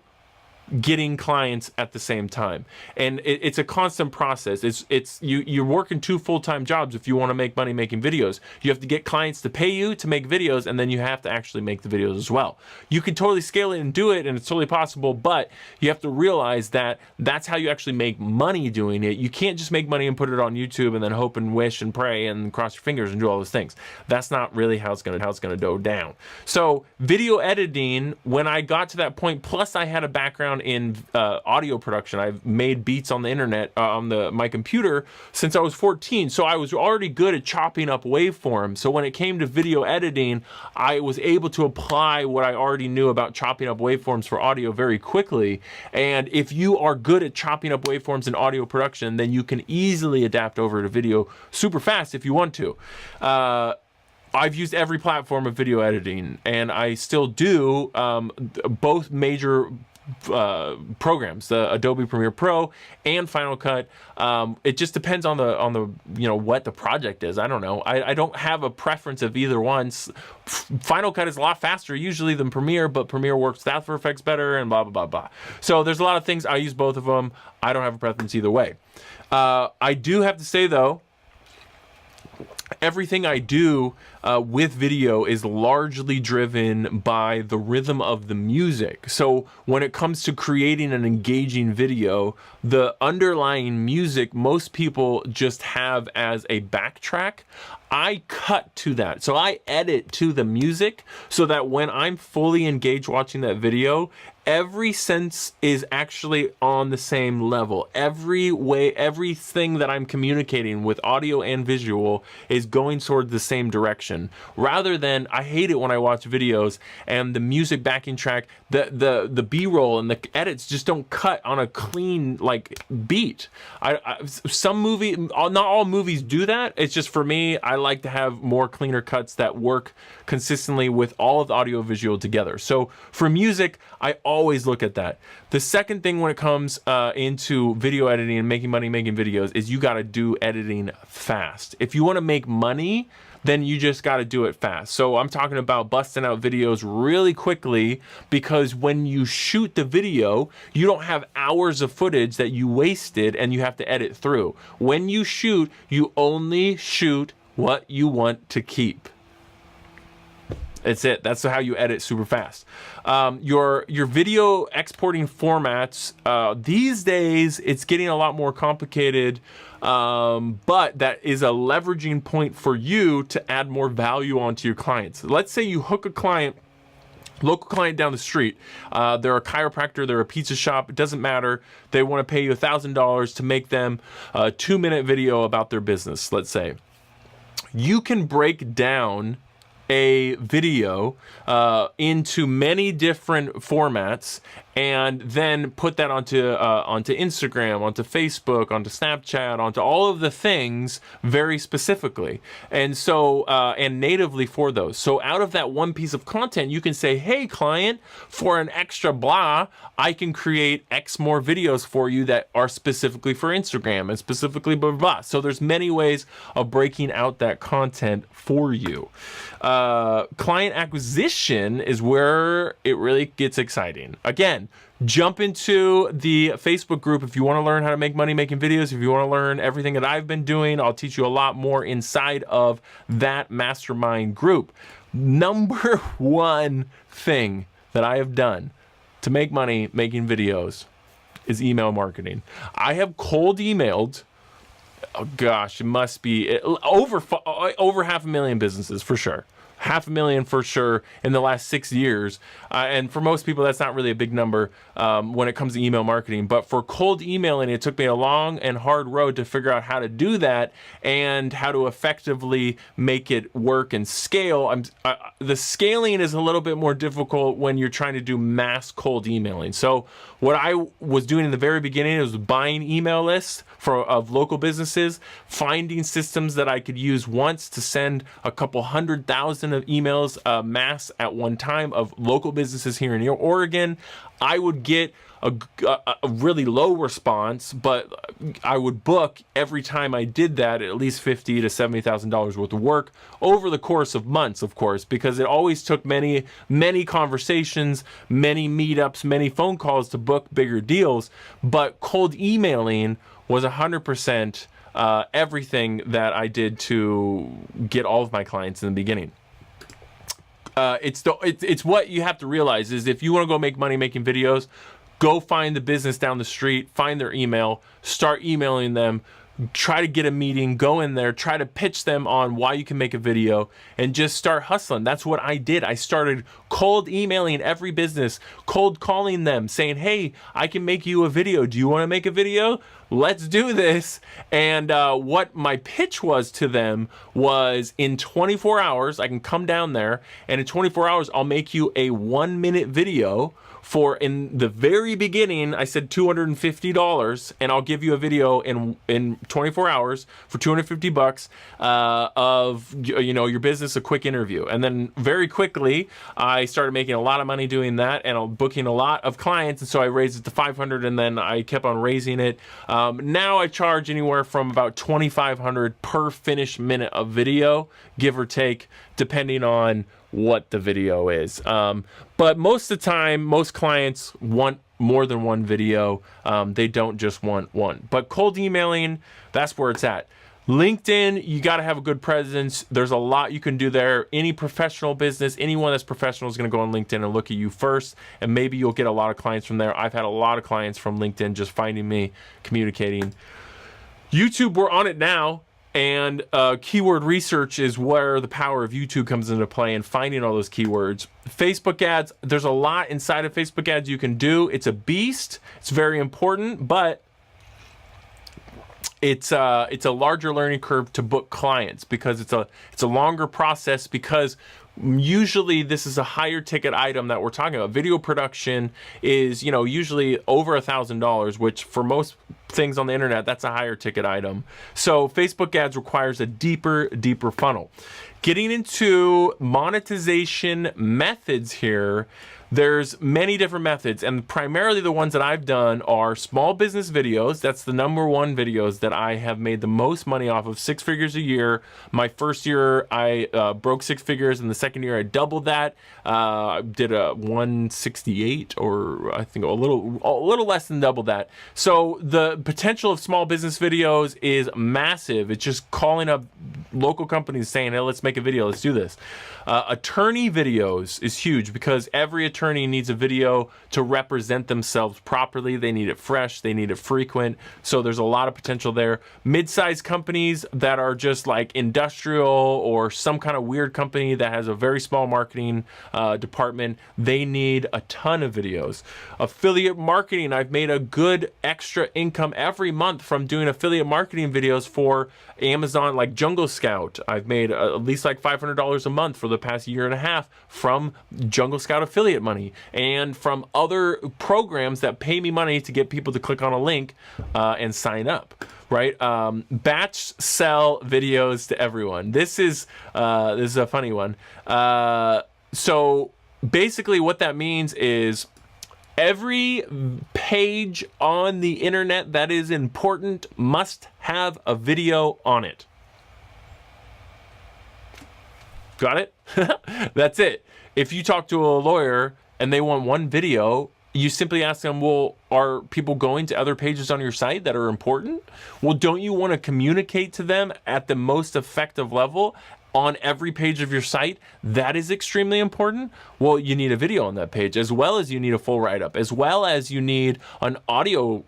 getting clients at the same time. And it's a constant process. You're working 2 full-time jobs if you want to make money making videos. You have to get clients to pay you to make videos, and then you have to actually make the videos as well. You can totally scale it and do it, and it's totally possible, but you have to realize that that's how you actually make money doing it. You can't just make money and put it on YouTube and then hope and wish and pray and cross your fingers and do all those things. That's not really how it's gonna go down. So video editing, when I got to that point, plus I had a background in audio production. I've made beats on the internet on my computer since I was 14, so I was already good at chopping up waveforms. So when it came to video editing, I was able to apply what I already knew about chopping up waveforms for audio very quickly. And if you are good at chopping up waveforms in audio production, then you can easily adapt over to video super fast if you want to. I've used every platform of video editing, and I still do. Both major programs, the Adobe Premiere Pro and Final Cut. It just depends on the what the project is. I don't know. I don't have a preference of either one. Final Cut is a lot faster usually than Premiere, but Premiere works with After Effects better, and blah blah blah blah. So there's a lot of things. I use both of them. I don't have a preference either way. I do have to say though, everything I do with video is largely driven by the rhythm of the music. So when it comes to creating an engaging video, the underlying music most people just have as a backtrack. I cut to that. So I edit to the music so that when I'm fully engaged watching that video, every sense is actually on the same level. Everything that I'm communicating with audio and visual is going toward the same direction. Rather than, I hate it when I watch videos and the music backing track, the B-roll and the edits just don't cut on a clean like beat. Not all movies do that. It's just, for me, I like to have more cleaner cuts that work consistently with all of the audio visual together. So for music, I always look at that. The second thing when it comes into video editing and making money making videos is you got to do editing fast. If you want to make money, then you just got to do it fast. So I'm talking about busting out videos really quickly, because when you shoot the video, you don't have hours of footage that you wasted and you have to edit through. When you shoot, you only shoot what you want to keep. It's it. That's how you edit super fast. Your video exporting formats, these days it's getting a lot more complicated, but that is a leveraging point for you to add more value onto your clients. Let's say you hook a client, local client down the street. They're a chiropractor, they're a pizza shop, it doesn't matter. They want to pay you $1,000 to make them a 2-minute video about their business, let's say. You can break down a video into many different formats, and then put that onto Instagram, onto Facebook, onto Snapchat, onto all of the things very specifically, and so and natively for those. So out of that one piece of content, you can say, hey client, for an extra blah, I can create X more videos for you that are specifically for Instagram and specifically blah, blah, blah. So there's many ways of breaking out that content for you. Client acquisition is where it really gets exciting. Again, jump into the Facebook group if you want to learn how to make money making videos. If you want to learn everything that I've been doing, I'll teach you a lot more inside of that mastermind group. Number one thing that I have done to make money making videos is email marketing. I have cold emailed, oh gosh, it must be over 500,000 businesses for sure. 500,000 for sure in the last 6 years. And for most people, that's not really a big number when it comes to email marketing. But for cold emailing, it took me a long and hard road to figure out how to do that and how to effectively make it work and scale. The scaling is a little bit more difficult when you're trying to do mass cold emailing. So what I was doing in the very beginning was buying email lists of local businesses, finding systems that I could use once to send a couple 100,000 of emails mass at one time of local businesses here in Oregon. I would get a really low response, but I would book every time I did that at least $50,000 to $70,000 worth of work over the course of months, of course, because it always took many conversations, many meetups, many phone calls to book bigger deals. But cold emailing was 100% everything that I did to get all of my clients in the beginning. It's what you have to realize is if you want to go make money making videos, go find the business down the street, find their email, start emailing them, try to get a meeting, go in there, try to pitch them on why you can make a video, and just start hustling. That's what I did. I started cold emailing every business, cold calling them, saying, hey, I can make you a video. Do you want to make a video? Let's do this. And what my pitch was to them was in 24 hours, I can come down there, and in 24 hours, I'll make you a 1-minute video. For in the very beginning, I said $250, and I'll give you a video in 24 hours for $250 of your business, a quick interview. And then very quickly, I started making a lot of money doing that, and I'm booking a lot of clients, and so I raised it to $500, and then I kept on raising it. Now I charge anywhere from about $2,500 per finished minute of video, give or take, depending on what the video is. But most of the time, most clients want more than one video. They don't just want one. But cold emailing, that's where it's at. LinkedIn, you got to have a good presence. There's a lot you can do there. Any professional business, anyone that's professional is going to go on LinkedIn and look at you first, and maybe you'll get a lot of clients from there. I've had a lot of clients from LinkedIn just finding me, communicating. YouTube, we're on it now. And keyword research is where the power of YouTube comes into play and finding all those keywords. Facebook ads, there's a lot inside of Facebook ads you can do. It's a beast. It's very important, but it's a larger learning curve to book clients because it's a longer process, because usually this is a higher ticket item that we're talking about. Video production is, usually over $1,000, which for most things on the internet, that's a higher ticket item. So Facebook ads requires a deeper funnel. Getting into monetization methods here, there's many different methods, and primarily the ones that I've done are small business videos. That's the number one videos that I have made the most money off of, 6 figures a year. My first year I broke 6 figures, and the second year I doubled that. I did a 168, or I think a little less than double that. So the potential of small business videos is massive. It's just calling up local companies saying, hey, let's make a video, let's do this. Attorney videos is huge because every attorney needs a video to represent themselves properly. They need it fresh, they need it frequent. So there's a lot of potential there. Mid-sized companies that are just like industrial or some kind of weird company that has a very small marketing department, they need a ton of videos. Affiliate marketing, I've made a good extra income every month from doing affiliate marketing videos for Amazon, like Jungle Scout. I've made at least like $500 a month for the past year and a half from Jungle Scout affiliate money and from other programs that pay me money to get people to click on a link and sign up. Right? Batch sell videos to everyone. This is a funny one. So basically what that means is every page on the internet that is important must have a video on it. Got it? That's it. If you talk to a lawyer and they want one video, you simply ask them, well, are people going to other pages on your site that are important? Well, don't you want to communicate to them at the most effective level on every page of your site? That is extremely important. Well, you need a video on that page, as well as you need a full write-up, as well as you need an audio,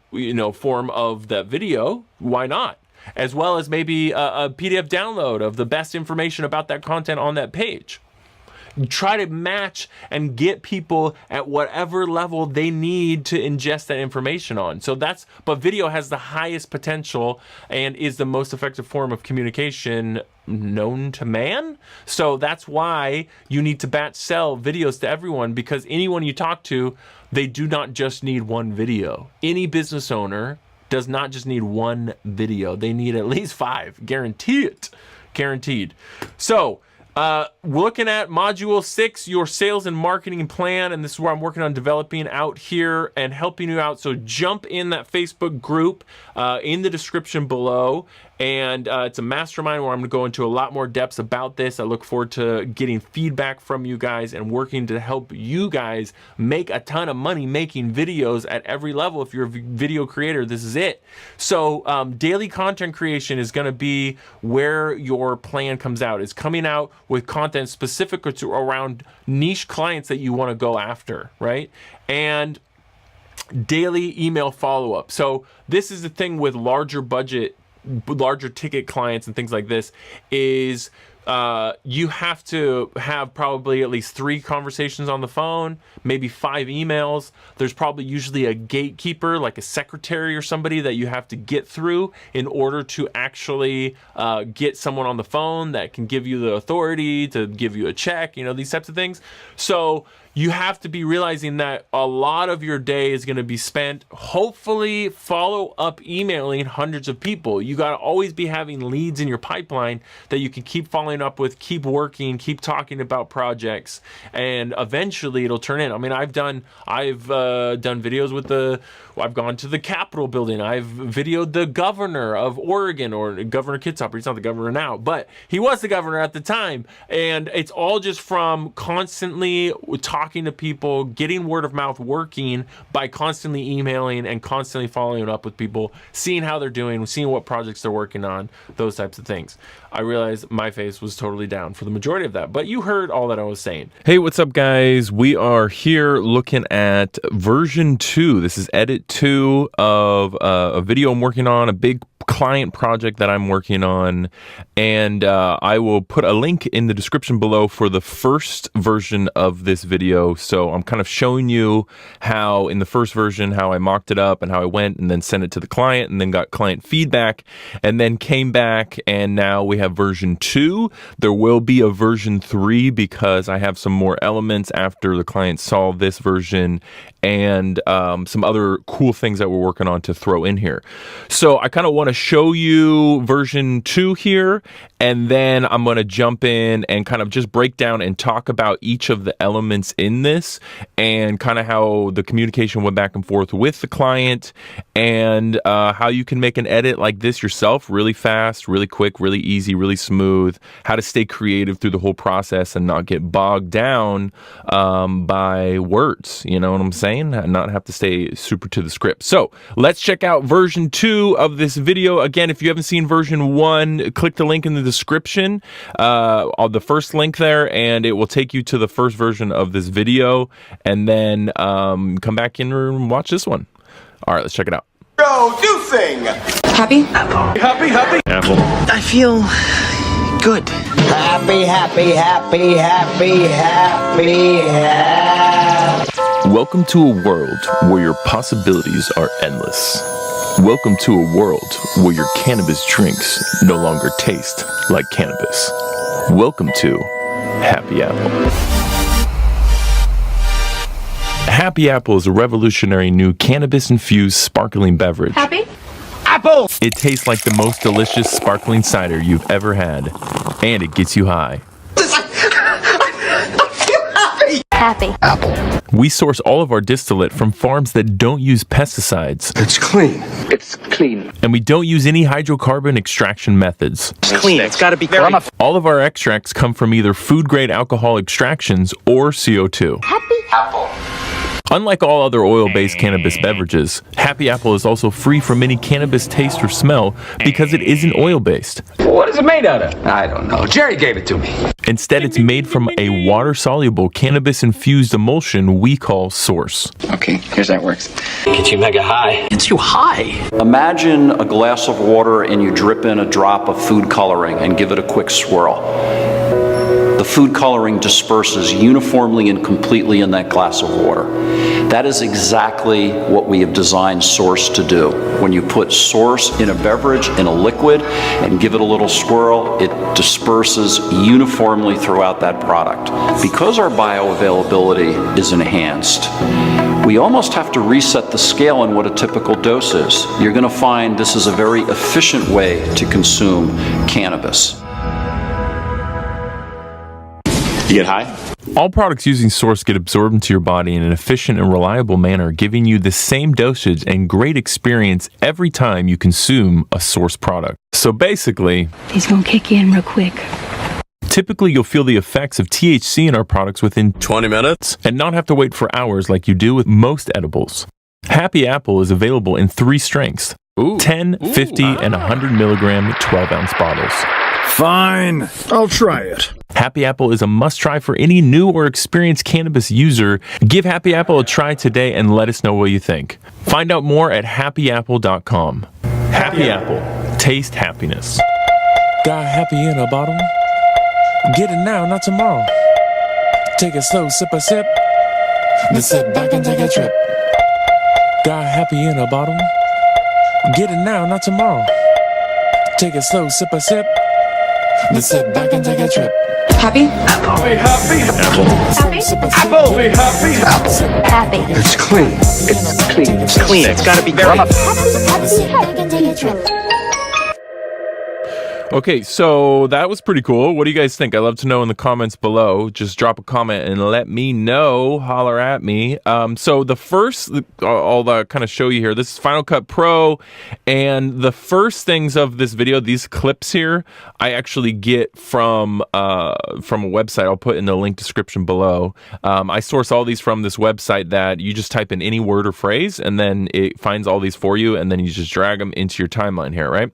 form of that video. Why not? As well as maybe a PDF download of the best information about that content on that page. Try to match and get people at whatever level they need to ingest that information on. But video has the highest potential and is the most effective form of communication known to man. So that's why you need to batch sell videos to everyone, because anyone you talk to, they do not just need one video. Any business owner does not just need one video. They need at least 5. Guaranteed. So we're looking at module 6, your sales and marketing plan, and this is where I'm working on developing out here and helping you out. So jump in that Facebook group in the description below, and it's a mastermind where I'm going to go into a lot more depths about this. I look forward to getting feedback from you guys and working to help you guys make a ton of money making videos at every level. If you're a video creator, this is it. So daily content creation is going to be where your plan comes out. It's coming out with content specific to around niche clients that you want to go after, right? And daily email follow-up. So this is the thing with larger ticket clients and things like this is you have to have probably at least 3 conversations on the phone, maybe 5 emails. There's probably usually a gatekeeper, like a secretary or somebody that you have to get through in order to actually get someone on the phone that can give you the authority to give you a check, these types of things. So you have to be realizing that a lot of your day is going to be spent hopefully follow up emailing hundreds of people. You got to always be having leads in your pipeline that you can keep following up with, keep working, keep talking about projects, and eventually it'll turn in. I mean, I've done videos with I've gone to the Capitol building. I've videoed the governor of Oregon, or Governor Kitzhaber. He's not the governor now, but he was the governor at the time. And it's all just from constantly talking to people, getting word of mouth working by constantly emailing and constantly following up with people, seeing how they're doing, seeing what projects they're working on, those types of things. I realized my face was totally down for the majority of that, but you heard all that I was saying. Hey, what's up, guys? We are here looking at version 2. This is edit 2 of a video I'm working on, a big client project that I'm working on, and I will put a link in the description below for the first version of this video. So I'm kind of showing you how in the first version, how I mocked it up and how I went and then sent it to the client and then got client feedback and then came back, and now we have version 2. There will be a version 3 because I have some more elements after the client saw this version and some other cool things that we're working on to throw in here. So I kind of want to show you version 2 here, and then I'm going to jump in and kind of just break down and talk about each of the elements in this and kind of how the communication went back and forth with the client, and how you can make an edit like this yourself really fast, really quick, really easy, really smooth, how to stay creative through the whole process and not get bogged down by words, you know what I'm saying? And not have to stay super to the script. So let's check out version 2 of this video. Again, if you haven't seen version 1, click the link in the description, on the first link there, and it will take you to the first version of this video, and then come back in and watch this one. All right, let's check it out. Go, do thing! Happy? Happy, happy! Apple. I feel good. Happy, happy, happy, happy, happy, happy. Welcome to a world where your possibilities are endless. Welcome to a world where your cannabis drinks no longer taste like cannabis. Welcome to Happy Apple. Happy Apple is a revolutionary new cannabis-infused sparkling beverage. Happy? Apple! It tastes like the most delicious sparkling cider you've ever had, and it gets you high. Happy. Apple. We source all of our distillate from farms that don't use pesticides, It's clean. It's clean. and we don't use any hydrocarbon extraction methods. It's clean. It's gotta be very... All of our extracts come from either food-grade alcohol extractions or CO2. Apple. Unlike all other oil-based cannabis beverages, Happy Apple is also free from any cannabis taste or smell because it isn't oil-based. What is it made out of? I don't know. Jerry gave it to me. Instead, it's made from a water-soluble cannabis-infused emulsion we call Source. Okay, here's how it works. Get you mega high. Gets you high. Imagine a glass of water and you drip in a drop of food coloring and give it a quick swirl. The food coloring disperses uniformly and completely in that glass of water. That is exactly what we have designed Source to do. When you put Source in a beverage, in a liquid, and give it a little swirl, it disperses uniformly throughout that product. Because our bioavailability is enhanced, we almost have to reset the scale on what a typical dose is. You're going to find this is a very efficient way to consume cannabis. You get high? All products using Source get absorbed into your body in an efficient and reliable manner, giving you the same dosage and great experience every time you consume a Source product. So basically, He's gonna kick in real quick. typically you'll feel the effects of THC in our products within 20 minutes? and not have to wait for hours like you do with most edibles. Happy Apple is available in 3 strengths: 10, 50, and 100 milligram 12-ounce bottles. Fine, I'll try it. Happy Apple is a must-try for any new or experienced cannabis user. Give Happy Apple a try today and let us know what you think. Find out more at happyapple.com. Happy Apple. Taste happiness. Got happy in a bottle? Get it now, not tomorrow. Take it slow, sip a sip. Then sit back and take a trip. Got happy in a bottle? Get it now, not tomorrow. Take it slow, sip a sip. Then sit back and take a trip. Happy? Happy, happy. Happy? Apple. Be happy. Happy. It's clean. It's clean. It's clean. It's gotta be very... Okay, so that was pretty cool. What do you guys think? I'd love to know in the comments below. Just drop a comment and let me know. Holler at me. So the first, I'll kind of show you here. This is Final Cut Pro, and the first things of this video, these clips here, I actually get from a website. I'll put in the link description below. I source all these from this website that you just type in any word or phrase, and then it finds all these for you, and then you just drag them into your timeline here, right?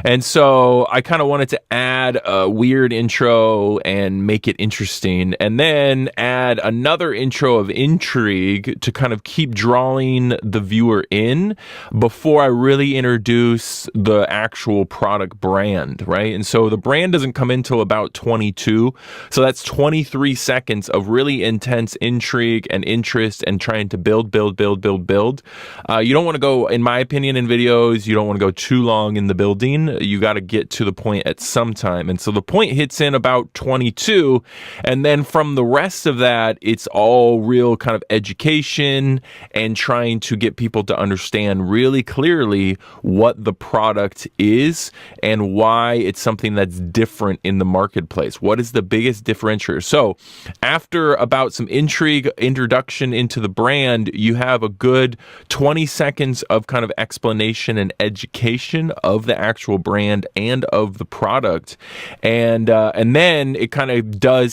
And so I kind of wanted to add a weird intro and make it interesting, and then add another intro of intrigue to kind of keep drawing the viewer in before I really introduce the actual product brand, right? And so the brand doesn't come in till about 22, so that's 23 seconds of really intense intrigue and interest and trying to build. You don't want to go, in my opinion, in videos, you don't want to go too long in the building. You got to get to the point point at some time. And so the point hits in about 22. And then from the rest of that, it's all real kind of education and trying to get people to understand really clearly what the product is and why it's something that's different in the marketplace. What is the biggest differentiator? So after about some introduction into the brand, you have a good 20 seconds of kind of explanation and education of the actual brand and of the product. And then it kind of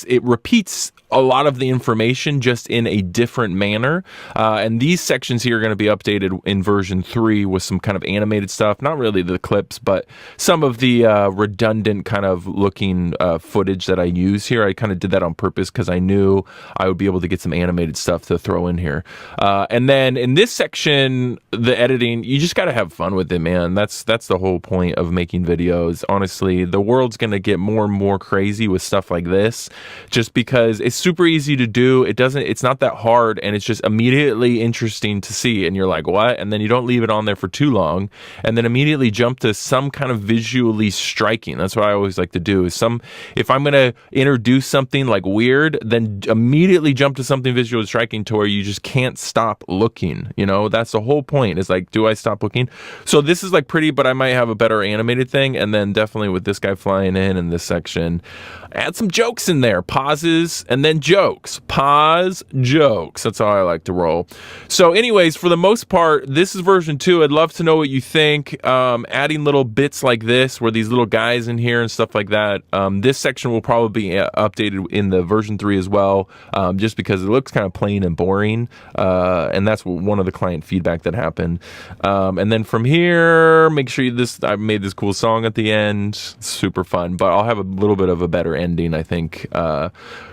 it repeats a lot of the information just in a different manner. And these sections here are going to be updated in version 3 with some kind of animated stuff, not really the clips, but some of the redundant kind of looking footage that I use here. I kind of did that on purpose because I knew I would be able to get some animated stuff to throw in here. And then in this section, the editing, you just got to have fun with it, man. That's the whole point of making videos. Honestly, the world's going to get more and more crazy with stuff like this just because it's super easy to do. It's not that hard, and it's just immediately interesting to see. And you're like, what? And then you don't leave it on there for too long, and then immediately jump to some kind of visually striking. That's what I always like to do. If I'm going to introduce something like weird, then immediately jump to something visually striking to where you just can't stop looking. You know, that's the whole point. Is like, do I stop looking? So this is like pretty, but I might have a better animated thing. And then definitely with this guy flying in this section, add some jokes in there, pauses, and then jokes. Pause, jokes. That's how I like to roll. So anyways, for the most part, this is version 2. I'd love to know what you think. Adding little bits like this, where these little guys in here and stuff like that. This section will probably be updated in the version 3 as well, just because it looks kind of plain and boring. And that's one of the client feedback that happened. And then from here, make sure I made this cool song at the end. Super fun, but I'll have a little bit of a better ending, I think,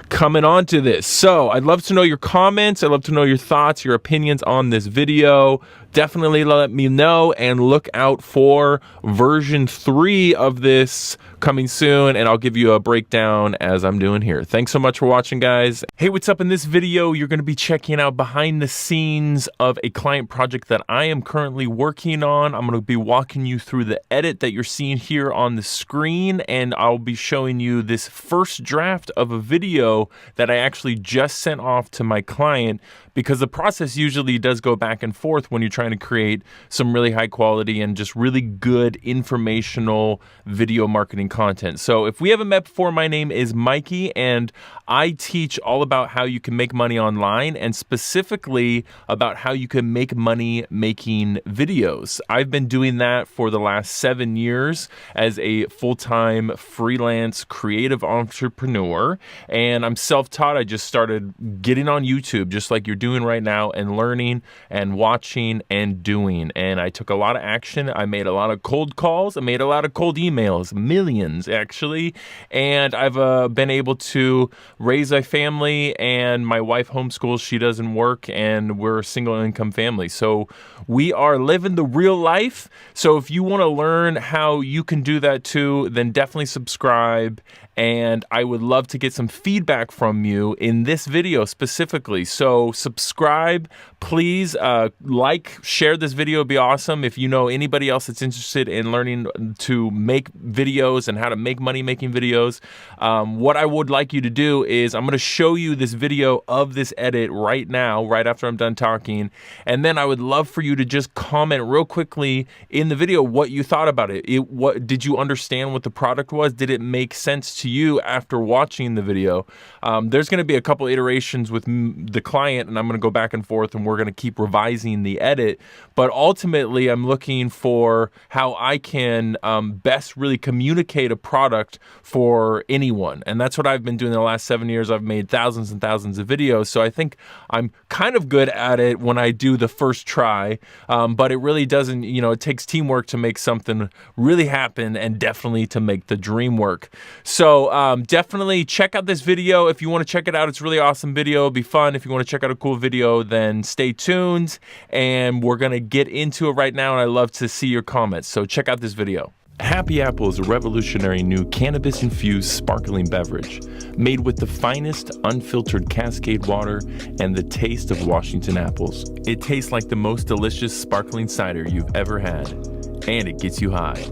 coming on to this. So I'd love to know your comments. I'd love to know your thoughts, your opinions on this video. Definitely let me know, and look out for version 3 of this coming soon, and I'll give you a breakdown as I'm doing here. Thanks so much for watching, guys. Hey, what's up? In this video, you're going to be checking out behind the scenes of a client project that I am currently working on. I'm going to be walking you through the edit that you're seeing here on the screen, and I'll be showing you this first draft of a video that I actually just sent off to my client, because the process usually does go back and forth when you're trying to create some really high quality and just really good informational video marketing content. So if we haven't met before, my name is Mikey, and I teach all about how you can make money online, and specifically about how you can make money making videos. I've been doing that for the last 7 years as a full-time freelance creative entrepreneur, and I'm self-taught. I just started getting on YouTube just like you're doing right now, and learning and watching and doing. And I took a lot of action. I made a lot of cold calls. I made a lot of cold emails, millions actually. And I've been able to raise a family, and my wife homeschools. She doesn't work, and we're a single income family. So we are living the real life. So if you want to learn how you can do that too, then definitely subscribe. And I would love to get some feedback from you in this video specifically. So subscribe, please, like, share this video. It'd be awesome. If you know anybody else that's interested in learning to make videos and how to make money making videos, what I would like you to do is I'm going to show you this video of this edit right now, right after I'm done talking. And then I would love for you to just comment real quickly in the video what you thought about it. What did you understand what the product was? Did it make sense to you after watching the video? There's going to be a couple iterations with the client, and I'm going to go back and forth, and we're going to keep revising the edit. But ultimately, I'm looking for how I can best really communicate a product for anyone. And that's what I've been doing the last 7 years. I've made thousands and thousands of videos. So I think I'm kind of good at it when I do the first try. But it really doesn't, it takes teamwork to make something really happen, and definitely to make the dream work. So definitely check out this video. If you want to check it out, it's a really awesome video. It'll be fun. If you want to check out a cool video, then stay tuned, and we're going to get into it right now, and I love to see your comments. So check out this video. Happy Apple is a revolutionary new cannabis-infused sparkling beverage made with the finest unfiltered Cascade water and the taste of Washington apples. It tastes like the most delicious sparkling cider you've ever had, and it gets you high.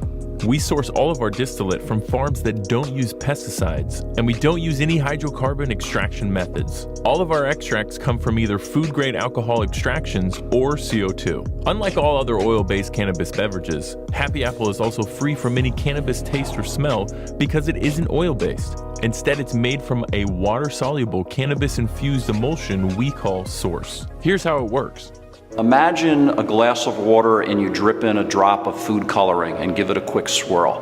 We source all of our distillate from farms that don't use pesticides, and we don't use any hydrocarbon extraction methods. All of our extracts come from either food-grade alcohol extractions or CO2. Unlike all other oil-based cannabis beverages, Happy Apple is also free from any cannabis taste or smell because it isn't oil-based. Instead, it's made from a water-soluble cannabis-infused emulsion we call Source. Here's how it works. Imagine a glass of water and you drip in a drop of food coloring and give it a quick swirl.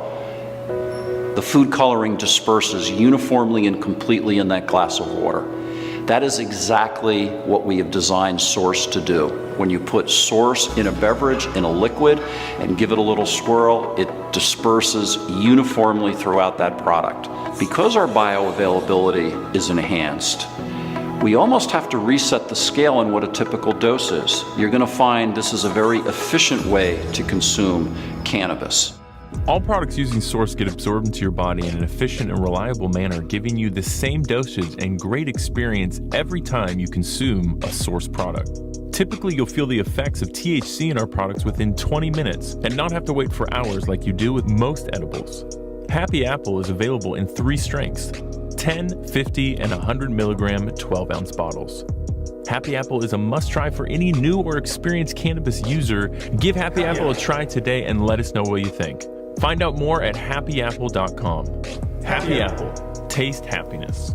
The food coloring disperses uniformly and completely in that glass of water. That is exactly what we have designed Source to do. When you put Source in a beverage, in a liquid, and give it a little swirl, it disperses uniformly throughout that product. Because our bioavailability is enhanced, we almost have to reset the scale on what a typical dose is. You're going to find this is a very efficient way to consume cannabis. All products using Source get absorbed into your body in an efficient and reliable manner, giving you the same dosage and great experience every time you consume a Source product. Typically, you'll feel the effects of THC in our products within 20 minutes and not have to wait for hours like you do with most edibles. Happy Apple is available in 3 strengths: 10, 50, and 100 milligram 12-ounce bottles. Happy Apple is a must-try for any new or experienced cannabis user. Give Happy Apple a try today and let us know what you think. Find out more at happyapple.com. Happy Apple. Taste happiness.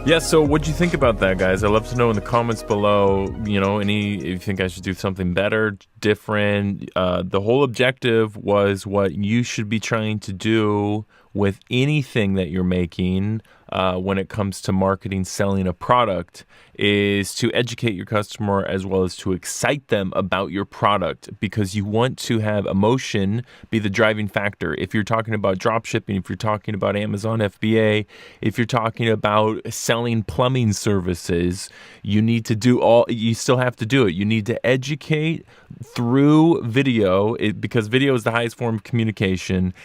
Yeah, so what'd you think about that, guys? I'd love to know in the comments below, if you think I should do something better, different. The whole objective was what you should be trying to do with anything that you're making when it comes to marketing, selling a product, is to educate your customer as well as to excite them about your product, because you want to have emotion be the driving factor. If you're talking about drop shipping, if you're talking about Amazon FBA, if you're talking about selling plumbing services, you still have to do it. You need to educate through video, because video is the highest form of communication.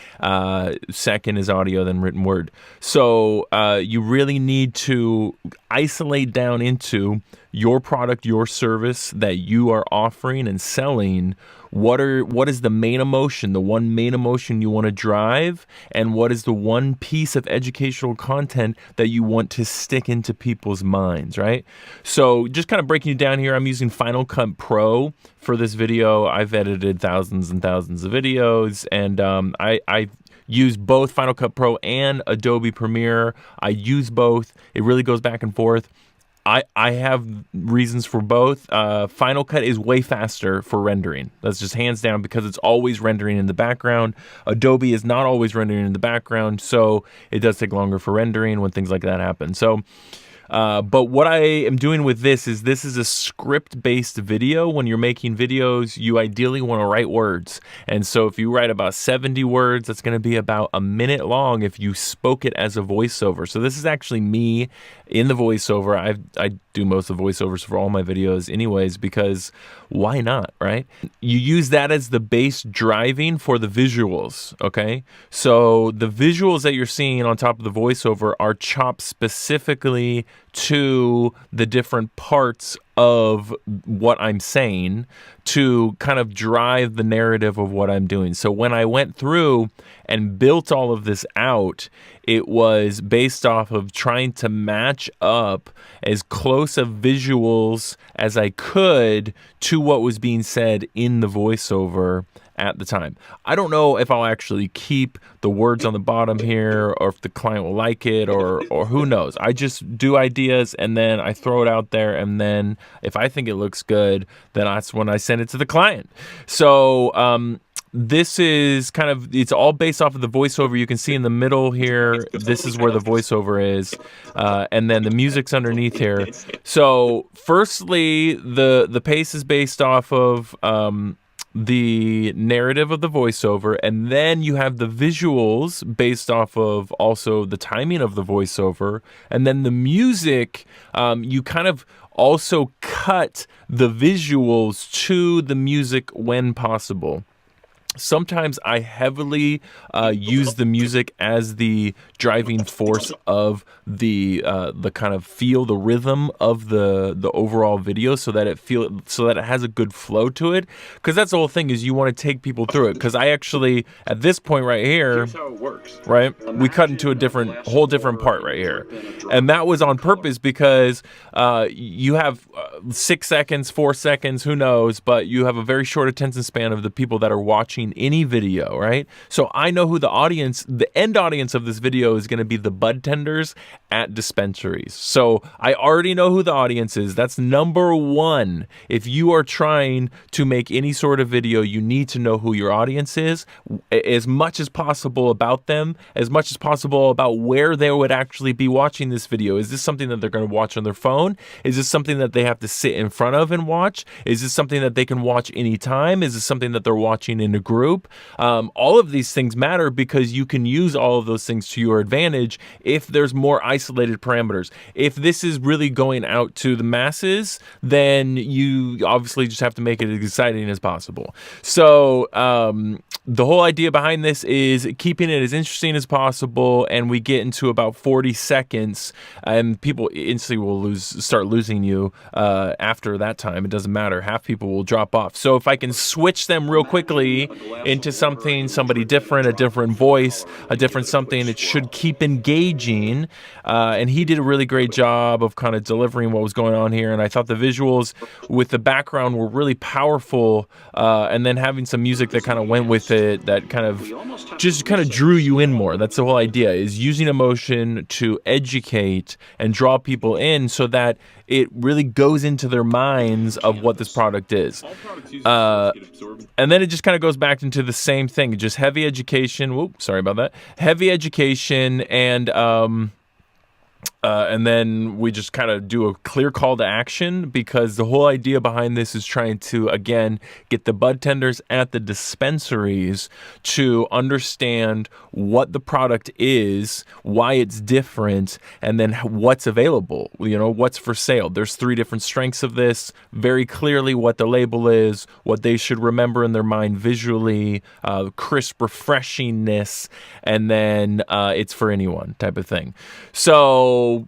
Second is audio, then written word. So you really need to isolate down into your product, your service that you are offering and selling. What is the main emotion, the one main emotion you want to drive, and what is the one piece of educational content that you want to stick into people's minds, right? So just kind of breaking it down here, I'm using Final Cut Pro for this video. I've edited thousands and thousands of videos, and I use both Final Cut Pro and Adobe Premiere. I use both. It really goes back and forth. I have reasons for both. Final Cut is way faster for rendering. That's just hands down, because it's always rendering in the background. Adobe is not always rendering in the background, so it does take longer for rendering when things like that happen. So, but what I am doing with this is a script-based video. When you're making videos, you ideally want to write words. And so if you write about 70 words, that's going to be about a minute long if you spoke it as a voiceover. So this is actually me in the voiceover. I do most of the voiceovers for all my videos anyways, because why not, right? You use that as the base driving for the visuals, okay? So the visuals that you're seeing on top of the voiceover are chopped specifically to the different parts of what I'm saying to kind of drive the narrative of what I'm doing. So when I went through and built all of this out, it was based off of trying to match up as close of visuals as I could to what was being said in the voiceover at the time. I don't know if I'll actually keep the words on the bottom here, or if the client will like it, or who knows. I just do ideas and then I throw it out there, and then if I think it looks good, then that's when I send it to the client. So this is kind of, it's all based off of the voiceover. You can see in the middle here, this is where the voiceover is, and then the music's underneath here. So firstly, the pace is based off of the narrative of the voiceover, and then you have the visuals based off of also the timing of the voiceover, and then the music, you kind of also cut the visuals to the music when possible. Sometimes I heavily use the music as the driving force of the kind of feel, the rhythm of the overall video, so that it has a good flow to it. Because that's the whole thing, is you want to take people through it. Because I actually, at this point right here, here's how it works. Right, we cut into a whole different part right here, and that was on purpose because you have 6 seconds, 4 seconds, who knows, but you have a very short attention span of the people that are watching any video, right? So I know who the end audience of this video is going to be, the bud tenders at dispensaries. So I already know who the audience is. That's number one. If you are trying to make any sort of video, you need to know who your audience is, as much as possible about them, as much as possible about where they would actually be watching this video. Is this something that they're going to watch on their phone? Is this something that they have to sit in front of and watch? Is this something that they can watch anytime? Is this something that they're watching in a group? All of these things matter, because you can use all of those things to your advantage if there's more isolated parameters. If this is really going out to the masses, then you obviously just have to make it as exciting as possible. So the whole idea behind this is keeping it as interesting as possible, and we get into about 40 seconds, and people instantly will start losing you after that time. It doesn't matter. Half people will drop off. So if I can switch them real quickly into somebody different, a different voice, a different something, it should keep engaging. And he did a really great job of kind of delivering what was going on here. And I thought the visuals with the background were really powerful. And then having some music that kind of went with it, that kind of drew you in more. That's the whole idea, is using emotion to educate and draw people in, so that it really goes into their minds of what this product is. And then it just kind of goes back into the same thing, just heavy education. Whoop, sorry about that. Heavy education, and then we just kind of do a clear call to action, because the whole idea behind this is trying to, again, get the bud tenders at the dispensaries to understand what the product is, why it's different, and then what's available, what's for sale. There's 3 different strengths of this, very clearly what the label is, what they should remember in their mind visually, crisp refreshingness, and then it's for anyone type of thing. So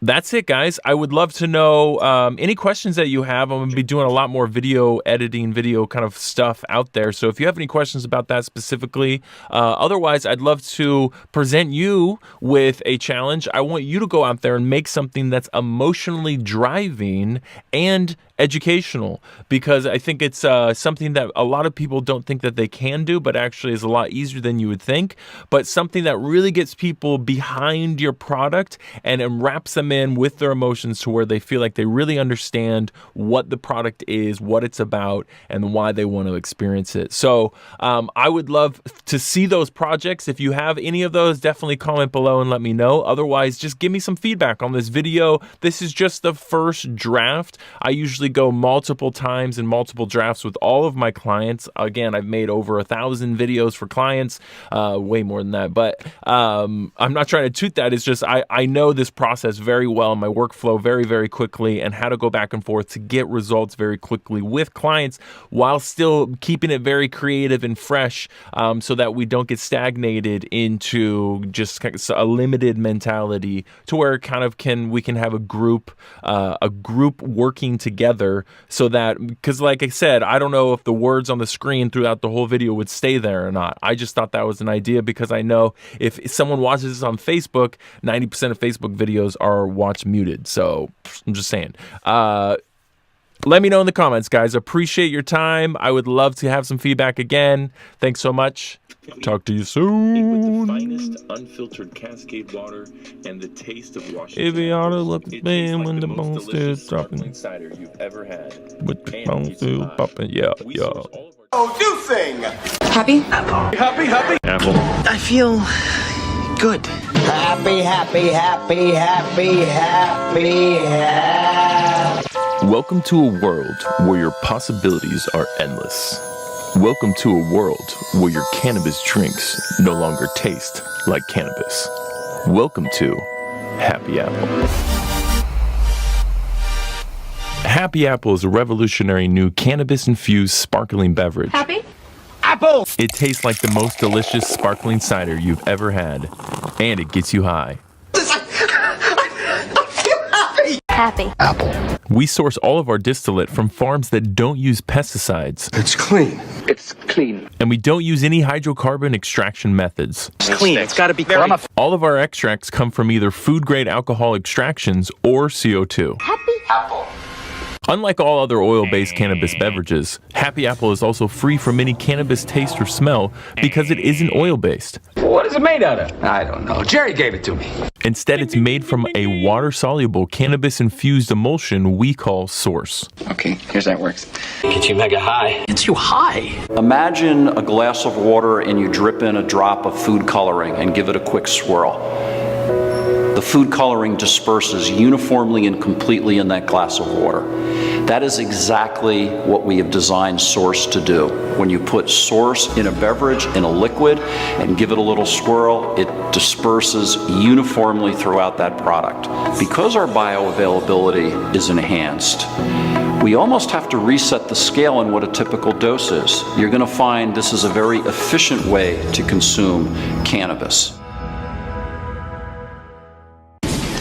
that's it, guys. I would love to know any questions that you have. I'm going to be doing a lot more video editing, video kind of stuff out there. So if you have any questions about that specifically, otherwise, I'd love to present you with a challenge. I want you to go out there and make something that's emotionally driving and educational, because I think it's something that a lot of people don't think that they can do, but actually is a lot easier than you would think. But something that really gets people behind your product and wraps them in with their emotions, to where they feel like they really understand what the product is, what it's about, and why they want to experience it. So I would love to see those projects. If you have any of those, definitely comment below and let me know. Otherwise, just give me some feedback on this video. This is just the first draft. I usually go multiple times and multiple drafts with all of my clients. Again, I've made over 1,000 videos for clients, way more than that, but I'm not trying to toot that. It's just I know this process very well, my workflow very, very quickly, and how to go back and forth to get results very quickly with clients while still keeping it very creative and fresh, so that we don't get stagnated into just a limited mentality, to where we can have a group working together, so that, because like I said, I don't know if the words on the screen throughout the whole video would stay there or not. I just thought that was an idea, because I know if someone watches this on Facebook, 90% of Facebook videos are watch muted. So I'm just saying. Let me know in the comments, guys. Appreciate your time. I would love to have some feedback again. Thanks so much. Talk to you soon. With the finest unfiltered Cascade water and the taste of Washington. If you ought to look man when the bone still dropping. Cider you've ever had. With the bone still popping. Yeah. Oh, you sing. Happy? Happy. Apple. I feel good. Happy. Welcome to a world where your possibilities are endless. Welcome to a world where your cannabis drinks no longer taste like cannabis. Welcome to Happy Apple. Happy Apple is a revolutionary new cannabis-infused sparkling beverage. Happy? Apple! It tastes like the most delicious sparkling cider you've ever had, and it gets you high. Happy. Apple. We source all of our distillate from farms that don't use pesticides, It's clean. It's clean. and we don't use any hydrocarbon extraction methods. It's clean. It's got to be very. All of our extracts come from either food-grade alcohol extractions or CO2. Apple. Unlike all other oil-based cannabis beverages, Happy Apple is also free from any cannabis taste or smell because it isn't oil-based. What is it made out of? I don't know. Jerry gave it to me. Instead, it's made from a water-soluble cannabis-infused emulsion we call Source. Okay, here's how it works. Get you mega high. Gets you high. Imagine a glass of water and you drip in a drop of food coloring and give it a quick swirl. The food coloring disperses uniformly and completely in that glass of water. That is exactly what we have designed Source to do. When you put Source in a beverage, in a liquid, and give it a little swirl, it disperses uniformly throughout that product. Because our bioavailability is enhanced, we almost have to reset the scale on what a typical dose is. You're going to find this is a very efficient way to consume cannabis.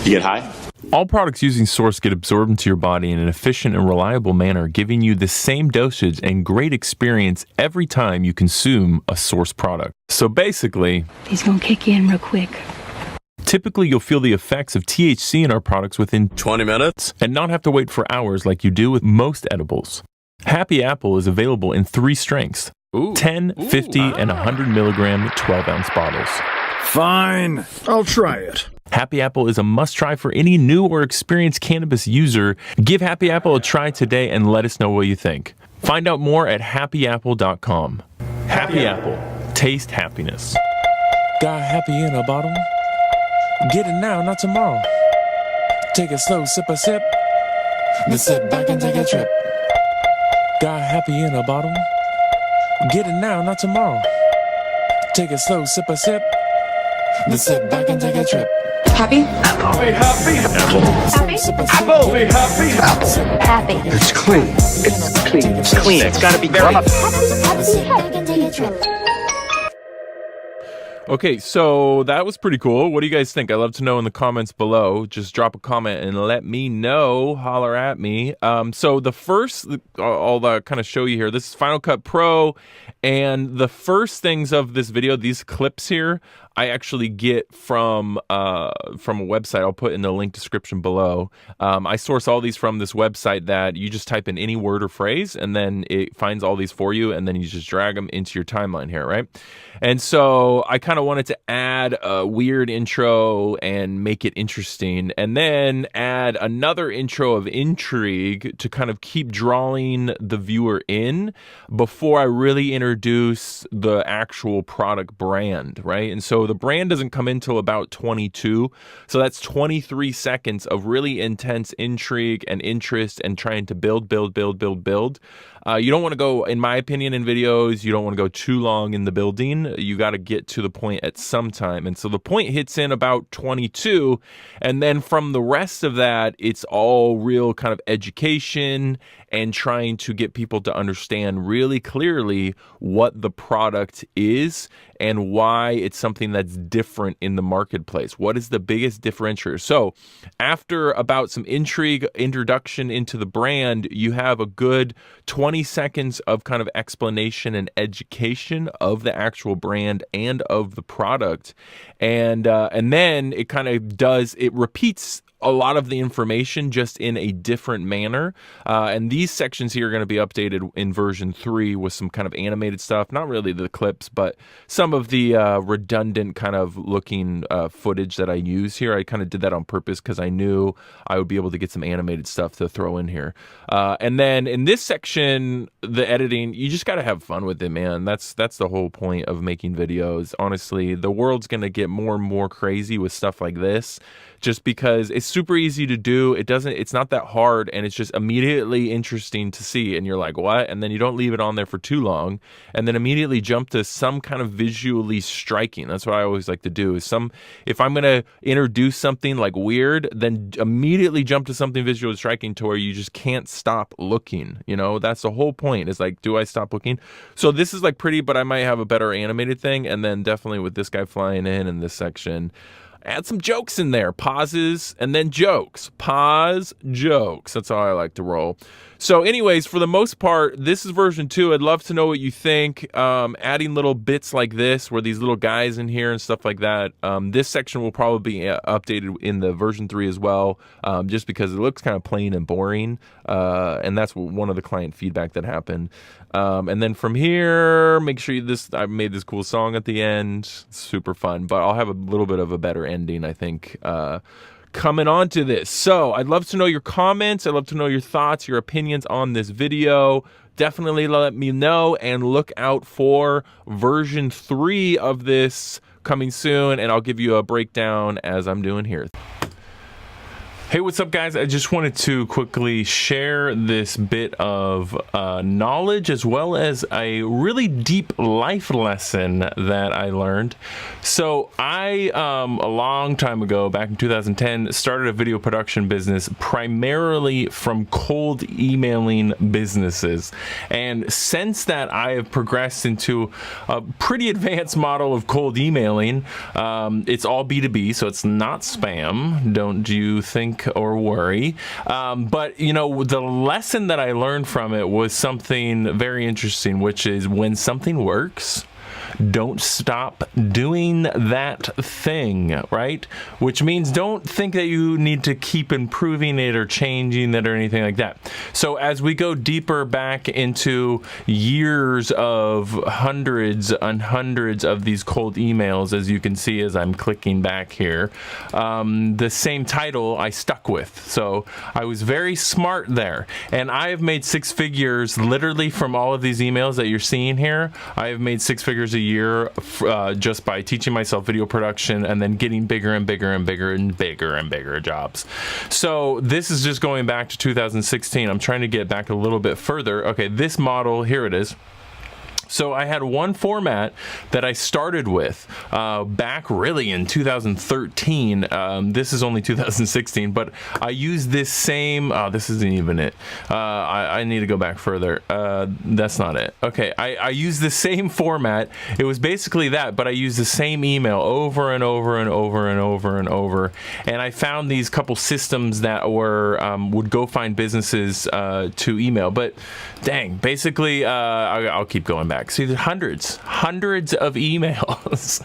You get high? All products using Source get absorbed into your body in an efficient and reliable manner, giving you the same dosage and great experience every time you consume a Source product. So basically, He's gonna kick in real quick. typically you'll feel the effects of THC in our products within 20 minutes and not have to wait for hours like you do with most edibles. Happy Apple is available in 3 strengths: 10, 50, and 100 milligram 12-ounce bottles. Fine. I'll try it. Happy Apple is a must-try for any new or experienced cannabis user. Give Happy Apple a try today and let us know what you think. Find out more at happyapple.com. Happy Apple. Taste happiness. Got happy in a bottle? Get it now, not tomorrow. Take it slow, sip a sip. Then sit back and take a trip. Got happy in a bottle? Get it now, not tomorrow. Take it slow, sip a sip. Then sit back and take a trip. Happy? Apple. Be happy. Apple. Happy? Apple. Be happy. Apple. Happy. It's clean. It's clean. It's clean. It's got to be very. Okay, so that was pretty cool. What do you guys think? I'd love to know in the comments below. Just drop a comment and let me know. Holler at me. So the first, I'll kind of show you here. This is Final Cut Pro, and the first things of this video, these clips here, I actually get from a website. I'll put in the link description below. I source all these from this website that you just type in any word or phrase, and then it finds all these for you, and then you just drag them into your timeline here, right? And so I kind of wanted to add a weird intro and make it interesting, and then add another intro of intrigue to kind of keep drawing the viewer in before I really introduce the actual product brand, right? And so the brand doesn't come in till about 22, so that's 23 seconds of really intense intrigue and interest and trying to build. You don't want to go, in my opinion, in videos, you don't want to go too long in the building. You got to get to the point at some time. And so the point hits in about 22. And then from the rest of that, it's all real kind of education and trying to get people to understand really clearly what the product is and why it's something that's different in the marketplace. What is the biggest differentiator? So after about some intrigue, introduction into the brand, you have a good 20 seconds of kind of explanation and education of the actual brand and of the product. And then it kind of it repeats a lot of the information just in a different manner. And these sections here are going to be updated in version 3 with some kind of animated stuff. Not really the clips, but some of the redundant kind of looking footage that I use here. I kind of did that on purpose because I knew I would be able to get some animated stuff to throw in here. And then in this section, the editing, you just got to have fun with it, man. That's the whole point of making videos. Honestly, the world's going to get more and more crazy with stuff like this, just because as super easy to do. It's not that hard, and it's just immediately interesting to see. And you're like, what? And then you don't leave it on there for too long, and then immediately jump to some kind of visually striking. That's what I always like to do. If I'm going to introduce something like weird, then immediately jump to something visually striking to where you just can't stop looking. You know, that's the whole point, is like, do I stop looking? So this is like pretty, but I might have a better animated thing. And then definitely with this guy flying in this section, add some jokes in there, pauses, and then jokes. Pause, jokes. That's how I like to roll. So anyways, for the most part, this is version 2. I'd love to know what you think. Adding little bits like this, where these little guys in here and stuff like that. This section will probably be updated in the version 3 as well, just because it looks kind of plain and boring. And that's one of the client feedback that happened. And then from here, make sure I made this cool song at the end. It's super fun, but I'll have a little bit of a better ending, I think, coming on to this. So I'd love to know your comments. I'd love to know your thoughts, your opinions on this video. Definitely let me know, and look out for version 3 of this coming soon, and I'll give you a breakdown as I'm doing here. Hey, what's up, guys? I just wanted to quickly share this bit of knowledge, as well as a really deep life lesson that I learned. So I, a long time ago, back in 2010, started a video production business primarily from cold emailing businesses. And since that, I have progressed into a pretty advanced model of cold emailing. It's all B2B, so it's not spam. Don't you think or worry. But you know, the lesson that I learned from it was something very interesting, which is when something works, don't stop doing that thing, right? Which means don't think that you need to keep improving it or changing it or anything like that. So as we go deeper back into years of hundreds and hundreds of these cold emails, as you can see as I'm clicking back here, the same title I stuck with. So I was very smart there. And I have made 6 figures literally from all of these emails that you're seeing here. I have made 6 figures a year just by teaching myself video production and then getting bigger and bigger and bigger and bigger and bigger jobs. So this is just going back to 2016. I'm trying to get back a little bit further. Okay, this model, here it is. So I had one format that I started with back really in 2013. This is only 2016, but I used this same, this isn't even it. I need to go back further. That's not it. Okay, I used the same format. It was basically that, but I used the same email over and over and over and over and over. And I found these couple systems that were, would go find businesses to email. But dang, basically, I'll keep going back. See, there's hundreds of emails.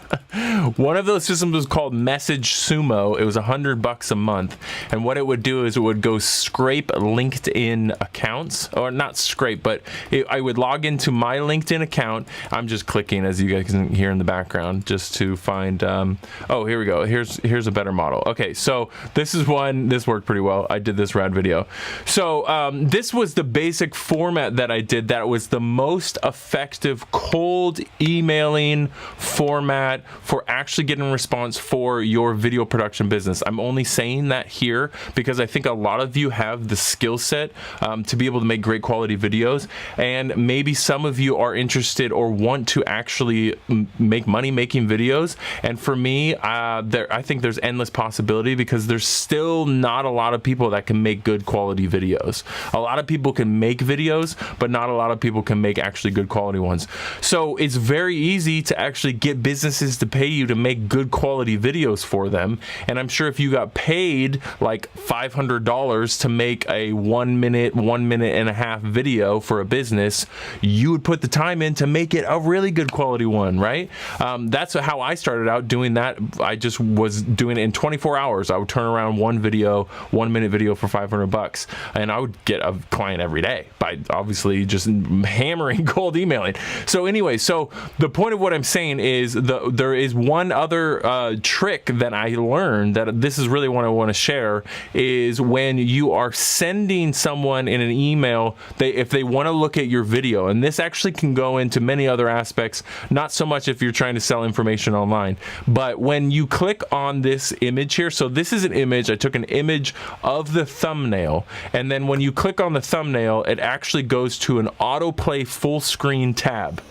One of those systems was called Message Sumo. It was $100 a month, and what it would do is it would go scrape LinkedIn accounts, or not scrape, but I would log into my LinkedIn account. I'm just clicking, as you guys can hear in the background, just to find. Oh, here we go. Here's a better model. Okay, so this is one. This worked pretty well. I did this rad video. So this was the basic format that I did. That was the most effective cold emailing format for actually getting a response for your video production business. I'm only saying that here because I think a lot of you have the skill set to be able to make great quality videos, and maybe some of you are interested or want to actually make money making videos. And for me, I think there's endless possibility, because there's still not a lot of people that can make good quality videos. A lot of people can make videos, but not a lot of people can make actually good quality ones. So it's very easy to actually get businesses to pay you to make good quality videos for them. And I'm sure if you got paid like $500 to make a 1 minute and a half video for a business, you would put the time in to make it a really good quality one, right? That's how I started out doing that. I just was doing it in 24 hours. I would turn around one video, 1 minute video for $500, and I would get a client every day by obviously just hammering cold emailing. So anyway, so the point of what I'm saying is there is one other trick that I learned, that this is really what I want to share, is when you are sending someone in an email, if they want to look at your video, and this actually can go into many other aspects, not so much if you're trying to sell information online, but when you click on this image here, so this is an image, I took an image of the thumbnail, and then when you click on the thumbnail, it actually goes to an autoplay full screen tab,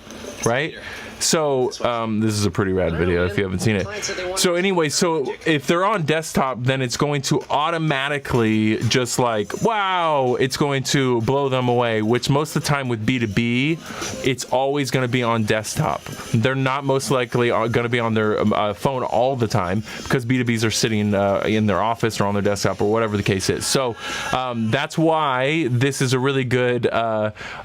right? So this is a pretty rad video if you haven't seen it. So anyway, so if they're on desktop, then it's going to automatically just like, wow, it's going to blow them away, which most of the time with B2B, it's always going to be on desktop. They're not most likely going to be on their phone all the time, because B2Bs are sitting in their office or on their desktop or whatever the case is. So that's why this is a really good,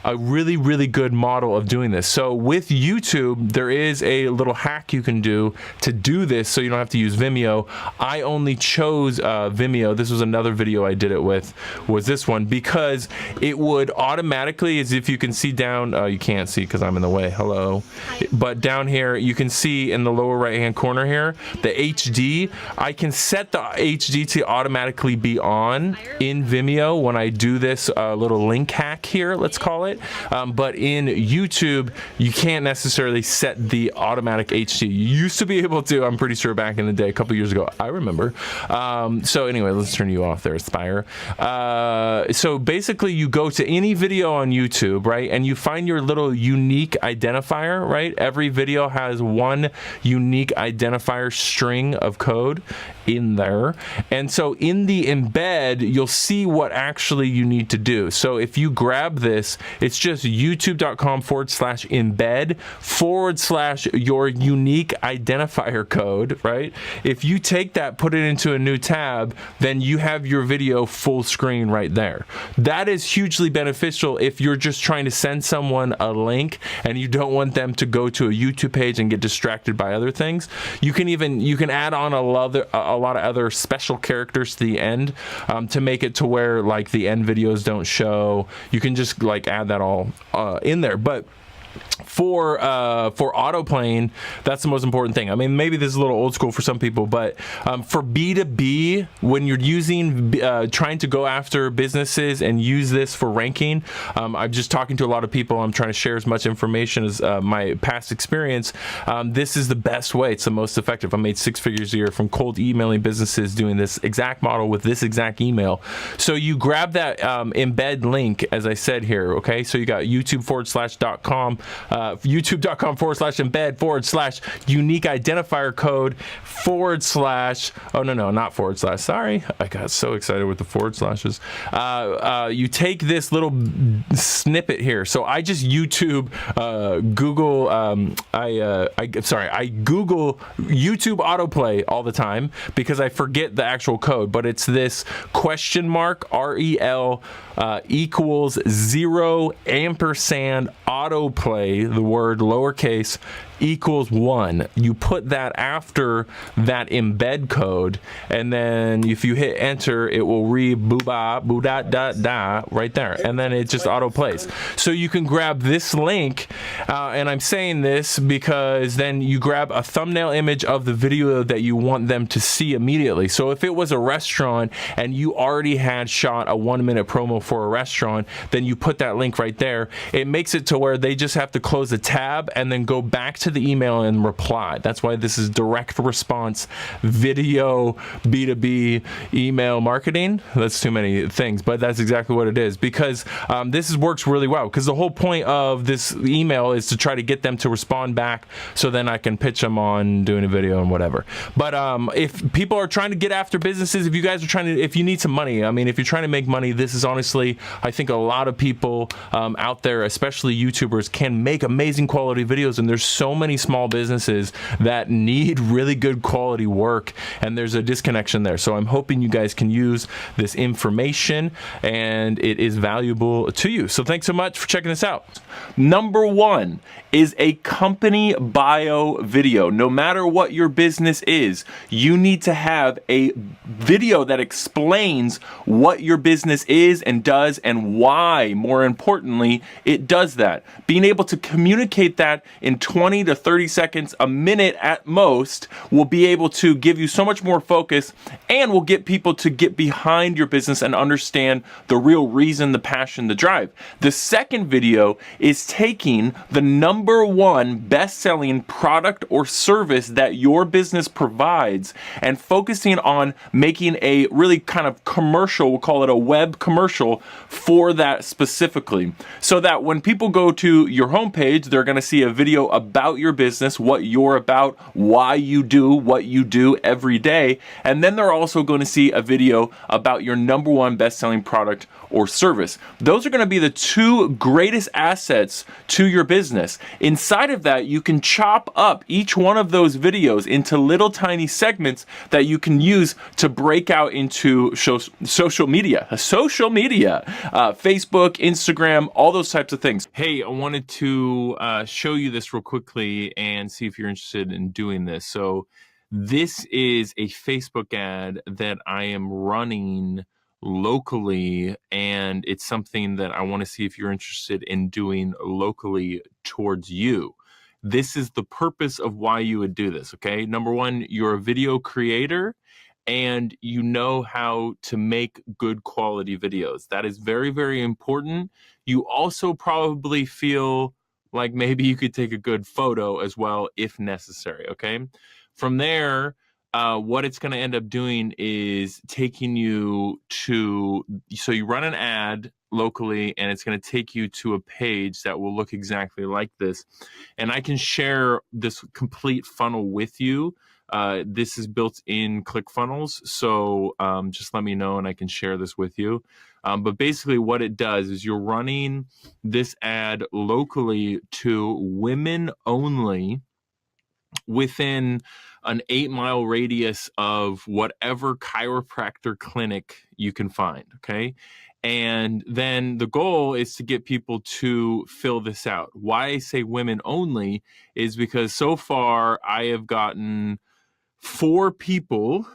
really good model of doing this. So with YouTube, there is a little hack you can do to do this so you don't have to use Vimeo. I only chose Vimeo. This was another video I did it with, was this one, because it would automatically, as if you can see down, you can't see because I'm in the way, hello. But down here, you can see in the lower right hand corner here, the HD, I can set the HD to automatically be on in Vimeo when I do this little link hack here, let's call it. But in YouTube, you can't necessarily set the automatic HD. You used to be able to, I'm pretty sure back in the day, a couple years ago, I remember. So anyway, let's turn you off there, Aspire. So basically you go to any video on YouTube, right? And you find your little unique identifier, right? Every video has one unique identifier string of code in there. And so in the embed, you'll see what actually you need to do. So if you grab this, it's just youtube.com/embed/ your unique identifier code, right? If you take that, put it into a new tab, then you have your video full screen right there. That is hugely beneficial if you're just trying to send someone a link and you don't want them to go to a YouTube page and get distracted by other things. You can add on a lot of other special characters to the end to make it to where like the end videos don't show. You can just like add that all in there. But for autoplaying, that's the most important thing. I mean, maybe this is a little old school for some people, but for B2B, when you're using trying to go after businesses and use this for ranking, I'm just talking to a lot of people. I'm trying to share as much information as my past experience. This is the best way. It's the most effective. I made 6 figures a year from cold emailing businesses doing this exact model with this exact email. So you grab that embed link, as I said here, okay? So you got youtube.com youtube.com/embed/ unique identifier code / oh no, not / sorry, I got so excited with the forward slashes. You take this little snippet here. So I just YouTube Google I Google YouTube autoplay all the time because I forget the actual code, but it's this $REL equals 0 ampersand autoplay, the word lowercase, equals 1. You put that after that embed code, and then if you hit enter, it will read boo-ba, boo-da-da-da right there, and then it just auto plays. So you can grab this link, and I'm saying this because then you grab a thumbnail image of the video that you want them to see immediately. So if it was a restaurant and you already had shot a 1-minute promo for a restaurant, then you put that link right there. It makes it to where they just have to close the tab and then go back to the email and reply. That's why this is direct response video B2B email marketing. That's too many things, but that's exactly what it is, because this works really well, because the whole point of this email is to try to get them to respond back so then I can pitch them on doing a video and whatever. But if people are trying to get after businesses, if you guys are trying to, if you need some money, I mean, if you're trying to make money, this is honestly, I think a lot of people out there, especially YouTubers, can make amazing quality videos, and there's so many small businesses that need really good quality work, and there's a disconnection there. So I'm hoping you guys can use this information and it is valuable to you. So thanks so much for checking this out. Number 1, is a company bio video. No matter what your business is, you need to have a video that explains what your business is and does and why, more importantly, it does that. Being able to communicate that in 20 to 30 seconds, a minute at most, will be able to give you so much more focus and will get people to get behind your business and understand the real reason, the passion, the drive. The second video is taking the #1 best-selling product or service that your business provides and focusing on making a really kind of commercial, we'll call it a web commercial, for that specifically. So that when people go to your homepage, they're going to see a video about your business, what you're about, why you do what you do every day, and then they're also going to see a video about your #1 best-selling product or service. Those are going to be the two greatest assets to your business. Inside of that, you can chop up each one of those videos into little tiny segments that you can use to break out into social media, Facebook, Instagram, all those types of things. Hey, I wanted to show you this real quickly and see if you're interested in doing this. So this is a Facebook ad that I am running locally, and it's something that I want to see if you're interested in doing locally towards you. This is the purpose of why you would do this, okay? #1, you're a video creator and you know how to make good quality videos. That is very, very important. You also probably feel like maybe you could take a good photo as well if necessary, okay? From there, what it's going to end up doing is taking you to, so you run an ad locally and it's going to take you to a page that will look exactly like this. And I can share this complete funnel with you. This is built in ClickFunnels, so just let me know and I can share this with you. But basically what it does is you're running this ad locally to women only within an 8-mile radius of whatever chiropractor clinic you can find, okay? And then the goal is to get people to fill this out. Why I say women only is because so far I have gotten 4 people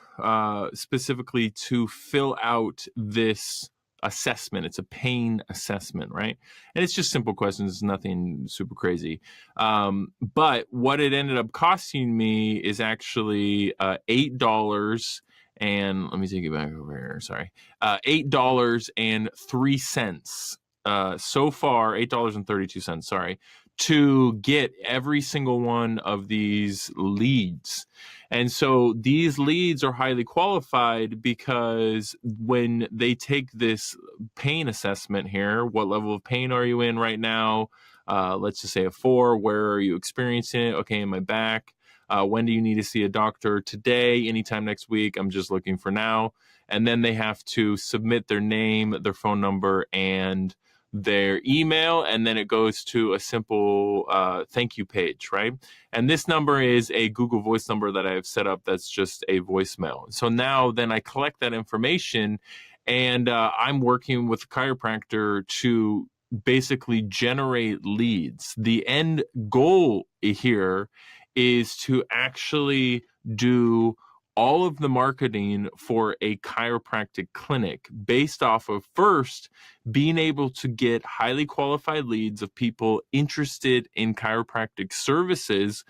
specifically to fill out this assessment. It's a pain assessment, right? And it's just simple questions. It's nothing super crazy. But what it ended up costing me is actually $8. And let me take it back over here. Sorry. $8.03. So far, $8.32. Sorry. To get every single one of these leads. And so these leads are highly qualified because when they take this pain assessment here, what level of pain are you in right now? Let's just say a 4. Where are you experiencing it? Okay, in my back. When do you need to see a doctor? Today, anytime next week. I'm just looking for now. And then they have to submit their name, their phone number, and their email, and then it goes to a simple thank you page, right? And this number is a Google Voice number that I have set up that's just a voicemail. So now then I collect that information and I'm working with a chiropractor to basically generate leads. The end goal here is to actually do all of the marketing for a chiropractic clinic based off of first being able to get highly qualified leads of people interested in chiropractic services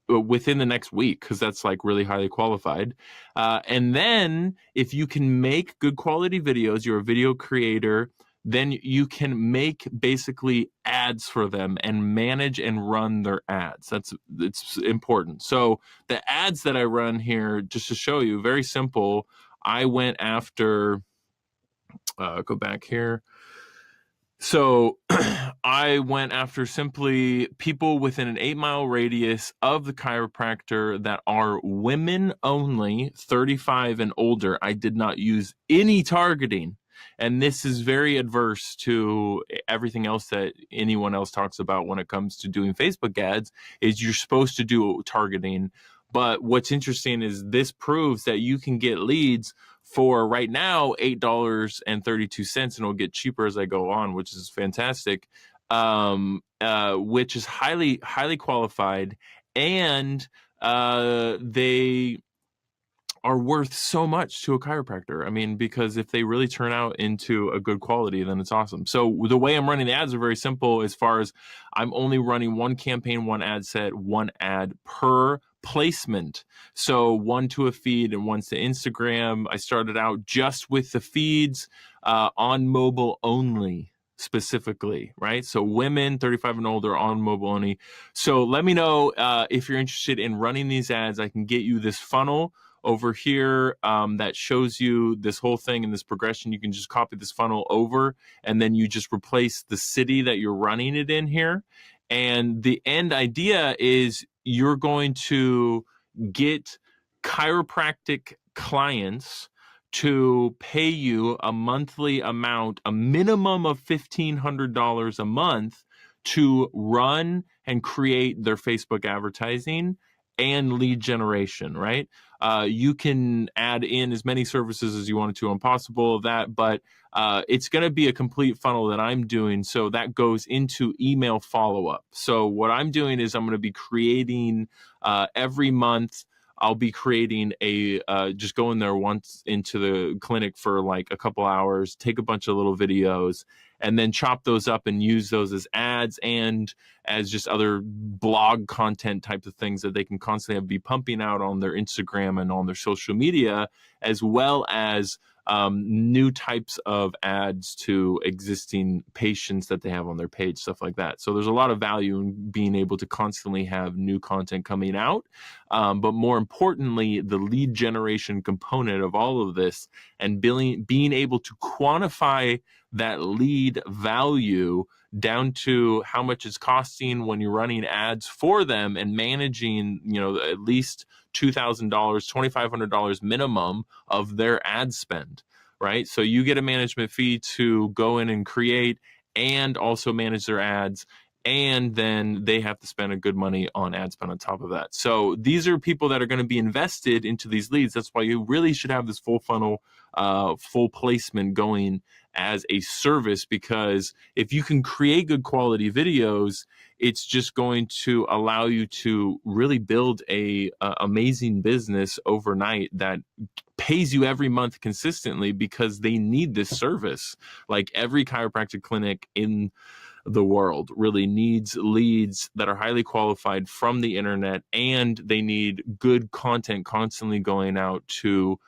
within the next week, because that's like really highly qualified. And then if you can make good quality videos, you're a video creator, then you can make basically ads for them and manage and run their ads. It's important. So the ads that I run here, just to show you, very simple. I went after, go back here. So I went after simply people within an 8-mile radius of the chiropractor that are women only, 35 and older. I did not use any targeting. And this is very adverse to everything else that anyone else talks about when it comes to doing Facebook ads, is you're supposed to do targeting. But what's interesting is this proves that you can get leads for right now $8.32, and it'll get cheaper as I go on, which is fantastic. which is highly qualified, and they are worth so much to a chiropractor. I mean, because if they really turn out into a good quality, then it's awesome. So the way I'm running the ads are very simple, as far as I'm only running one campaign, one ad set, one ad per placement. So one to a feed and one's to Instagram. I started out just with the feeds on mobile only, specifically, right? So women 35 and older on mobile only. So let me know if you're interested in running these ads. I can get you this funnel over here that shows you this whole thing and this progression. You can just copy this funnel over, and then you just replace the city that you're running it in here. And the end idea is you're going to get chiropractic clients to pay you a monthly amount, a minimum of $1,500 a month, to run and create their Facebook advertising and lead generation, right? You can add in as many services as you wanted to on possible of that, but it's going to be a complete funnel that I'm doing. So that goes into email follow-up. So what I'm doing is I'm going to be creating every month. I'll be creating just go in there once into the clinic for like a couple hours, take a bunch of little videos, and then chop those up and use those as ads and as just other blog content types of things that they can constantly be pumping out on their Instagram and on their social media, as well as new types of ads to existing patients that they have on their page, stuff like that. So there's a lot of value in being able to constantly have new content coming out. But more importantly, the lead generation component of all of this and being able to quantify that lead value down to how much it's costing when you're running ads for them and managing, at least $2,000, $2,500 minimum of their ad spend, right? So you get a management fee to go in and create and also manage their ads. And then they have to spend a good money on ad spend on top of that. So these are people that are going to be invested into these leads. That's why you really should have this full funnel, full placement going as a service, because if you can create good quality videos, it's just going to allow you to really build a amazing business overnight that pays you every month consistently, because they need this service. Like every chiropractic clinic in the world really needs leads that are highly qualified from the internet, and they need good content constantly going out to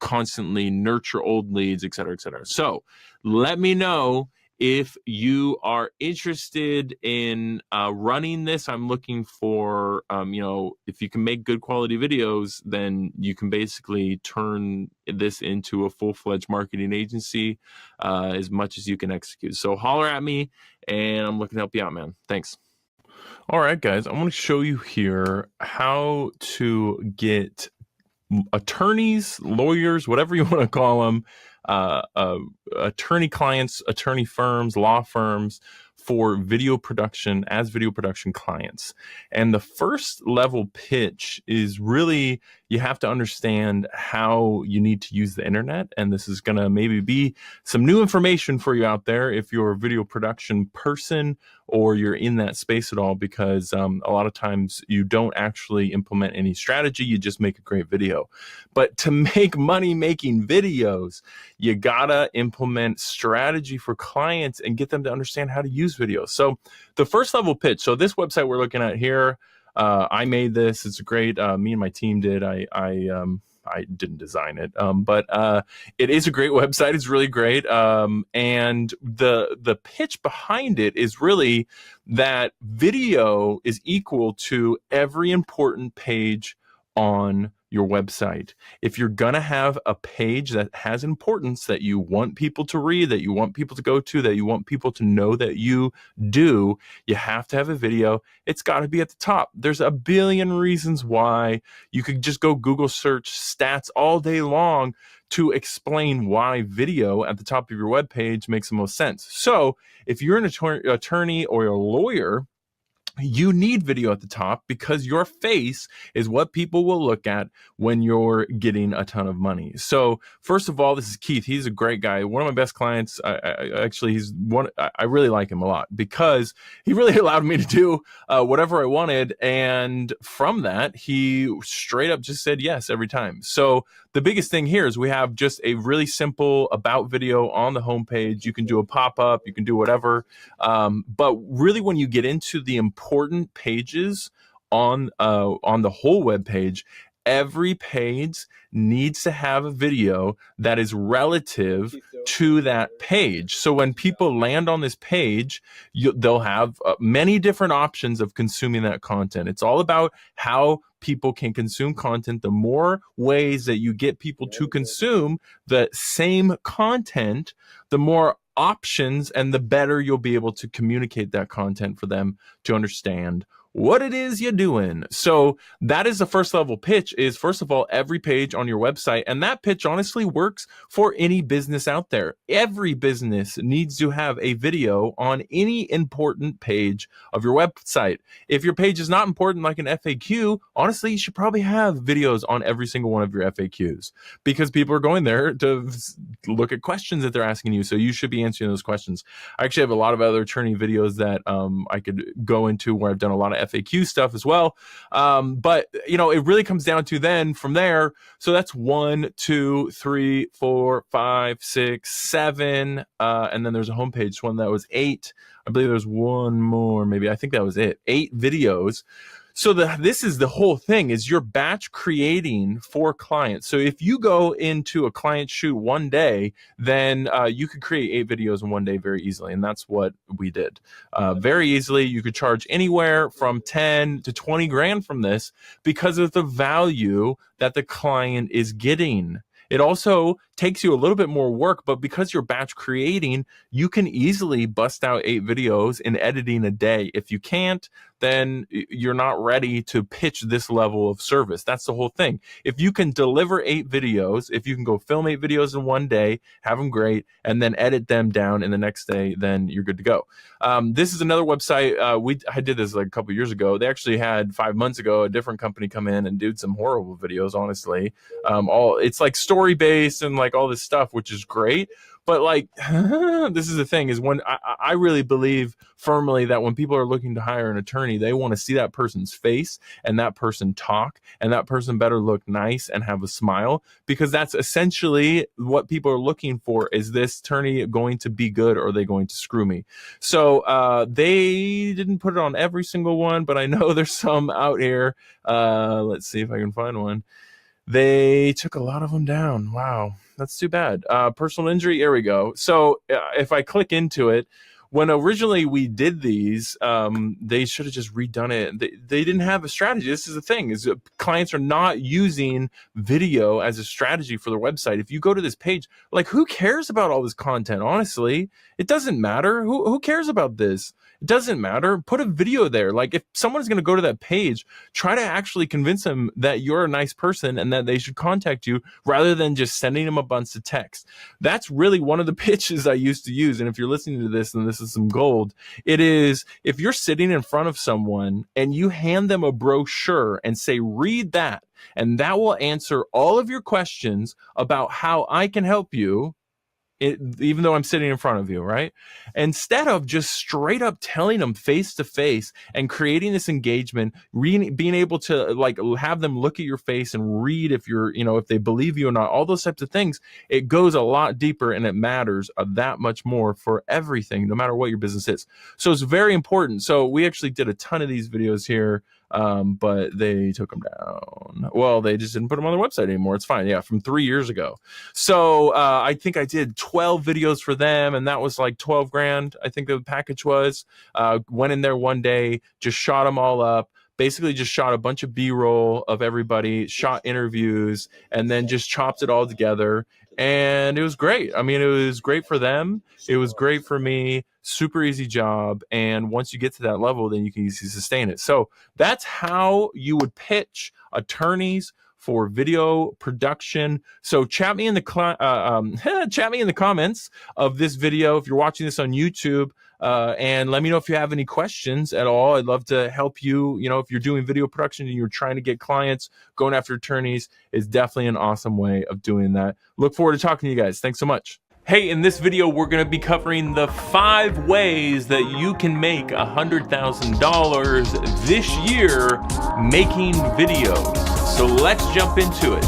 constantly nurture old leads, et cetera, et cetera. So let me know if you are interested in running this. I'm looking for, if you can make good quality videos, then you can basically turn this into a full-fledged marketing agency as much as you can execute. So holler at me, and I'm looking to help you out, man. Thanks. All right, guys, I want to show you here how to get attorneys, lawyers, whatever you want to call them, attorney clients, attorney firms, law firms, for video production as video production clients. And the first level pitch is really, you have to understand how you need to use the internet. And this is going to maybe be some new information for you out there if you're a video production person or you're in that space at all, because a lot of times you don't actually implement any strategy. You just make a great video. But to make money making videos, you gotta implement strategy for clients and get them to understand how to use videos. So the first level pitch. So this website we're looking at here, I made this. It's great. Me and my team did. I didn't design it, but it is a great website. It's really great. And the pitch behind it is really that video is equal to every important page on your website. If you're going to have a page that has importance, that you want people to read, that you want people to go to, that you want people to know that you do, you have to have a video. It's got to be at the top. There's a billion reasons why. You could just go Google search stats all day long to explain why video at the top of your webpage makes the most sense. So if you're an attorney or a lawyer, you need video at the top because your face is what people will look at when you're getting a ton of money. So first of all, this is Keith. He's a great guy. One of my best clients. I really like him a lot because he really allowed me to do whatever I wanted. And from that, he straight up just said yes every time. So the biggest thing here is we have just a really simple about video on the homepage. You can do a pop-up, you can do whatever. But really when you get into the important pages on the whole web page, every page needs to have a video that is relative to that page. So when people land on this page, they'll have many different options of consuming that content. It's all about how people can consume content. The more ways that you get people to consume the same content, the more options and the better you'll be able to communicate that content for them to understand what it is you're doing. So that is the first level pitch, is first of all, every page on your website. And that pitch honestly works for any business out there. Every business needs to have a video on any important page of your website. If your page is not important, like an FAQ, honestly, you should probably have videos on every single one of your FAQs because people are going there to look at questions that they're asking you. So you should be answering those questions. I actually have a lot of other attorney videos that I could go into where I've done a lot of FAQ stuff as well. But you know, it really comes down to then from there. So that's 1, 2, 3, 4, 5, 6, 7. And then there's a homepage one that was 8. I believe there's one more, maybe. I think that was it. 8 videos. So this is the whole thing, is you're batch creating for clients. So if you go into a client shoot one day, then you could create 8 videos in one day very easily. And that's what we did. Very easily, you could charge anywhere from 10 to 20 grand from this because of the value that the client is getting. It also takes you a little bit more work, but because you're batch creating, you can easily bust out 8 videos in editing a day. If you can't, then you're not ready to pitch this level of service. That's the whole thing. If you can deliver 8 videos, if you can go film 8 videos in one day, have them great, and then edit them down in the next day, then you're good to go. This is another website. I did this like a couple years ago. They actually had 5 months ago a different company come in and do some horrible videos, honestly. It's like story-based and like all this stuff, which is great. But like, this is the thing, is when I really believe firmly that when people are looking to hire an attorney, they want to see that person's face and that person talk, and that person better look nice and have a smile, because that's essentially what people are looking for. Is this attorney going to be good, or are they going to screw me? So they didn't put it on every single one, but I know there's some out here. Let's see if I can find one. They took a lot of them down. Wow, that's too bad. Personal injury, here we go. So if I click into it, when originally we did these, they should have just redone it. They didn't have a strategy. This is the thing, is clients are not using video as a strategy for their website. If you go to this page, like, who cares about all this content? Honestly, it doesn't matter. Who cares about this? It doesn't matter. Put a video there. Like, if someone's going to go to that page, try to actually convince them that you're a nice person and that they should contact you, rather than just sending them a bunch of text. That's really one of the pitches I used to use. And if you're listening to this, and this is some gold, it is, if you're sitting in front of someone and you hand them a brochure and say, read that, and that will answer all of your questions about how I can help you, even though I'm sitting in front of you, right? Instead of just straight up telling them face to face and creating this engagement, being able to like have them look at your face and read if you're, if they believe you or not, all those types of things, it goes a lot deeper and it matters that much more for everything, no matter what your business is. So it's very important. So we actually did a ton of these videos here. But they took them down. Well, they just didn't put them on their website anymore. It's fine. Yeah, from 3 years ago. So I think I did 12 videos for them, and that was like 12 grand. I think the package was. Went in there one day, just shot them all up. Basically just shot a bunch of B-roll of everybody, shot interviews, and then just chopped it all together. And it was great. I mean, it was great for them. It was great for me. Super easy job. And once you get to that level, then you can easily sustain it. So that's how you would pitch attorneys for video production. So chat me in the comments of this video. If you're watching this on YouTube, And let me know if you have any questions at all. I'd love to help you. You know, if you're doing video production and you're trying to get clients, going after attorneys is definitely an awesome way of doing that. Look forward to talking to you guys. Thanks so much. Hey, in this video, we're gonna be covering the 5 ways that you can make $100,000 this year making videos. So let's jump into it.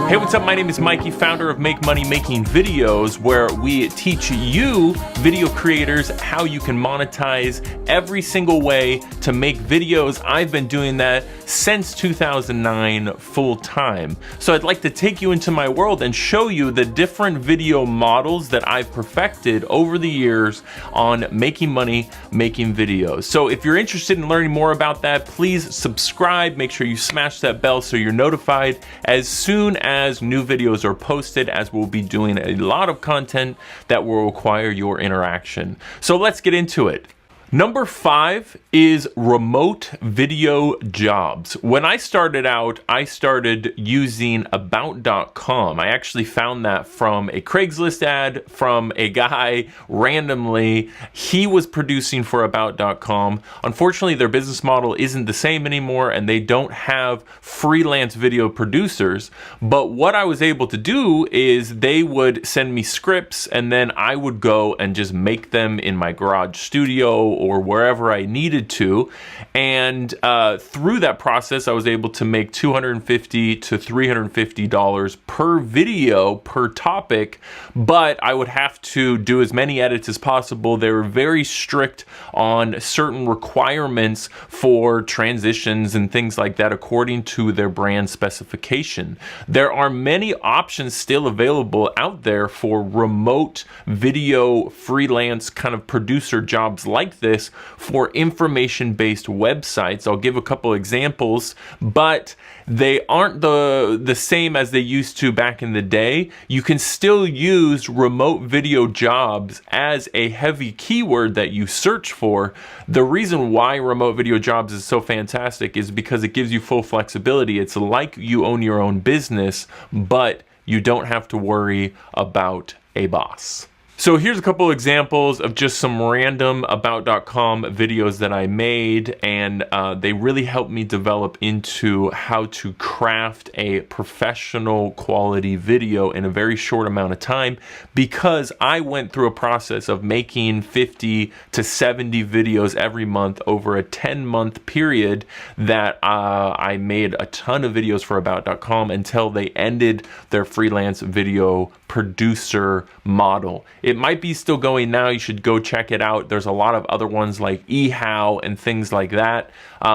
Hey, what's up? My name is Mikey, founder of Make Money Making Videos, where we teach you video creators how you can monetize every single way to make videos. I've been doing that since 2009 full time. So I'd like to take you into my world and show you the different video models that I've perfected over the years on making money making videos. So if you're interested in learning more about that, please subscribe. Make sure you smash that bell so you're notified as soon as new videos are posted, as we'll be doing a lot of content that will require your interaction. So let's get into it. Number 5 is remote video jobs. When I started out, I started using About.com. I actually found that from a Craigslist ad from a guy randomly. He was producing for About.com. Unfortunately, their business model isn't the same anymore, and they don't have freelance video producers. But what I was able to do is they would send me scripts, and then I would go and just make them in my garage studio or wherever I needed to. And through that process, I was able to make $250 to $350 per video per topic, but I would have to do as many edits as possible. They were very strict on certain requirements for transitions and things like that according to their brand specification. There are many options still available out there for remote video freelance kind of producer jobs like this for information-based websites. I'll give a couple examples, but they aren't the same as they used to back in the day. You can still use remote video jobs as a heavy keyword that you search for. The reason why remote video jobs is so fantastic is because it gives you full flexibility. It's like you own your own business, but you don't have to worry about a boss. So here's a couple examples of just some random About.com videos that I made, and they really helped me develop into how to craft a professional quality video in a very short amount of time, because I went through a process of making 50 to 70 videos every month over a 10-month period that I made a ton of videos for About.com until they ended their freelance video producer model. It might be still going now. You should go check it out. There's a lot of other ones like eHow and things like that,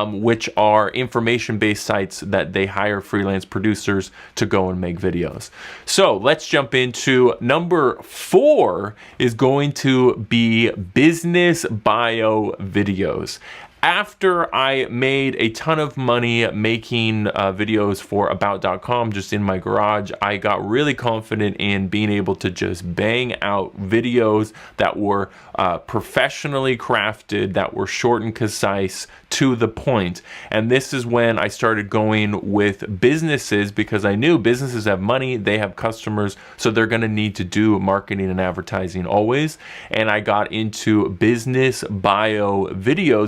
which are information-based sites that they hire freelance producers to go and make videos. So let's jump into number 4 is going to be business bio videos. After I made a ton of money making videos for About.com just in my garage, I got really confident in being able to just bang out videos that were professionally crafted, that were short and concise, to the point. And this is when I started going with businesses, because I knew businesses have money, they have customers, so they're going to need to do marketing and advertising always. And I got into business bio videos,